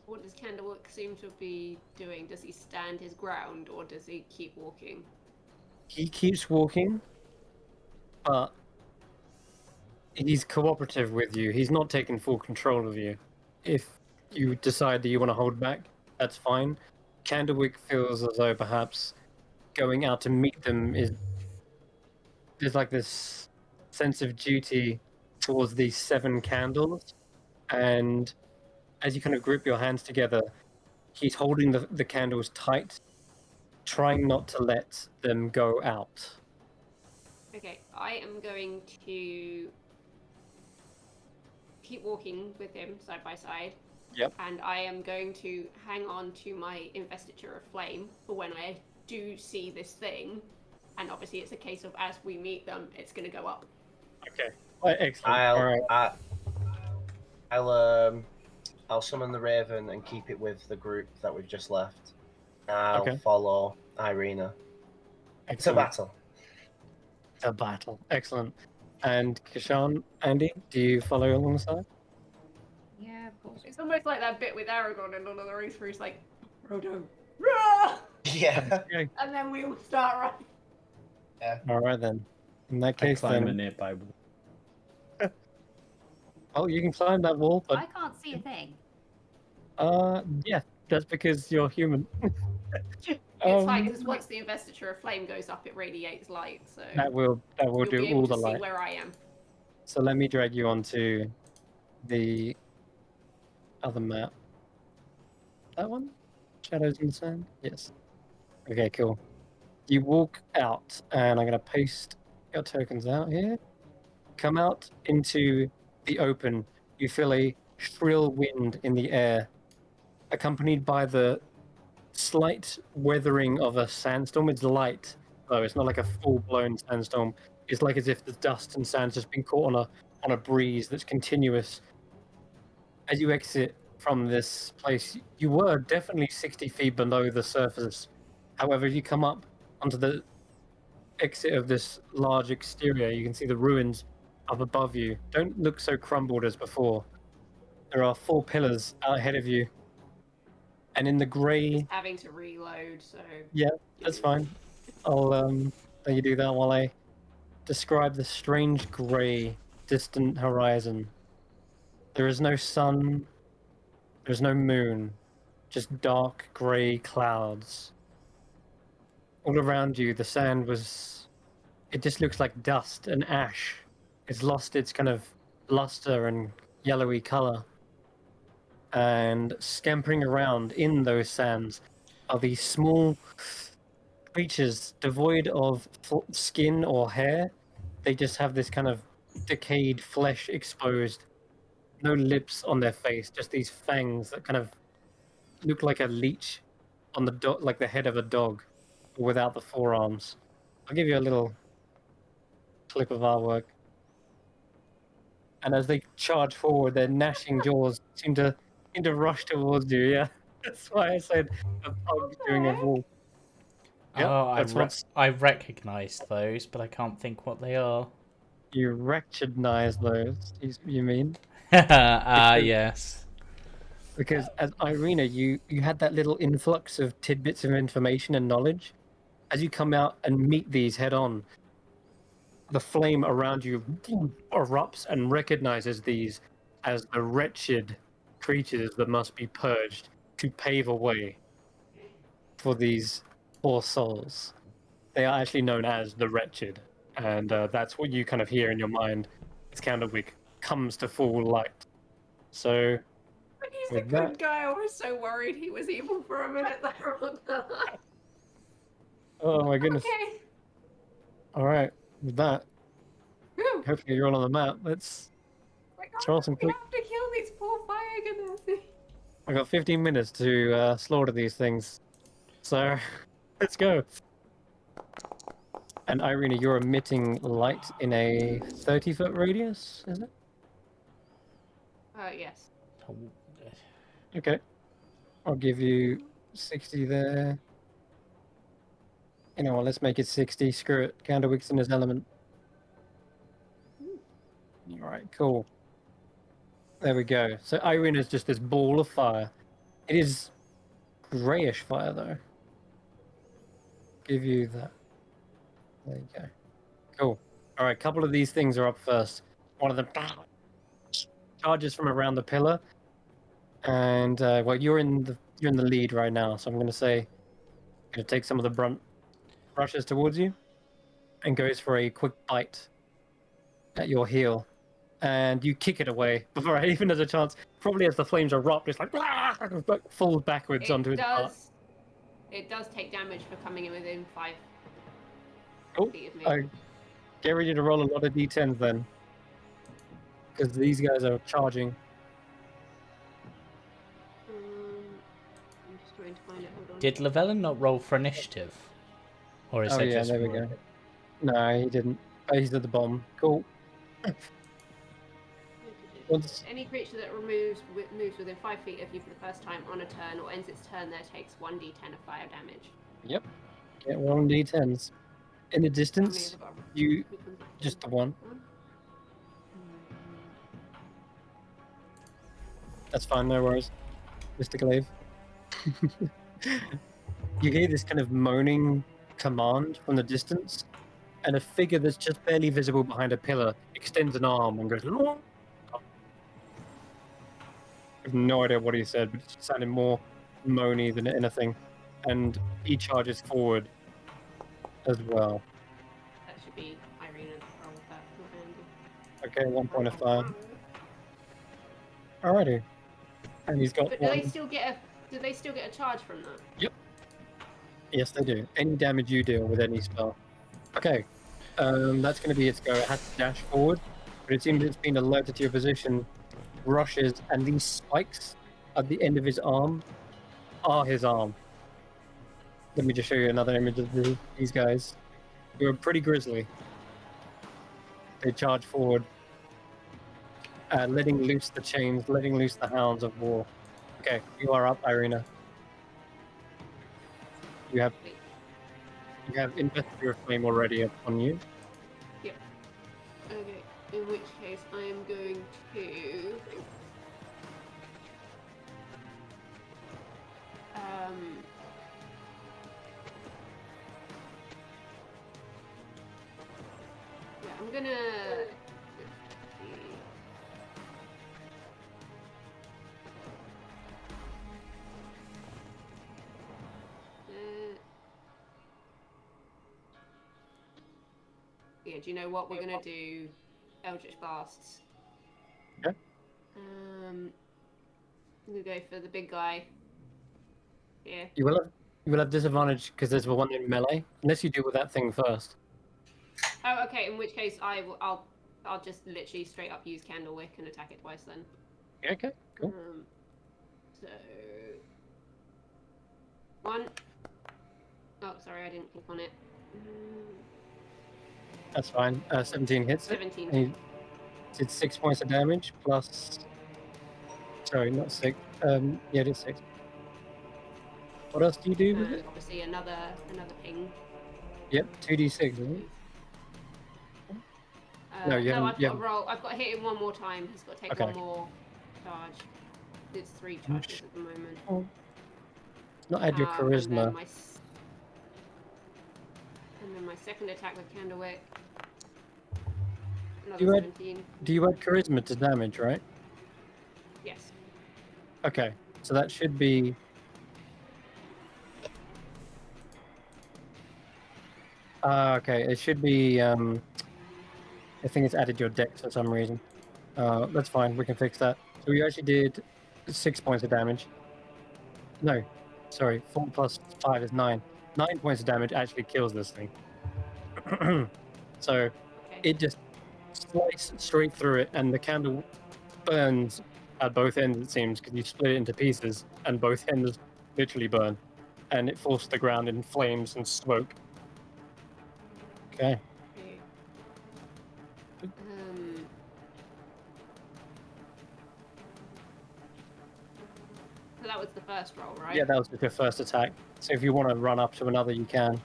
What does Candlewick seem to be doing? Does he stand his ground or does he keep walking? He keeps walking, but he's cooperative with you. He's not taking full control of you. If you decide that you want to hold back, that's fine. Candlewick feels as though perhaps going out to meet them is there's like this sense of duty towards these 7 candles, and as you kind of grip your hands together, he's holding the candles tight, trying not to let them go out. Okay, I am going to keep walking with him side by side. Yep. And I am going to hang on to my investiture of flame for when I do see this thing. And obviously, it's a case of as we meet them, it's going to go up. Okay. Excellent. All right. I'll summon the raven and keep it with the group that we've just left. I'll Okay. follow Irina. It's a Excellent. battle. A battle. Excellent. And Kashan, Andy, do you follow alongside? Yeah, of course. It's almost like that bit with Aragorn in Lord of the Rings where he's like, Frodo, rah! Yeah. Okay. And then we all start running. Yeah. All right then. In that I case, climb a then. nearby wall. Oh, you can climb that wall, I but can't see a thing. yeah, that's because you're human. It's fine because once the investiture of flame goes up, it radiates light. So that will you'll do be able all to the see light. where I am. So let me drag you onto the other map. That one? Shadows in the Sand? Yes. Okay, cool. You walk out, and I'm going to paste your tokens out here. Come out into the open. You feel a shrill wind in the air, accompanied by the slight weathering of a sandstorm. It's light, though. It's not like a full-blown sandstorm. It's like as if the dust and sand's just been caught on a breeze that's continuous. As you exit from this place, you were definitely 60 feet below the surface. However, you come up onto the exit of this large exterior, you can see the ruins up above you. Don't look so crumbled as before. There are 4 pillars out ahead of you. And in the grey... Having to reload, so... Yeah, that's fine. I'll let you do that while I describe the strange grey, distant horizon. There is no sun, there's no moon, just dark grey clouds. All around you, the sand was... It just looks like dust and ash. It's lost its kind of luster and yellowy colour. And scampering around in those sands are these small creatures devoid of skin or hair. They just have this kind of decayed flesh exposed. No lips on their face, just these fangs that kind of look like a leech on the like the head of a dog, without the forearms. I'll give you a little clip of artwork. And as they charge forward, their gnashing jaws seem to rush towards you. Yeah, that's why I said a pug doing a walk. Yep, Oh, that's what I recognize those, but I can't think what they are. you recognize those. You mean? Yes. Because as Irina, you had that little influx of tidbits of information and knowledge. As you come out and meet these head on, the flame around you erupts and recognizes these as the wretched creatures that must be purged to pave a way for these poor souls. They are actually known as the wretched, and that's what you kind of hear in your mind as Candlewick comes to full light. So, But he's a with good that, guy. I was so worried he was evil for a minute there. oh my goodness! Okay. All right, with that, Whew. hopefully you're all on the map. Let's roll some We quick. have to kill these poor fire ganassi. I got 15 minutes to slaughter these things, so let's go. And Irina, you're emitting light in a 30-foot radius, is it? Yes. Okay. I'll give you 60 there. You know what, let's make it 60. Screw it. Candlewick's in his element. Alright, cool. There we go. So Irina's just this ball of fire. It is grayish fire though. Give you that. There you go. Cool. All right, a couple of these things are up first. One of them charges from around the pillar, and well, you're in the lead right now, so I'm going to say, going to take some of the brunt, rushes towards you, and goes for a quick bite at your heel, and you kick it away before it even has a chance. Probably as the flames erupt, it's like falls backwards onto its butt. It does take damage for coming in within 5 Oh, feet of me. get ready to roll a lot of d10s then, because these guys are charging. I'm just trying to find it. Hold on. Did Llewellyn not roll for initiative? Or is Oh that yeah, just there we go. No, he didn't. Oh, he's at the bottom. Cool. Once- Any creature that moves within 5 feet of you for the first time on a turn or ends its turn there takes 1d10 of fire damage. Yep. Get 1d10s. In the How many distance, have I got? you just the one. That's fine, no worries, Mr. Glaive. You hear this kind of moaning command from the distance, and a figure that's just barely visible behind a pillar extends an arm and goes. I have no idea what he said, but it sounded more moany than anything. And he charges forward as well. That should be Irina roll with that. Not Andy. Okay, 1 point of fire. Alrighty. And he's got But do one. they still get a charge from that? Yep. Yes, they do. Any damage you deal with any spell. Okay. That's going to be its go. It has to dash forward, but it seems it's been alerted to your position, rushes, and these spikes at the end of his arm are his arm. Let me just show you another image of these guys. They're pretty grisly. They charge forward, letting loose the chains, letting loose the hounds of war. Okay, you are up, Irina. You have Investiture of Flame already upon you. Okay, in which case I am going to yeah, I'm gonna yeah, do you know what we're gonna do? Eldritch Blasts. Okay. I'm gonna go for the big guy. Yeah. You will have disadvantage because there's one in melee, unless you deal with that thing first. Oh, okay. In which case, I'll just literally straight up use Candlewick and attack it twice then. Okay, cool. So 1. Oh, sorry, I didn't click on it. That's fine. 17 hits. 17. And you did 6 points of damage plus. Sorry, not 6. Yeah, it is 6. What else do you do with And it? obviously another ping. Yep, 2d6, isn't it? No, you haven't- I've you got to roll. I've got to hit him one more time. He's got to take Okay. one more charge. It's 3 charges at the moment. Not add your charisma. And then my second attack with Candlewick. Another You had- 17. Do you add charisma to damage, right? Yes. Okay, so that should be. Okay, it should be. I think it's added your dex for some reason. That's fine. We can fix that. So we actually did 6 points of damage. No, sorry. 4 plus 5 is 9. 9 points of damage actually kills this thing. So Okay. it just sliced straight through it, and the candle burns at both ends. It seems because you split it into pieces, and both ends literally burn, and it falls to the ground in flames and smoke. Okay. Okay. So that was the first roll, right? Yeah, that was your first attack. So if you want to run up to another, you can.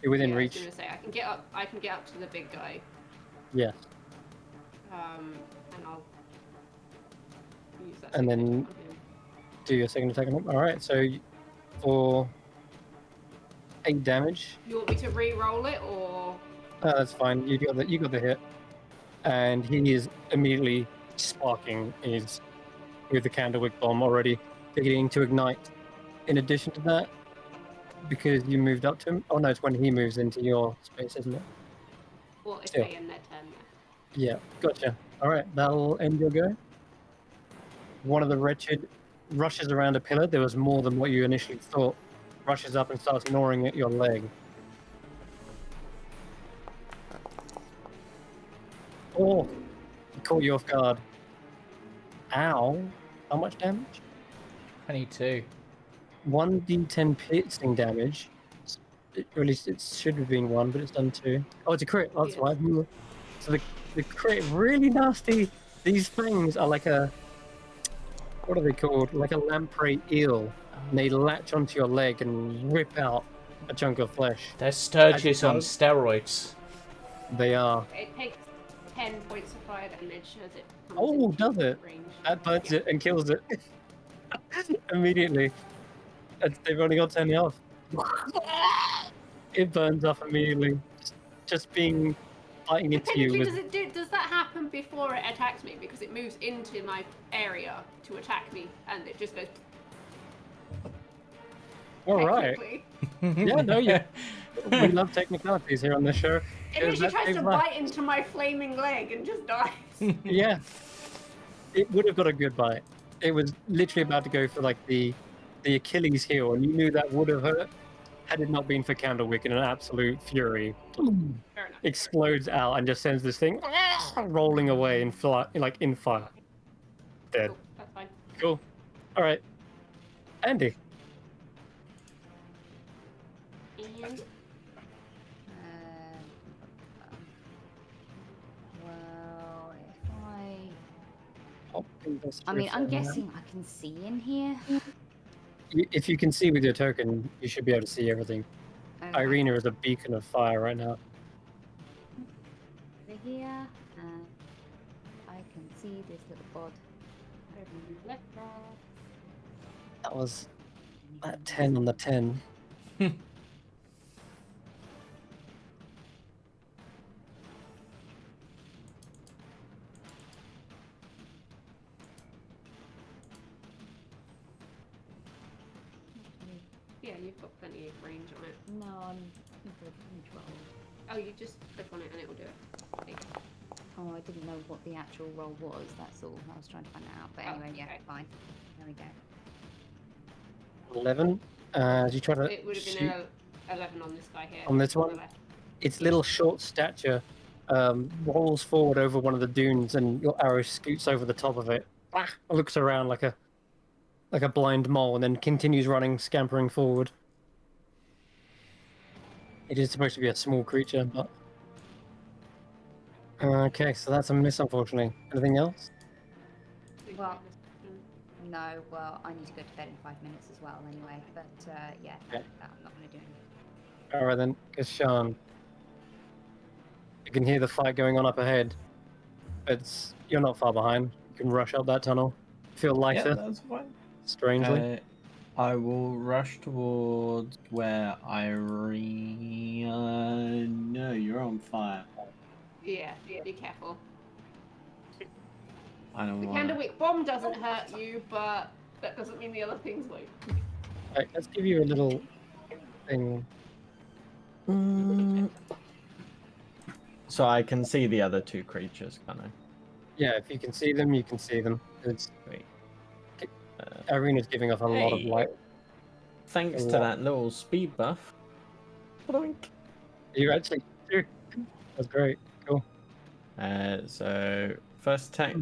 You're within Yeah, reach. I was gonna say I can get up. I can get up to the big guy. Yes. And I'll use that. And second then attack on him. do your second attack on him. All right. So for 8 damage. You want me to re-roll it, or That's fine. You got the hit, and he is immediately sparking. He's with the Candlewick bomb already beginning to ignite. In addition to that, because you moved up to him. Oh no, it's when he moves into your space, isn't it? well, if Still. they end their turn? Yeah, gotcha. All right, that'll end your go. One of the wretched rushes around a pillar. There was more than what you initially thought. Rushes up and starts gnawing at your leg. Oh, he caught you off guard. Ow. How much damage? 22. 1d10 piercing damage. Or at least it should have been 1, but it's done 2. Oh, it's a crit. That's Yes. why. So the crit, really nasty. These things are like a... What are they called? Like a lamprey eel. And they latch onto your leg and rip out a chunk of flesh. They're Sturgis on does. steroids. They are. It takes 10 points of fire damage as it comes Oh, into does it? range. That burns Yeah. it and kills it. Immediately. They've only got 10 health. It burns off immediately. Just being biting into you Technically, with... does that happen before it attacks me? Because it moves into my area to attack me, and it just goes. All right. technically. Yeah, no, we love technicalities here on this show. It because literally that tries saves to life. bite into my flaming leg and just dies. Yeah. It would have got a good bite. It was literally about to go for like the Achilles heel, and you knew that would have hurt had it not been for Candlewick in an absolute fury. Fair enough. Explodes out and just sends this thing rolling away in in fire. Dead. Cool, that's fine. Cool. All right. Andy. And Well, if Hop I mean, I'm investigate. guessing I can see in here. If you can see with your token, you should be able to see everything. Okay. Irina is a beacon of fire right now. Over here, and I can see this little bod. left there. That was that 10 on the 10. Yeah, you've got plenty of range on it. No, I'm control. Oh, you just click on it and it will do it. There you go. Oh, I didn't know what the actual roll was. That's all. I was trying to find that out. But Oh, anyway, yeah, okay. fine. There we go. 11. As you try to It would have shoot been 11 on this guy here. on this the one, left. its little short stature rolls forward over one of the dunes, and your arrow scoots over the top of it. Looks around like a blind mole, and then continues running, scampering forward. It is supposed to be a small creature, but okay. So that's a miss, unfortunately. Anything else? Well, no, well, I need to go to bed in 5 minutes as well anyway. But yeah, no, Okay. I'm not going to do anything. All right then, Kashan. You can hear the fight going on up ahead. You're not far behind. You can rush up that tunnel. Feel Yeah, lighter, that's fine. strangely. I will rush towards where Irina. No, you're on fire. Yeah, be careful. I don't The want. Candlewick bomb doesn't hurt you, but that doesn't mean the other things won't. Right, let's give you a little thing. So I can see the other two creatures, can I? Yeah, if you can see them, you can see them. It's Wait. Irina's giving off a lot of Hey. light. Thanks A to lot. that little speed buff. Bloink. You actually do. That's great. Cool. So first attack.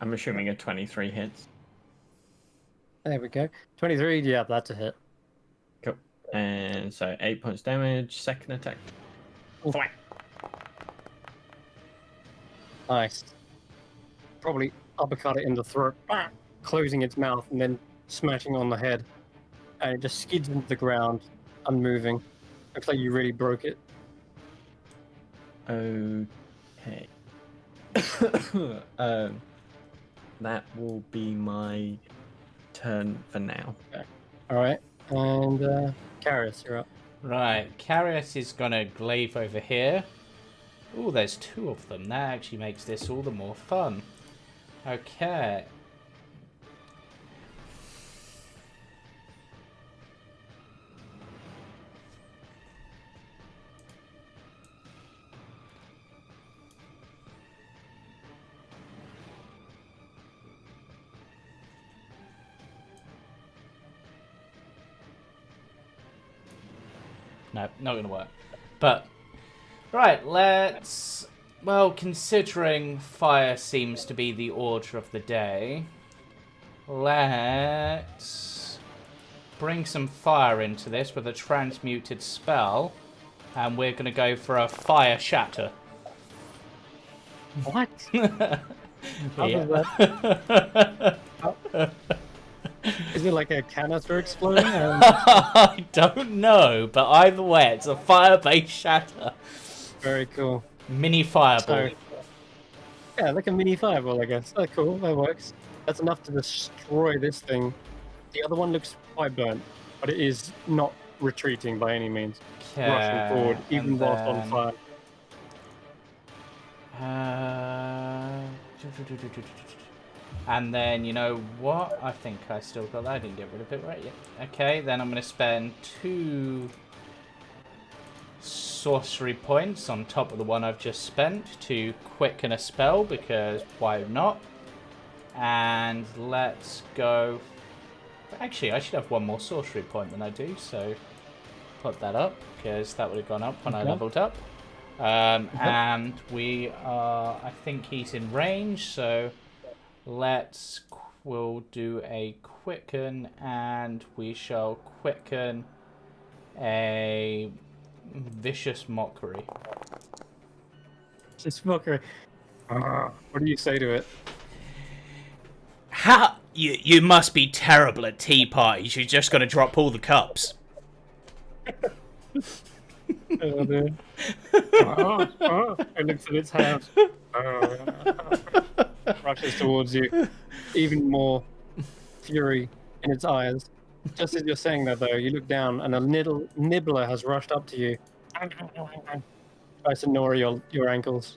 I'm assuming a 23 hits. There we go. 23. Yeah, that's a hit. Cool. And so 8 points damage. Second attack. Oof. Nice. Probably uppercut it in the throat, closing its mouth and then smashing on the head. And it just skids into the ground, unmoving. Looks like you really broke it. Okay. that will be my turn for now. All right, and Carius, you're up. Right, Carius is gonna glaive over here. Oh, there's two of them. That actually makes this all the more fun. Okay. No, not going to work. But, right, let's... Well, considering fire seems to be the order of the day, let's bring some fire into this with a transmuted spell, and we're going to go for a fire shatter. What? How does Yeah. Is it like a canister exploding? I don't know, but either way, it's a fire-based shatter. Very cool. Mini fireball. So, yeah, like a mini fireball, I guess. Oh, cool. That works. That's enough to destroy this thing. The other one looks quite burnt, but it is not retreating by any means. Rushing forward, even whilst on fire. And then, you know what? I think I still got that. I didn't get rid of it right yet. Okay, then I'm going to spend 2 sorcery points on top of the one I've just spent to quicken a spell, because why not? And let's go... Actually, I should have 1 more sorcery point than I do, so put that up, because that would have gone up when I leveled up. And we are... I think he's in range, so... We'll do a quicken, and we shall quicken a vicious mockery. Vicious mockery. What do you say to it? How you must be terrible at tea parties. You're just gonna drop all the cups. Oh, dude. It looks at its hand. Rushes towards you, even more fury in its eyes. Just as you're saying that, though, you look down and a little nibbler has rushed up to you. Tries to gnaw your ankles.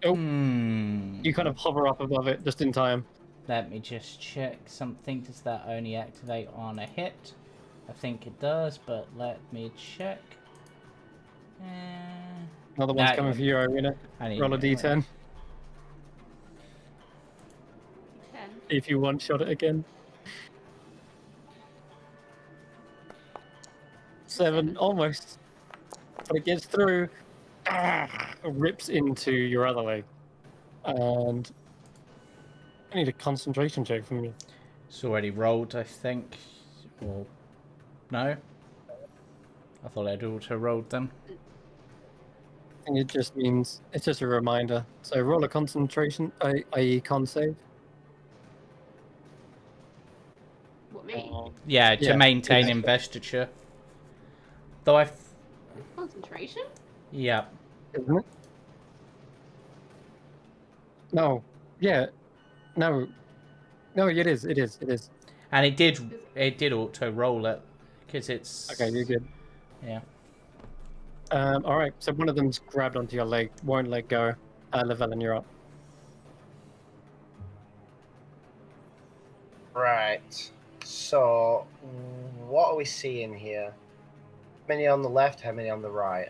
Oh, you kind of hover up above it just in time. Let me just check something. Does that only activate on a hit? I think it does, but let me check. Another one's coming for you, Irina. Roll a d10. 10. If you one-shot it again. 7, almost. But it gets through. Rips into your other leg. And I need a concentration check from you. It's already rolled, I think. Or no? I thought I'd auto-rolled them. I think it just means, it's just a reminder. So roll a concentration, i.e. con save. What, me? Yeah, to Yeah, maintain exactly. investiture. Though I... Concentration? Yeah. Isn't it? No. Yeah. No. No, it is. And it did auto-roll it, because it's... Okay, you're good. Yeah. All right, so one of them's grabbed onto your leg, won't let go. Llewellyn, you're up. Right. So, what are we seeing here? How many on the left? How many on the right?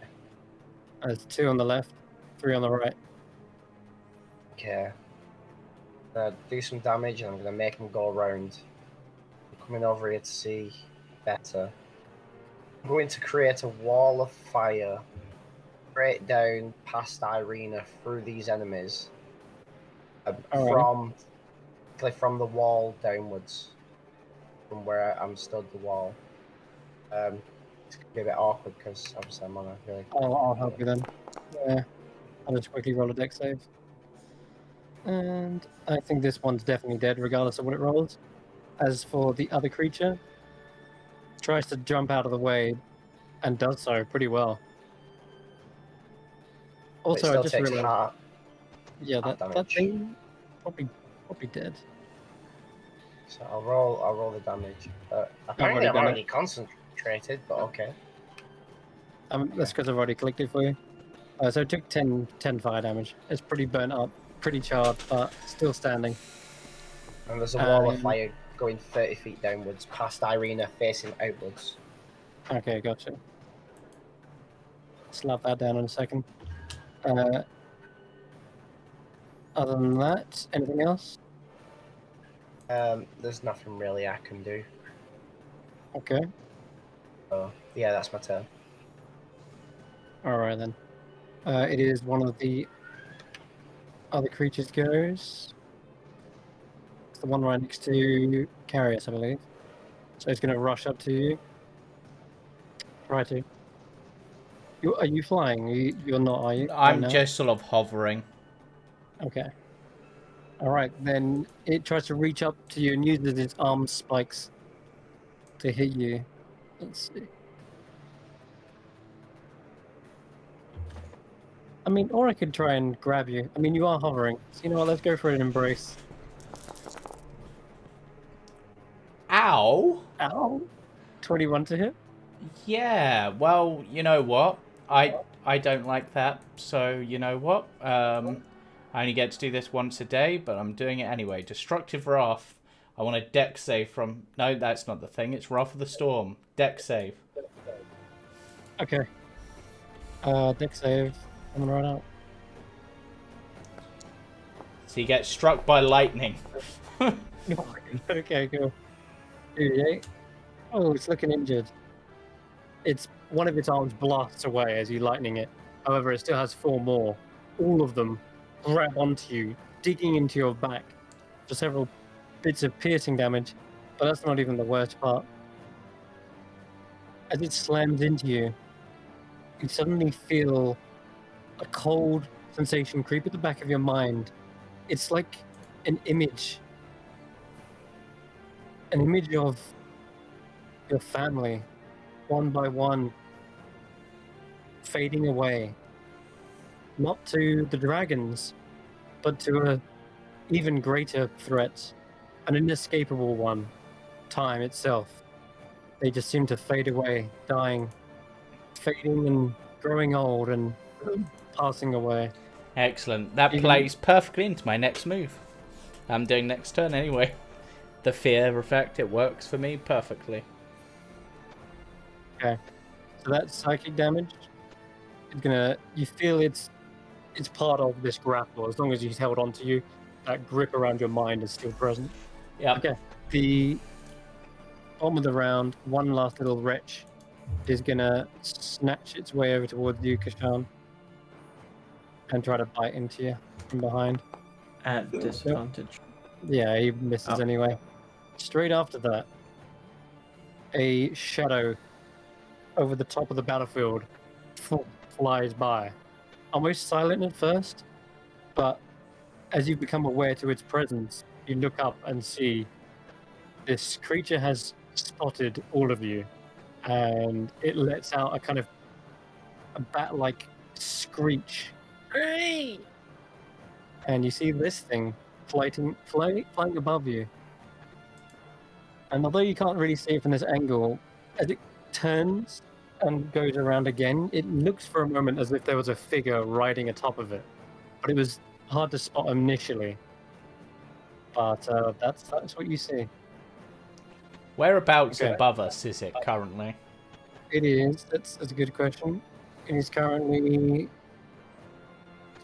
There's 2 on the left, 3 on the right. Okay. Do some damage, and I'm gonna make them go around. I'm coming over here to see better. I'm going to create a wall of fire straight down past Irina through these enemies. From the wall downwards. From where I'm stood the wall. It's gonna be a bit awkward because obviously I'm on a really... I'll help you then. Yeah. I'll just quickly roll a dex save. And I think this one's definitely dead, regardless of what it rolls. As for the other creature, tries to jump out of the way and does so pretty well. Also, I just realized... Yeah, half that damage. thing probably dead. So I'll roll the damage. Apparently already I'm done already concentrated, but okay. That's because I've already clicked it for you. So it took 10 fire damage. It's pretty burnt up, pretty charred, but still standing. And there's a wall of Um, fire going 30 feet downwards past Irina, facing outwards. Okay, gotcha. Slap that down in a second. Other than that, anything else? There's nothing really I can do. Okay. So yeah, that's my turn. All right then. It is one of the other creatures goes. It's the one right next to Carius, I believe. So it's going to rush up to you. Try to. Are you flying? You're not, are you? Right I'm now? just sort of hovering. Okay. All right, then it tries to reach up to you and uses its arm spikes to hit you. Let's see. I mean, or I could try and grab you. I mean, you are hovering. So you know what? Let's go for an embrace. Ow! Ow! 21 to hit. Yeah, well, you know what? I don't like that, so you know what? I only get to do this once a day, but I'm doing it anyway. Destructive Wrath. I want a deck save from... No, that's not the thing. It's Wrath of the Storm. Deck save. Okay. Deck save. Coming right out. So you get struck by lightning. Okay, cool. 2d8. Oh, it's looking injured. It's one of its arms blasts away as you lightning it. However, it still has 4 more. All of them grab onto you, digging into your back for several bits of piercing damage. But that's not even the worst part. As it slams into you, you suddenly feel a cold sensation creep at the back of your mind. It's like an image of your family, one by one, fading away. Not to the dragons, but to a even greater threat, an inescapable one, time itself. They just seem to fade away, dying, fading and growing old and passing away. Excellent. That Even- plays perfectly into my next move. I'm doing next turn anyway. The fear effect, it works for me perfectly. Okay, so that's psychic damage. It's gonna. You feel it's part of this grapple. As long as he's held onto you, that grip around your mind is still present. Yep. Okay. The bottom of the round, one last little wretch is gonna snatch its way over towards you, Kashan, and try to bite into you from behind. At disadvantage. Yeah, he misses Oh. anyway. Straight after that, a shadow over the top of the battlefield flies by. Almost silent at first, but as you become aware to its presence, you look up and see this creature has spotted all of you, and it lets out a kind of a bat-like screech. And you see this thing flying above you. And although you can't really see it from this angle, as it turns and goes around again, it looks for a moment as if there was a figure riding atop of it. But it was hard to spot initially. But that's what you see. Whereabouts Okay. above us is it currently? It is. That's a good question. It is currently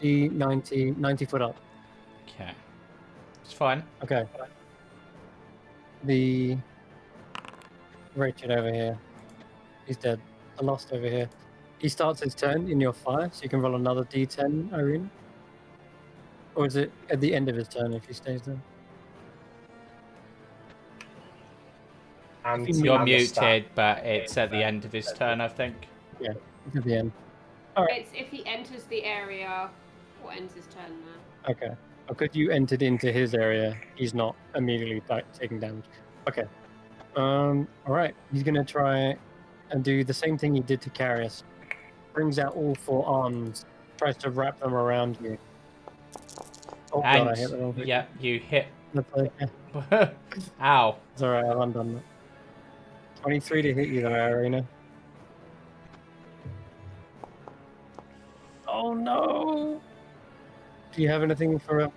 90 foot up. Okay. It's fine. Okay. The Richard over here. He's dead. The Lost over here. He starts his turn in your fire, so you can roll another d10, Irene. Or is it at the end of his turn if he stays there? And If you You're and the stat. muted, but it's at the end of his turn, I think. Yeah, it's at the end. It's if he enters the area or ends his turn there. Okay. Because you entered into his area, he's not immediately taking damage. Okay. All right. He's gonna try and do the same thing he did to Carius. Brings out all 4 arms, tries to wrap them around you. Oh And god, I hit the wrong thing. yeah, you hit. That's okay. Ow. It's alright, I've undone that. 23 to hit you though, Arena. Oh no! Do you have anything for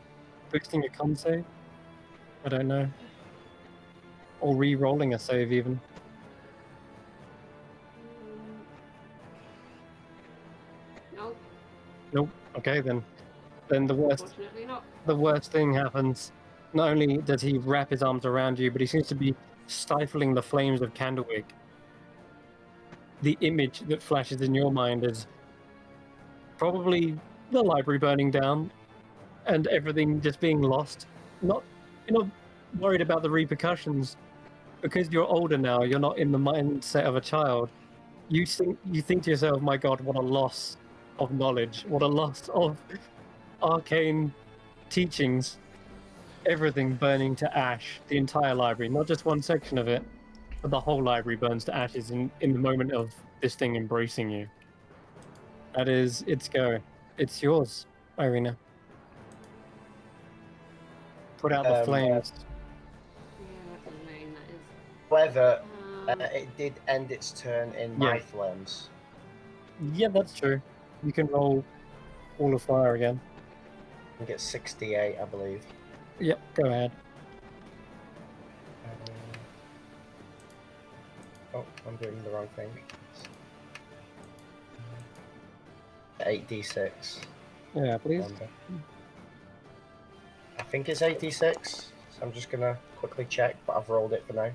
boosting a con save? I don't know. Or re-rolling a save even. No, Nope. Okay then. Then the worst unfortunately not. thing happens. Not only does he wrap his arms around you, but he seems to be stifling the flames of Candlewick. The image that flashes in your mind is probably the library burning down and everything just being lost. You're not worried about the repercussions because you're older now. You're not in the mindset of a child. You think to yourself, "My God, what a loss of knowledge! What a loss of arcane teachings! Everything burning to ash. The entire library, not just one section of it, but the whole library burns to ashes in the moment of this thing embracing you. That is its go. It's yours, Irina. Put out the flames." Yeah, that's annoying, that is. However, Um, it did end its turn in my flames. Yeah, that's true. You can roll all of fire again. I think it's 68, I believe. Yep, go ahead. Oh, I'm doing the wrong thing. 8d6. Yeah, please. Remember. I think it's 86, so I'm just gonna quickly check, but I've rolled it for now.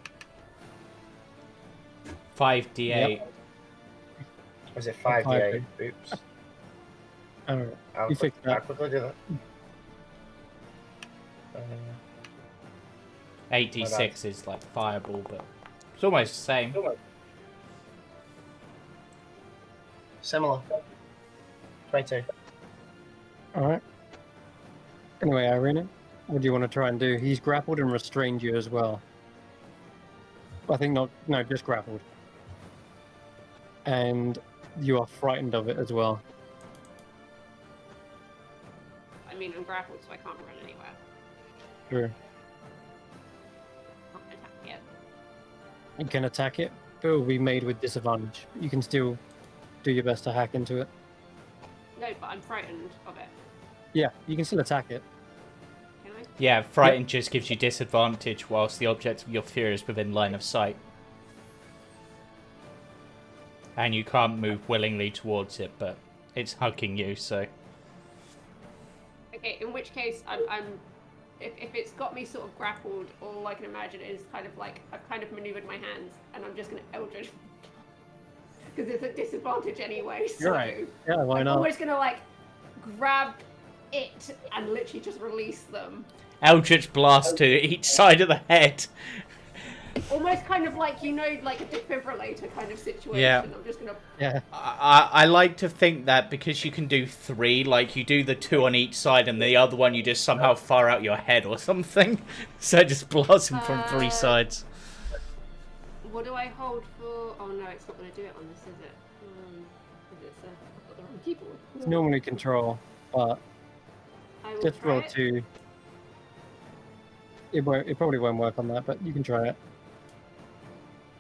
5d8. Was it 5d8? Oops. Alright, I'll you fixed I'll that. quickly do that. 8d6 is like fireball, but it's almost the same. Similar. 22. Alright. Anyway, Irina, what do you want to try and do? He's grappled and restrained you as well. I think no, just grappled. And you are frightened of it as well. I mean, I'm grappled, so I can't run anywhere. True. Can't attack yet. You can attack it, but it will be made with disadvantage. You can still do your best to hack into it. No, but I'm frightened of it. Yeah, you can still attack it. Can I? Yeah, frightened just gives you disadvantage whilst the object of your fear is within line of sight. And you can't move willingly towards it, but it's hugging you, so... Okay, in which case, if it's got me sort of grappled, all I can imagine is kind of like I've kind of maneuvered my hands, and I'm just gonna Eldritch because it's a disadvantage anyway. So You're right. Yeah, why I'm not? almost gonna like grab it and literally just release them. Eldritch blast to each side of the head. Almost kind of like, you know, like a defibrillator kind of situation. Yeah. I'm just gonna. Yeah. I like to think that because you can do 3, like you do the 2 on each side and the other one you just somehow fire out your head or something. So just blast him from 3 sides. What do I hold for? Oh no, it's not gonna do it on this, is it? Because I've got the wrong keyboard. It's normally control, but I will just try roll it. 2. It probably won't work on that, but you can try it.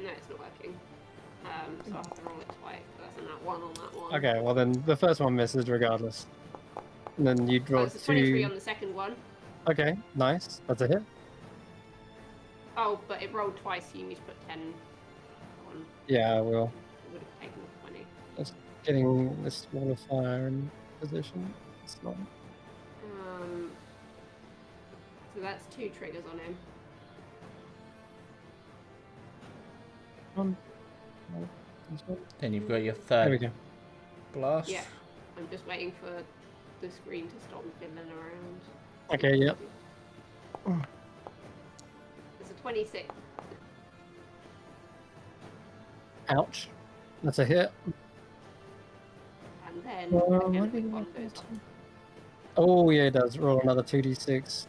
No, it's not working. So I'll have to roll it twice. So that's a nat 1 on that one. Okay, well then the first one misses regardless. And then you Oh, draw it's a 23 2. on the second one. Okay, nice. That's a hit. Oh, but it rolled twice, so you need to put 10 on. Yeah, I will. It would have taken 20. Just getting this wall of fire in position. It's not... So that's 2 triggers on him. This one. Then you've got your There we third go. blast. Yeah. I'm just waiting for the screen to stop fiddling around. Okay, yep. It's a 26. Ouch. That's a hit. And then What again, do you one want goes to- on. Oh, yeah, it does. Roll another 2d6.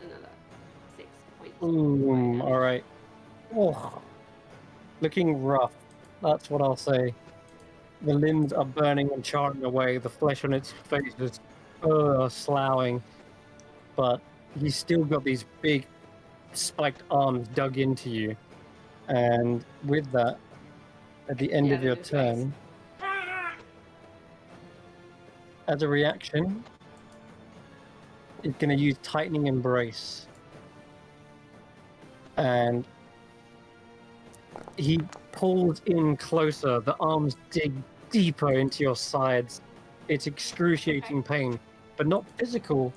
Another 6 points. Ooh, alright. Oh, looking rough. That's what I'll say. The limbs are burning and charring away. The flesh on its face is sloughing. But he's still got these big spiked arms dug into you. And with that, at the end Yeah, of your they're just like- turn, as a reaction, it's going to use Tightening Embrace. And he pulls in closer. The arms dig deeper into your sides. It's excruciating pain, but not physical.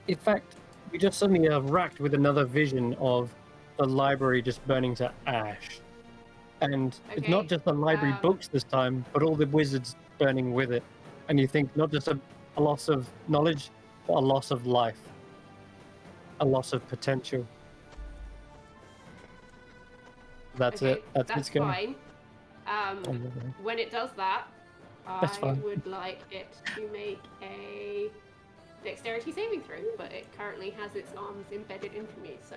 In fact, you just suddenly are racked with another vision of the library just burning to ash. And it's not Okay, just the library books this time, but all the wizards burning with it. And you think not just a loss of knowledge, but a loss of life. A loss of potential. That's okay, it. That's that's its going. fine. When it does that, That's I fine. would like it to make a dexterity saving throw, but it currently has its arms embedded into me, so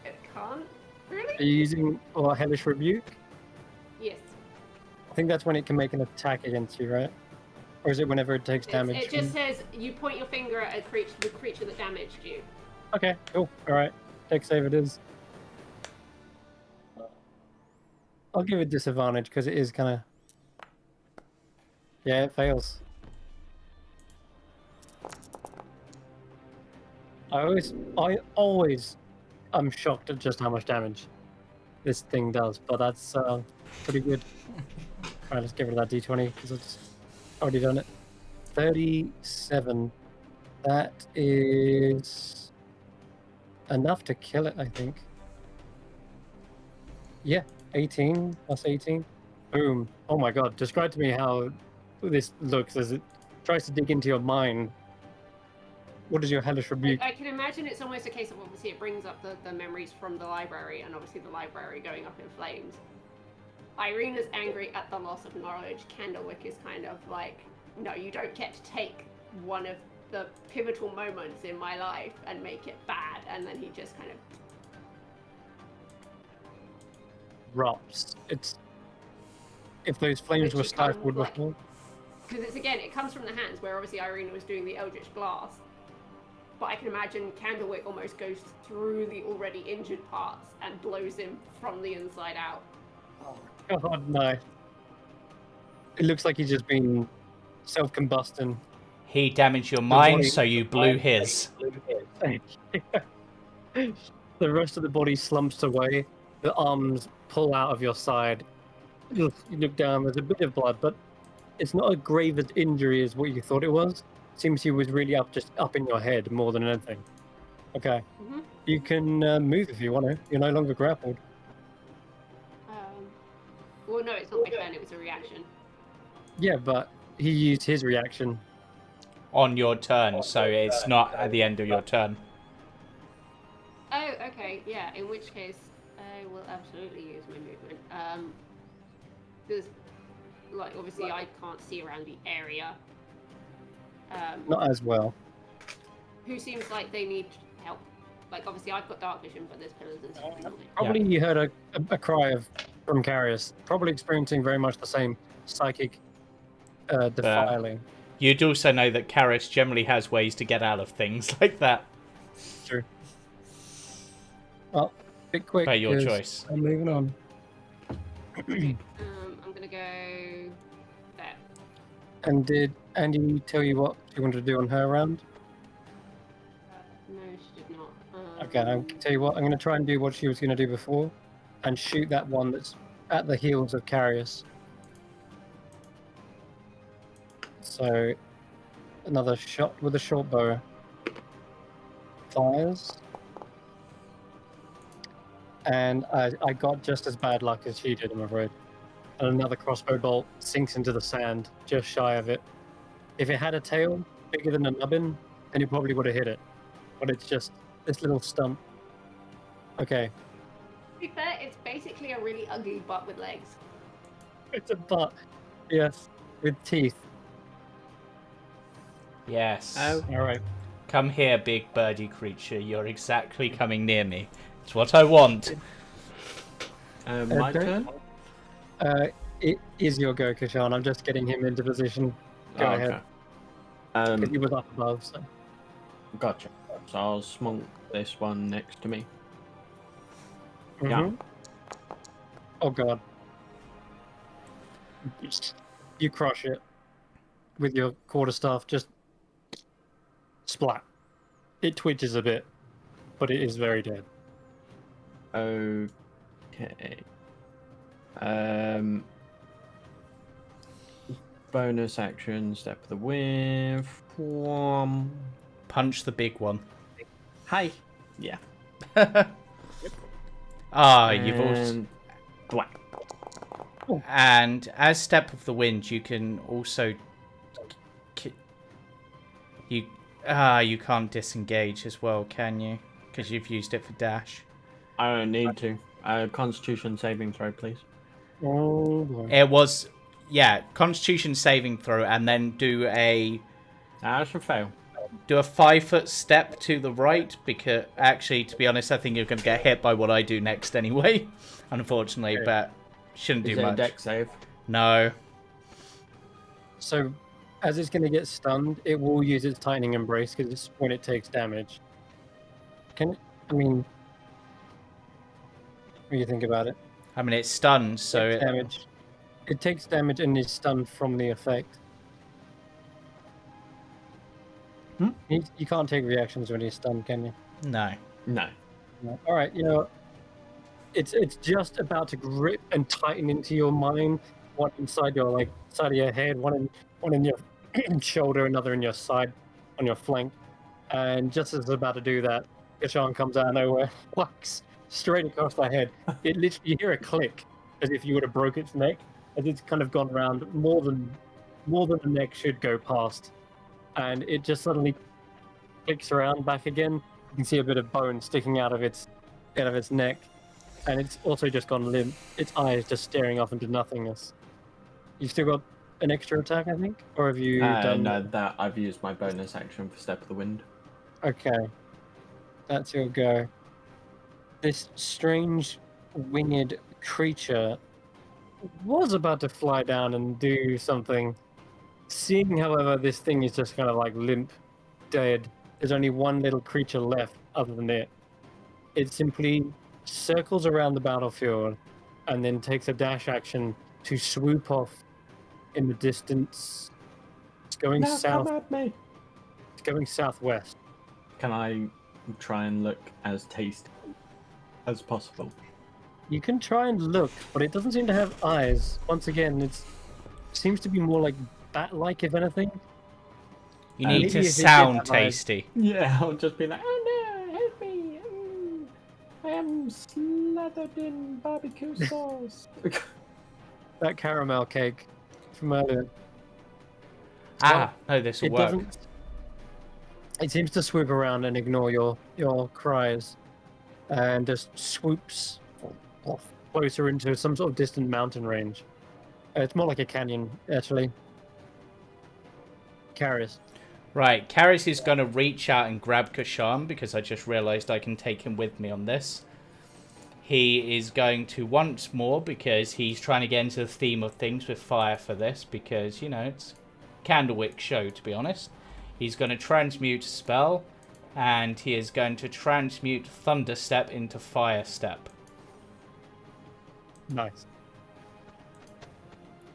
it can't really. Are you using Hellish Rebuke? Yes. I think that's when it can make an attack against you, right? Or is it whenever it takes damage? It just says you point your finger at the creature that damaged you. Okay, cool. Alright. Dex save it is. I'll give it disadvantage because it is kind of... Yeah, it fails. I always am shocked at just how much damage this thing does, but that's pretty good. Alright, let's get rid of that d20 because it's already done it. 37. That is enough to kill it, I think. Yeah, 18 plus 18. Boom. Oh my god, describe to me how this looks as it tries to dig into your mind. What is your Hellish Rebuke? I can imagine it's almost a case of obviously it brings up the memories from the library, and obviously the library going up in flames. Irene is angry at the loss of knowledge. Candlewick is kind of like, no, you don't get to take one of the pivotal moments in my life and make it bad, and then he just kind of Erupts. It's... If those flames Which were it comes, stifled like- before... because it's again, it comes from the hands where obviously Irene was doing the Eldritch Blast. But I can imagine Candlewick almost goes through the already injured parts and blows him from the inside out. Oh god, no. It looks like he's just been self-combusting. He damaged your The mind, body- so you blew his. The rest of the body slumps away. The arms pull out of your side. You look down, there's a bit of blood, but it's not as grave an injury as what you thought it was. Seems he was really just up in your head more than anything. Okay. Mm-hmm. You can move if you want to. You're no longer grappled. Well, no, it's not my turn, it was a reaction. Yeah, but he used his reaction. On your turn, so it's not at the end of your turn. Oh, okay, yeah, in which case I will absolutely use my movement. There's, like, obviously I can't see around the area. Not as well. Who seems like they need help? Like, obviously I've got dark vision, but there's pillars and stuff on it. Probably you heard a cry from Carius. Probably experiencing very much the same psychic defiling. You'd also know that Karis generally has ways to get out of things like that. True. Well, bit quick. By your 'cause choice. I'm moving on. I'm gonna go there. And did Andy tell you what she wanted to do on her round? No, she did not. Okay, I'll tell you what. I'm going to try and do what she was going to do before, and shoot that one that's at the heels of Carius. So, another shot with a short bow. Fires. And I got just as bad luck as she did, I'm afraid. And another crossbow bolt sinks into the sand, just shy of it. If it had a tail bigger than a nubbin, then it probably would have hit it. But it's just this little stump. Okay. To be fair, it's basically a really ugly butt with legs. It's a butt. Yes. With teeth. Yes. Alright. Come here, big birdie creature. You're exactly coming near me. It's what I want. My turn? it is your go, Kashan. I'm just getting him into position. Go ahead. Because he was up above, so. Gotcha. So I'll smunk this one next to me. Mhm. Yeah. Oh god. You crush it with your quarterstaff, just splat. It twitches a bit, but it is very dead. Okay. Bonus action, step of the wind. Punch the big one. Hi. Yeah. You've also... And thwack. And as Step of the Wind, you can also... You can't disengage as well, can you? Because you've used it for dash. I don't need to. Constitution saving throw, please. Oh boy. It was... Yeah, Constitution saving throw, and then do a... I should fail. Do a 5-foot step to the right, because actually, to be honest, I think you're going to get hit by what I do next anyway, unfortunately, Okay. but shouldn't Is do it much. a deck save? No. So, as it's going to get stunned, it will use its Tightening Embrace because it's when it takes damage. What do you think about it? I mean, it's stunned, so... Takes damage. It takes damage and is stunned from the effect. You can't take reactions when he's stunned, can you? No. No. No. All right, you know, it's just about to grip and tighten into your mind. One inside your side of your head, one in your shoulder, another in your side, on your flank. And just as it's about to do that, Kashan comes out of nowhere, whacks straight across the head. It literally, you hear a click as if you would have broke its neck, as it's kind of gone around more than the neck should go past, and it just suddenly clicks around back again. You can see a bit of bone sticking out of its neck, and it's also just gone limp. Its eyes just staring off into nothingness. You've still got an extra attack, I think, or have you done? No, that I've used my bonus action for Step of the Wind. Okay, that's your go. This strange winged creature was about to fly down and do something. Seeing, however, this thing is just kind of like limp, dead. There's only one little creature left other than it. It simply circles around the battlefield and then takes a dash action to swoop off in the distance. It's going south. Come at me. It's going southwest. Can I try and look as tasty as possible? You can try and look, but it doesn't seem to have eyes. Once again, it seems to be more like bat-like, if anything. You need maybe to if it sound did have eyes- tasty. Yeah, I'll just be like, oh no, help me! I am slathered in barbecue sauce. That caramel cake from earlier. No, this will It work. doesn't. It seems to swoop around and ignore your cries, and just swoops off closer into some sort of distant mountain range. It's more like a canyon, actually. Karis. Right, Karis is going to reach out and grab Kashan because I just realised I can take him with me on this. He is going to once more, because he's trying to get into the theme of things with fire for this, because, you know, it's Candlewick show, to be honest. He's going to transmute spell, and he is going to transmute Thunder Step into Fire Step. Nice.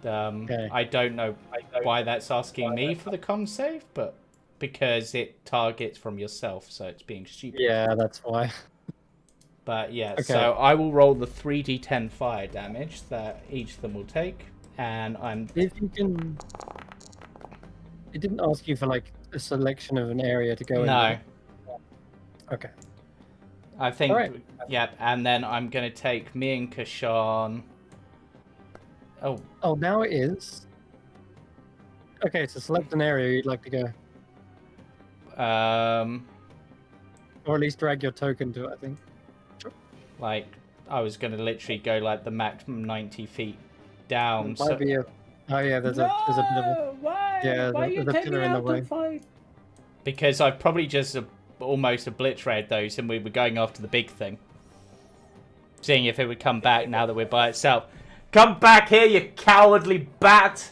Okay. I don't know why that's asking me for the con save, but because it targets from yourself, so it's being stupid. Yeah, that's why. But yeah, Okay. so I will roll the 3d10 fire damage that each of them will take, and I'm... If you can... It didn't ask you for, like, a selection of an area to go in. No. Okay. I think... Alright. Yep, and then I'm going to take me and Kashan... Oh, now it is. Okay, so select an area you'd like to go. Or at least drag your token to it, I think. Like, I was going to literally go, like, the maximum 90 feet down. Might be a... Oh yeah, there's a bit of a... Why? Yeah, Why there's you a take me pillar in the out way. to fight? Because I've probably just almost obliterated those, and we were going after the big thing. Seeing if it would come back now that we're by itself. Come back here, you cowardly bat!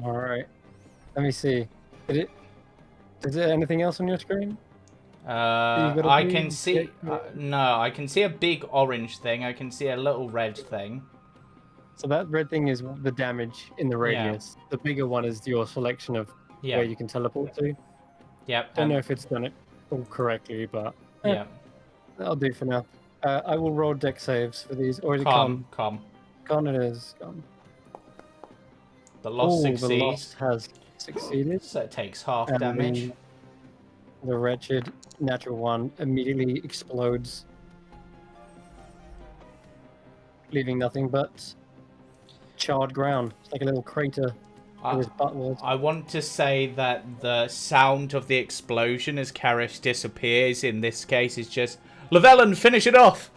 All right. Let me see. Is there anything else on your screen? gotta I do can to see. get No, I can see a big orange thing. I can see a little red thing. So that red thing is the damage in the Yeah. radius. The bigger one is your selection of Yeah. where you can teleport to. Yep. Don't know if it's done it all correctly, but Yeah. that'll do for now. I will roll deck saves for these. Or is it Come. Con it is. Con. The loss The succeeds. lost has succeeded. So it takes half And damage. The wretched natural one immediately explodes, leaving nothing but charred ground. It's like a little crater where his butt was. I want to say that the sound of the explosion as Karish disappears in this case is just Llewellyn, finish it off.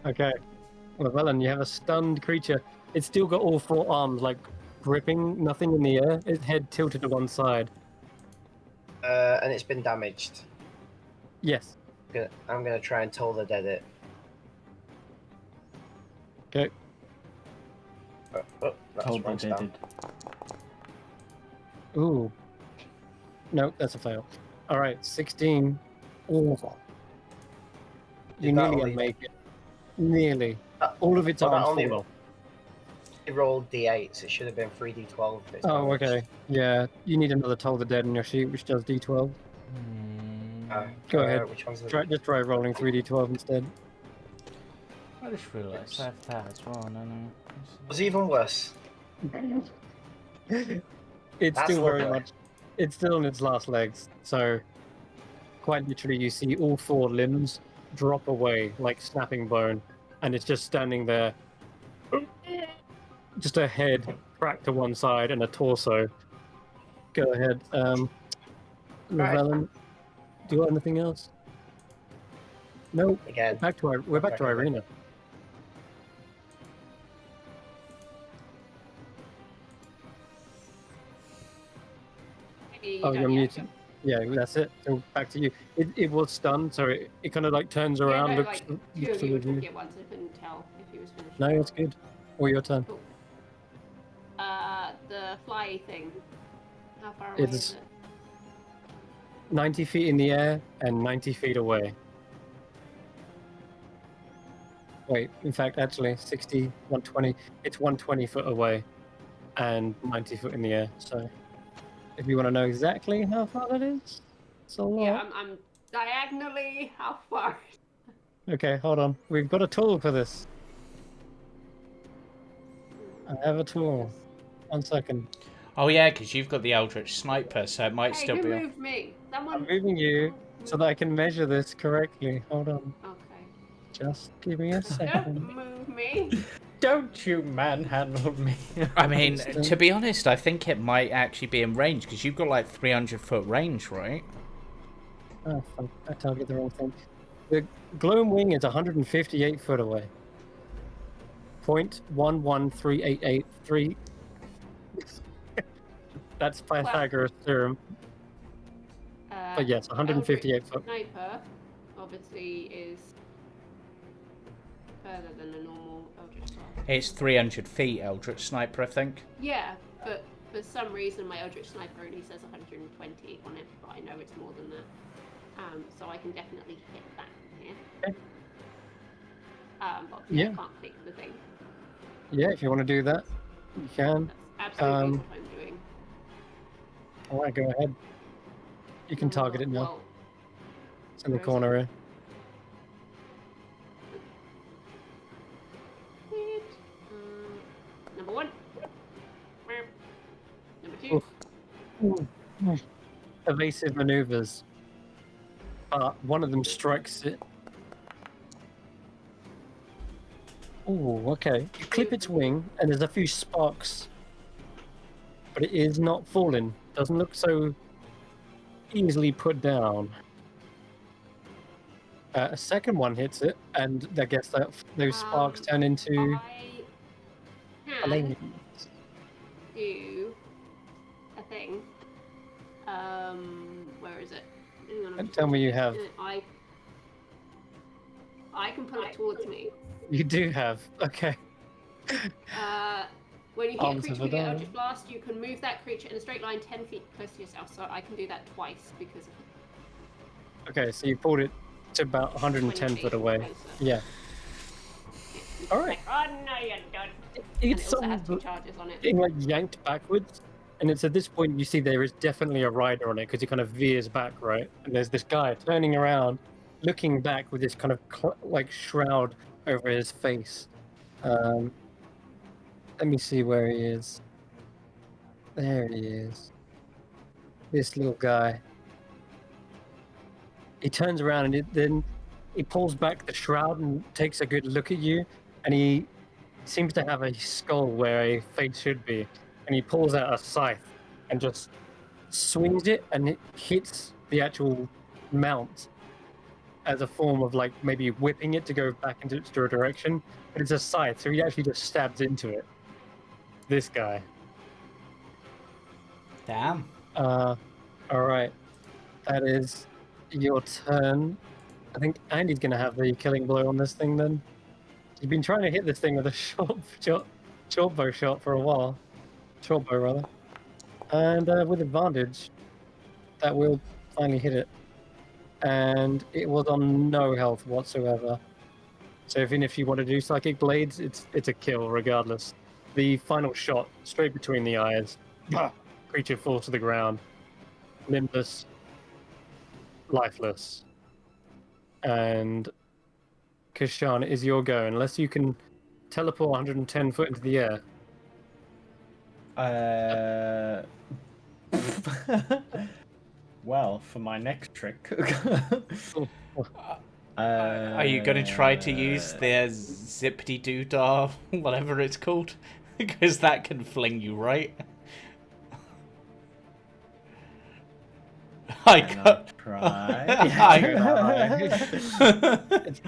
Okay. Llewellyn, you have a stunned creature. It's still got all four arms, like gripping, nothing in the air. Its head tilted to one side. And it's been damaged. Yes. I'm gonna try and toll the dead it. Okay. That's Told wrong they spell. did. Ooh. No, that's a fail. All right, 16. Ooh. You Did that nearly only- make it. Nearly. That- All of its well, that arms only fall off. It rolled d8s. It should have been 3d12. if it's Oh, damaged. okay. Yeah, you need another Toll the Dead in your sheet, which does D12. Go ahead. Which one's the... Just try rolling 3D12 instead. I just realised I have that as well. No. Was even worse. It's That's still very lovely. much. It's still in its last legs, so quite literally, you see all four limbs drop away like snapping bone, and it's just standing there. Just a head cracked to one side and a torso. Go ahead, Llewellyn. Do you want anything else? No. Again. We're back to Irina. Oh, you're muted. Yeah, that's it. So back to you. It was stunned, so it kind of like turns around, looks two of you towards were you. talking at once. I couldn't tell if he was finished. No, it's good. Or your turn. Cool. The fly thing. How far away It's is it? 90 feet in the air and 90 feet away. Wait, in fact, actually, 60, 120. It's 120 foot away and 90 foot in the air. So, if you want to know exactly how far that is, it's a lot. Yeah, I'm diagonally. How far? Okay, hold on. We've got a tool for this. I have a tool. 1 second. Oh yeah, because you've got the Eldritch Sniper, so it might Hey, still who be. moved me? Someone. I'm moving you so that I can measure this correctly. Hold on. Okay. Just give me a Don't second. move me. Don't you manhandle me. I mean, to be honest, I think it might actually be in range because you've got like 300-foot range, right? Oh, fuck. I target the wrong thing. The glowing wing is 158 foot away. 0.113883. That's Pythagoras' theorem. But yes, 158 foot. Sniper, obviously, is further than a normal Eldritch Sniper. It's 300 feet, Eldritch Sniper, I think. Yeah, but for some reason my Eldritch Sniper only says 120 on it, but I know it's more than that. So I can definitely hit that from here. Okay. But yeah, Yeah. I can't click the thing. Yeah, if you want to do that, you can. That's absolutely Um, what I'm doing. Alright, go ahead. You can target it now. Well, It's in the where is corner here. it? Number one. Number two. Oof. Evasive maneuvers. One of them strikes it. Oh, okay. You clip its wing, and there's a few sparks. But it is not falling. Doesn't look so easily put down. A second one hits it, and I guess that those sparks turn into I flames. can do a thing. Where is it? Hang on, I'm And just tell me looking you at have. it. I can pull it towards me. You do have. Okay. When you hit a Arms creature of with a your dog. Eldritch Blast, you can move that creature in a straight line 10 feet close to yourself. So I can do that twice because of Okay, so you pulled it to about 110 20 foot feet away. closer. Yeah. It's All like, right. oh no, you don't. You And get it also has some 2 charges on it. getting like yanked backwards, and it's at this point you see there is definitely a rider on it because he kind of veers back, right? And there's this guy turning around, looking back with this kind of like shroud over his face. Let me see where he is. There he is. This little guy. He turns around and then he pulls back the shroud and takes a good look at you, and he seems to have a skull where a face should be, and he pulls out a scythe and just swings it, and it hits the actual mount as a form of like maybe whipping it to go back into its direction, but it's a scythe, so he actually just stabs into it. This guy. Damn. All right, that is your turn. I think Andy's gonna have the killing blow on this thing then. He's been trying to hit this thing with a short bow shot for a while. Short bow, rather. And with advantage, that will finally hit it. And it was on no health whatsoever. So even if you want to do Psychic Blades, it's a kill regardless. The final shot, straight between the eyes. Creature falls to the ground. Limbless. Lifeless. And Kashan, it is your go, unless you can teleport 110 foot into the air. Well, for my next trick. Are you going to try to use their zippity doo dah, whatever it's called? Because that can fling you, right? I got. Try. It's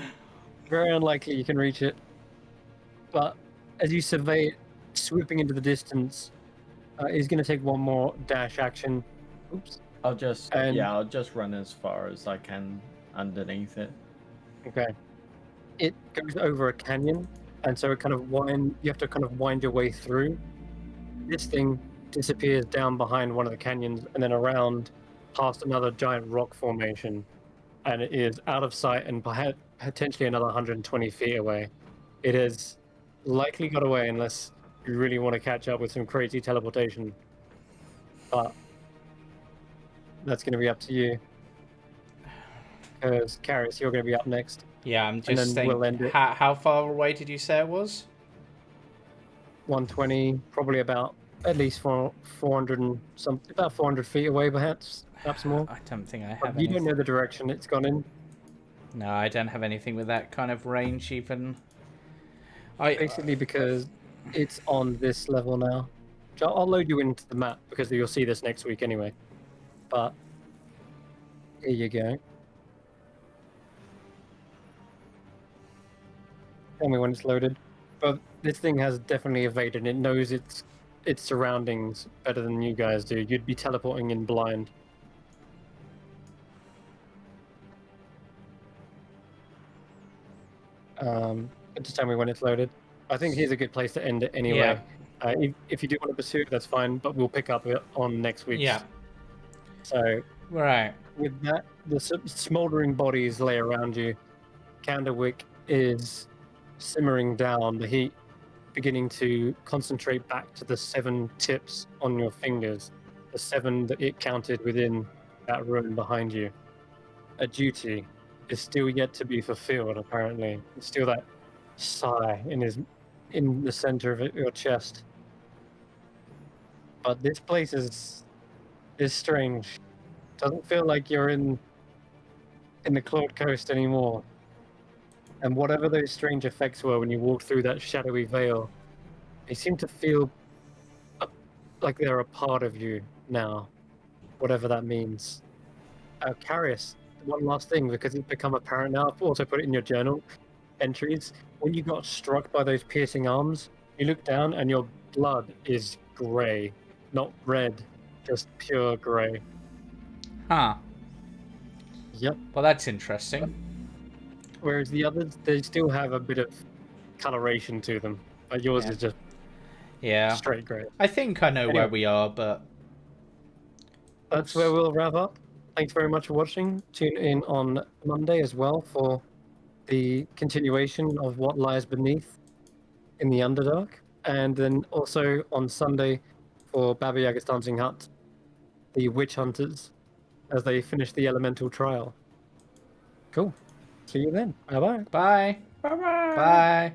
very unlikely you can reach it. But as you survey it, swooping into the distance, he's going to take one more dash action. Oops. I'll just run as far as I can underneath it. Okay. It goes over a canyon, and so it kind of you have to kind of wind your way through. This thing disappears down behind one of the canyons and then around past another giant rock formation, and it is out of sight and potentially another 120 feet away. It has likely got away unless you really want to catch up with some crazy teleportation. But that's going to be up to you. Because, Karis, you're going to be up next. Yeah, I'm just then we'll end thinking. it. How far away did you say it was? 120, probably about at least 400 and something, about 400 feet away, perhaps more. I don't think I have. But you don't know the direction it's gone in. No, I don't have anything with that kind of range even. Basically, because it's on this level now. I'll load you into the map because you'll see this next week anyway. But here you go. Tell me when it's loaded. But this thing has definitely evaded. It knows its surroundings better than you guys do. You'd be teleporting in blind. Just tell me when it's loaded. I think here's a good place to end it anyway. Yeah. If you do want to pursue it, that's fine, but we'll pick up it on next week's. Yeah. So, Right. with that, the smoldering bodies lay around you. Candlewick is simmering down, the heat beginning to concentrate back to the 7 tips on your fingers, the 7 that it counted within that room behind you. A duty is still yet to be fulfilled, apparently. It's still that sigh in the center of your chest. But this place is strange. Doesn't feel like you're in the Claude Coast anymore. And whatever those strange effects were when you walked through that shadowy veil, they seem to feel like they're a part of you now, whatever that means. Carius, one last thing, because it's become apparent now, I've also put it in your journal entries. When you got struck by those piercing arms, you look down and your blood is grey, not red, just pure grey. Huh. Yep. Well, that's interesting. whereas the others, they still have a bit of coloration to them. But yours Yeah. is just Yeah. straight grey. I think I know where Anyway. we are, but That's where we'll wrap up. Thanks very much for watching. Tune in on Monday as well for the continuation of What Lies Beneath in the Underdark. And then also on Sunday for Baba Yaga's Dancing Hut, the Witch Hunters, as they finish the Elemental Trial. Cool. See you then. Bye-bye. bye. Bye bye. Bye.